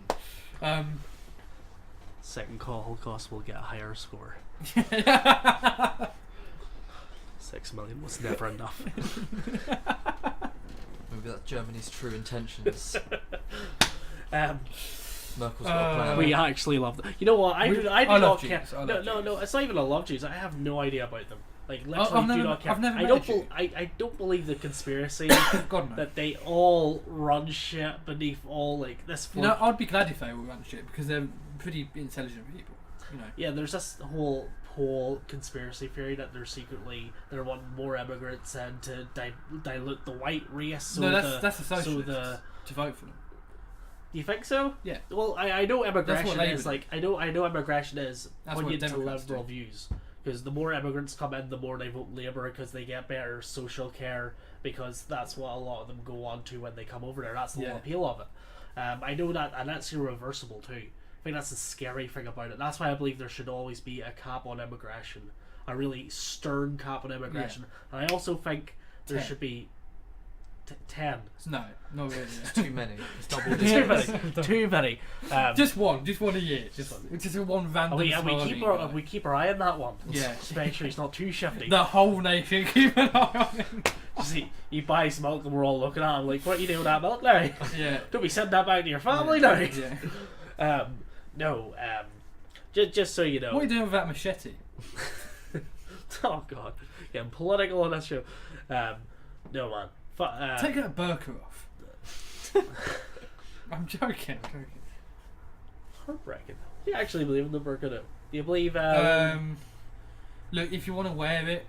Speaker 1: Second call cost will get a higher score. 6 million was never enough.
Speaker 3: Maybe that's Germany's true intentions.
Speaker 1: Merkel's
Speaker 3: got a plan.
Speaker 1: We actually love them. You know what? I do not care.
Speaker 2: Jews.
Speaker 1: No. It's not even a love Jews. I have no idea about them. Like literally, do not care.
Speaker 2: I've never
Speaker 1: I don't believe the conspiracy
Speaker 2: God, no.
Speaker 1: that they all run shit beneath all like this.
Speaker 2: You know, I'd be glad if they all run shit because they're pretty intelligent people. You know.
Speaker 1: Yeah, there's this whole conspiracy theory that they're wanting more immigrants and to dilute the white race. So
Speaker 2: that's a socialist to vote for them.
Speaker 1: Do you think so?
Speaker 2: Yeah.
Speaker 1: Well, I know immigration is like I know immigration is poignant to liberal
Speaker 2: do.
Speaker 1: views because the more immigrants come in, the more they vote Labour because they get better social care because that's what a lot of them go on to when they come over there. That's the whole appeal of it. I know that, and that's irreversible too. I think that's the scary thing about it. That's why I believe there should always be a cap on immigration, a really stern cap on immigration. And I also think there should be 10.
Speaker 2: No, not really.
Speaker 3: It's too many. It's double
Speaker 1: Too many.
Speaker 2: Just one a year. Just one random.
Speaker 1: We keep our eye on that one.
Speaker 2: Yeah.
Speaker 1: Just make sure he's not too shifty.
Speaker 2: The whole nation keep an eye on him.
Speaker 1: See, he buys milk and we're all looking at him like, what are you doing with that milk now?
Speaker 2: Yeah.
Speaker 1: Don't be sending that back to your family now.
Speaker 2: Yeah.
Speaker 1: Just so you know.
Speaker 2: What are you doing with that machete?
Speaker 1: Oh god, getting political on that show. No man.
Speaker 2: Take that burqa off. I'm joking.
Speaker 1: Heartbreaking. Do you actually believe in the burqa? Do you believe?
Speaker 2: Look, if you want to wear it,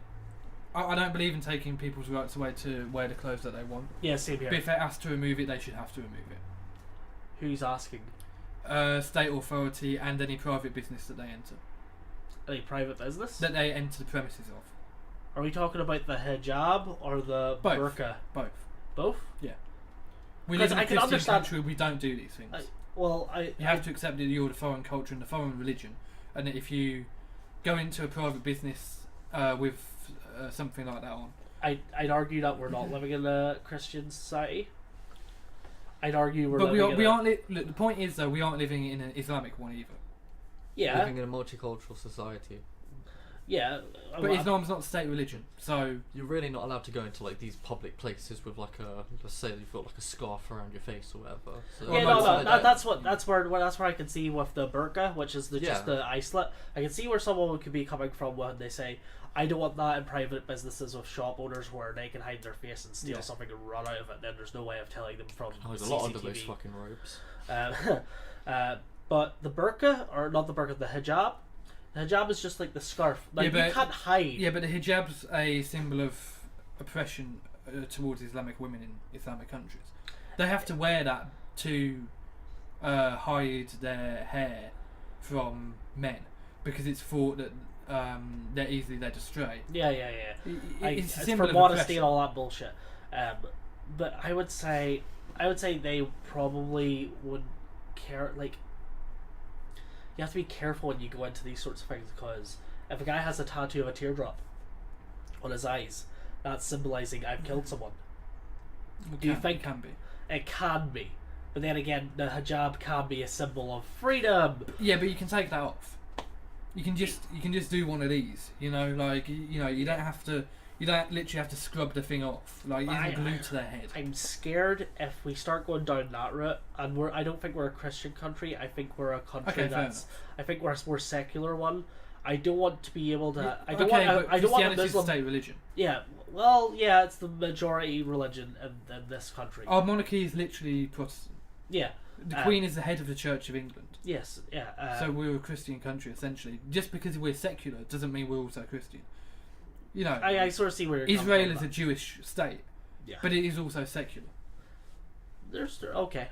Speaker 2: I don't believe in taking people's rights away to wear the clothes that they want.
Speaker 1: Yeah, same here.
Speaker 2: But if they're asked to remove it, they should have to remove it.
Speaker 1: Who's asking?
Speaker 2: State authority and any private business that they enter.
Speaker 1: Any private business?
Speaker 2: That they enter the premises of.
Speaker 1: Are we talking about the hijab or the burqa?
Speaker 2: Both.
Speaker 1: Both?
Speaker 2: Yeah. We live in a Christian country, we don't do these things. You have to accept that you're the foreign culture and the foreign religion, and that if you go into a private business with something like that on,
Speaker 1: I'd argue that we're not living in a Christian society. I'd argue we're.
Speaker 2: But we aren't. Look, the point is though, we aren't living in an Islamic one either.
Speaker 1: Yeah.
Speaker 3: Living in a multicultural society.
Speaker 1: Yeah.
Speaker 2: But Islam's not a state religion, so
Speaker 3: you're really not allowed to go into like these public places with like a, let's say you've got like a scarf around your face or whatever. So
Speaker 1: yeah, that's where I can see with the burqa, which is just the icelet. I can see where someone could be coming from when they say, I don't want that in private businesses with shop owners where they can hide their face and steal something and run out of it. And then there's no way of telling them from.
Speaker 3: There's a lot under those fucking ropes.
Speaker 1: But the burqa, or not the burqa, the hijab. The hijab is just like the scarf. Like, you can't hide.
Speaker 2: Yeah, but the hijab's a symbol of oppression towards Islamic women in Islamic countries. They have to wear that to hide their hair from men because it's thought that they're easily led astray.
Speaker 1: Yeah.
Speaker 2: It's
Speaker 1: for modesty and all that bullshit. But I would say they probably would care. Like, you have to be careful when you go into these sorts of things because if a guy has a tattoo of a teardrop on his eyes, that's symbolizing I've killed someone. Do you think
Speaker 2: it can be?
Speaker 1: It can be, but then again, the hijab can be a symbol of freedom.
Speaker 2: Yeah, but you can take that off. You can just do one of these. You know, like you don't have to You don't literally have to scrub the thing off. Like, it isn't glued to their head.
Speaker 1: I'm scared if we start going down that route, and I don't think we're a Christian country. I think we're a country I think we're a more secular one. I don't want to be able to. I don't want a Muslim
Speaker 2: state religion.
Speaker 1: Yeah, well, yeah, it's the majority religion in this country.
Speaker 2: Our monarchy is literally Protestant.
Speaker 1: Yeah.
Speaker 2: The Queen is the head of the Church of England.
Speaker 1: Yes, yeah.
Speaker 2: So we're a Christian country, essentially. Just because we're secular doesn't mean we're also Christian. You know,
Speaker 1: I sort of see where you're
Speaker 2: Israel is a Jewish state,
Speaker 1: yeah,
Speaker 2: but it is also secular.
Speaker 1: Okay.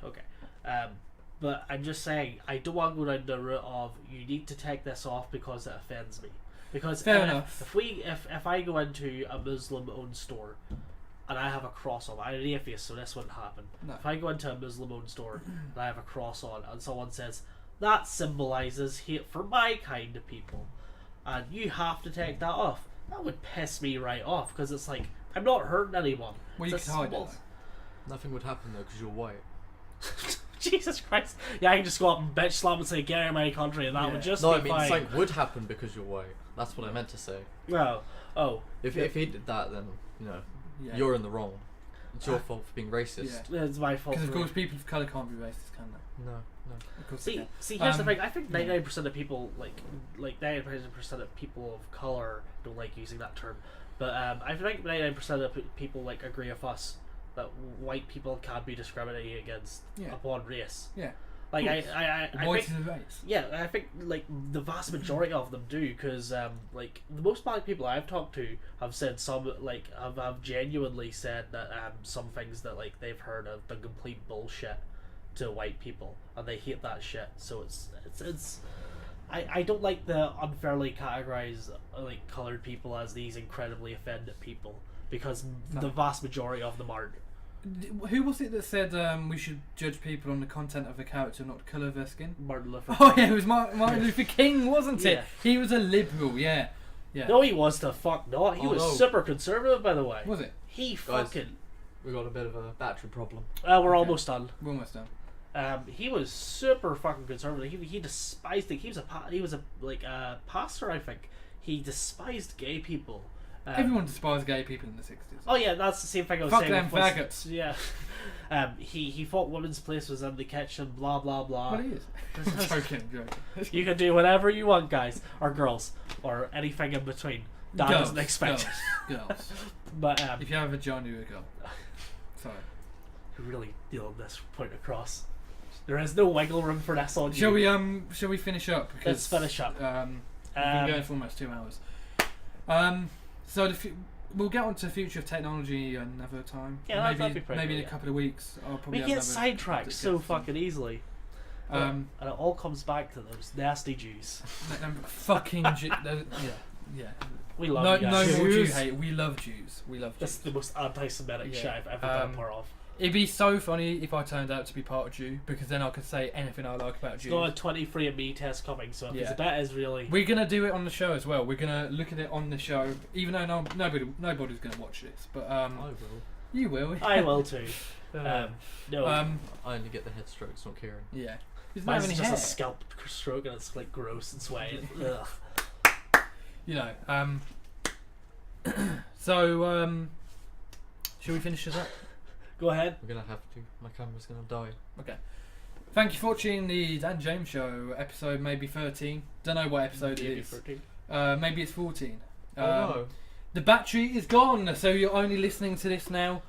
Speaker 1: But I'm just saying, I don't want to go down the route of you need to take this off because it offends me. Because
Speaker 2: fair enough.
Speaker 1: If I go into a Muslim-owned store and I have a cross on, I'm an atheist, so this wouldn't happen.
Speaker 2: No.
Speaker 1: If I go into a Muslim-owned store and I have a cross on, and someone says that symbolizes hate for my kind of people, and you have to take that off, that would piss me right off, because it's like, I'm not hurting anyone.
Speaker 2: Well, you can hide it.
Speaker 3: Nothing would happen though because you're white.
Speaker 1: Jesus Christ! Yeah, I can just go up and bitch slam and say get out of my country, and that would just be fine.
Speaker 3: Something would happen because you're white. That's what I meant to say.
Speaker 1: No. Oh.
Speaker 3: If he did that, then you're in the wrong. It's your fault for being racist.
Speaker 1: Yeah. It's my fault.
Speaker 2: Because of course people of colour can't be racist, can they?
Speaker 3: No.
Speaker 2: Of course
Speaker 1: see, here's the thing. I think 99% of people, like 99% of people of colour don't like using that term, but I think 99% of people like agree with us that white people can be discriminated against upon race.
Speaker 2: Yeah.
Speaker 1: Like I
Speaker 2: white
Speaker 1: think,
Speaker 2: is a race.
Speaker 1: Yeah, I think like the vast majority of them do, because like the most black people I've talked to have said some like have genuinely said that some things that like they've heard have been complete bullshit to white people, and they hate that shit. So it's I don't like the unfairly categorize like colored people as these incredibly offended people, because the vast majority of them aren't.
Speaker 2: Who was it that said we should judge people on the content of the character, not the colour of their skin?
Speaker 1: Martin Luther King.
Speaker 2: Oh yeah, it was Martin Luther King, wasn't it?
Speaker 1: Yeah.
Speaker 2: He was a liberal, yeah.
Speaker 1: No, he was the fuck not. He was super conservative, by the way.
Speaker 2: Was it?
Speaker 1: He fucking...
Speaker 3: We got a bit of a battery problem.
Speaker 1: We're almost done.
Speaker 2: We're almost done.
Speaker 1: He was super fucking conservative. He despised it. He was a pastor, I think. He despised gay people.
Speaker 2: Everyone despised gay people in the 60s.
Speaker 1: Oh yeah, that's the same thing I was saying.
Speaker 2: Fuck them faggots.
Speaker 1: Yeah. He thought women's place was in the kitchen, blah blah blah.
Speaker 2: Well, he is. joking.
Speaker 1: You can do whatever you want, guys, or girls, or anything in between. Dad doesn't expect.
Speaker 2: Girls.
Speaker 1: But
Speaker 2: if you have a vagina, you're a girl. Sorry.
Speaker 1: You really deal this point across. There is no wiggle room for this on
Speaker 2: you. Shall we finish up?
Speaker 1: Because, let's finish up.
Speaker 2: We've been going for almost 2 hours. So we'll get on to future of technology another time.
Speaker 1: Yeah,
Speaker 2: maybe in a couple of weeks. I'll probably
Speaker 1: we get sidetracked so fucking easily. And it all comes back to those nasty Jews.
Speaker 2: Fucking Jews. Yeah.
Speaker 1: We love
Speaker 2: no more Jew hate. We love Jews.
Speaker 1: That's the most anti-Semitic shit I've ever been part of.
Speaker 2: It'd be so funny if I turned out to be part of Jew, because then I could say anything I like about Jews.
Speaker 1: Got a 23andMe test coming, so if that is really...
Speaker 2: We're going to do it on the show as well. We're going to look at it on the show, even though nobody's going to watch this. But
Speaker 3: I will.
Speaker 2: You will.
Speaker 1: I will too. No.
Speaker 3: I only get the head strokes, not Kieran.
Speaker 2: Yeah.
Speaker 1: Mine's just a scalp stroke, and it's like gross and sweaty. Ugh.
Speaker 2: You know. So, shall we finish this up?
Speaker 1: Go ahead.
Speaker 3: We're gonna have to. My camera's gonna die.
Speaker 2: Okay. Thank you for watching the Dan James Show, episode maybe 13. Don't know what episode it is. 13. Maybe it's 14.
Speaker 3: Oh no.
Speaker 2: The battery is gone, so you're only listening to this now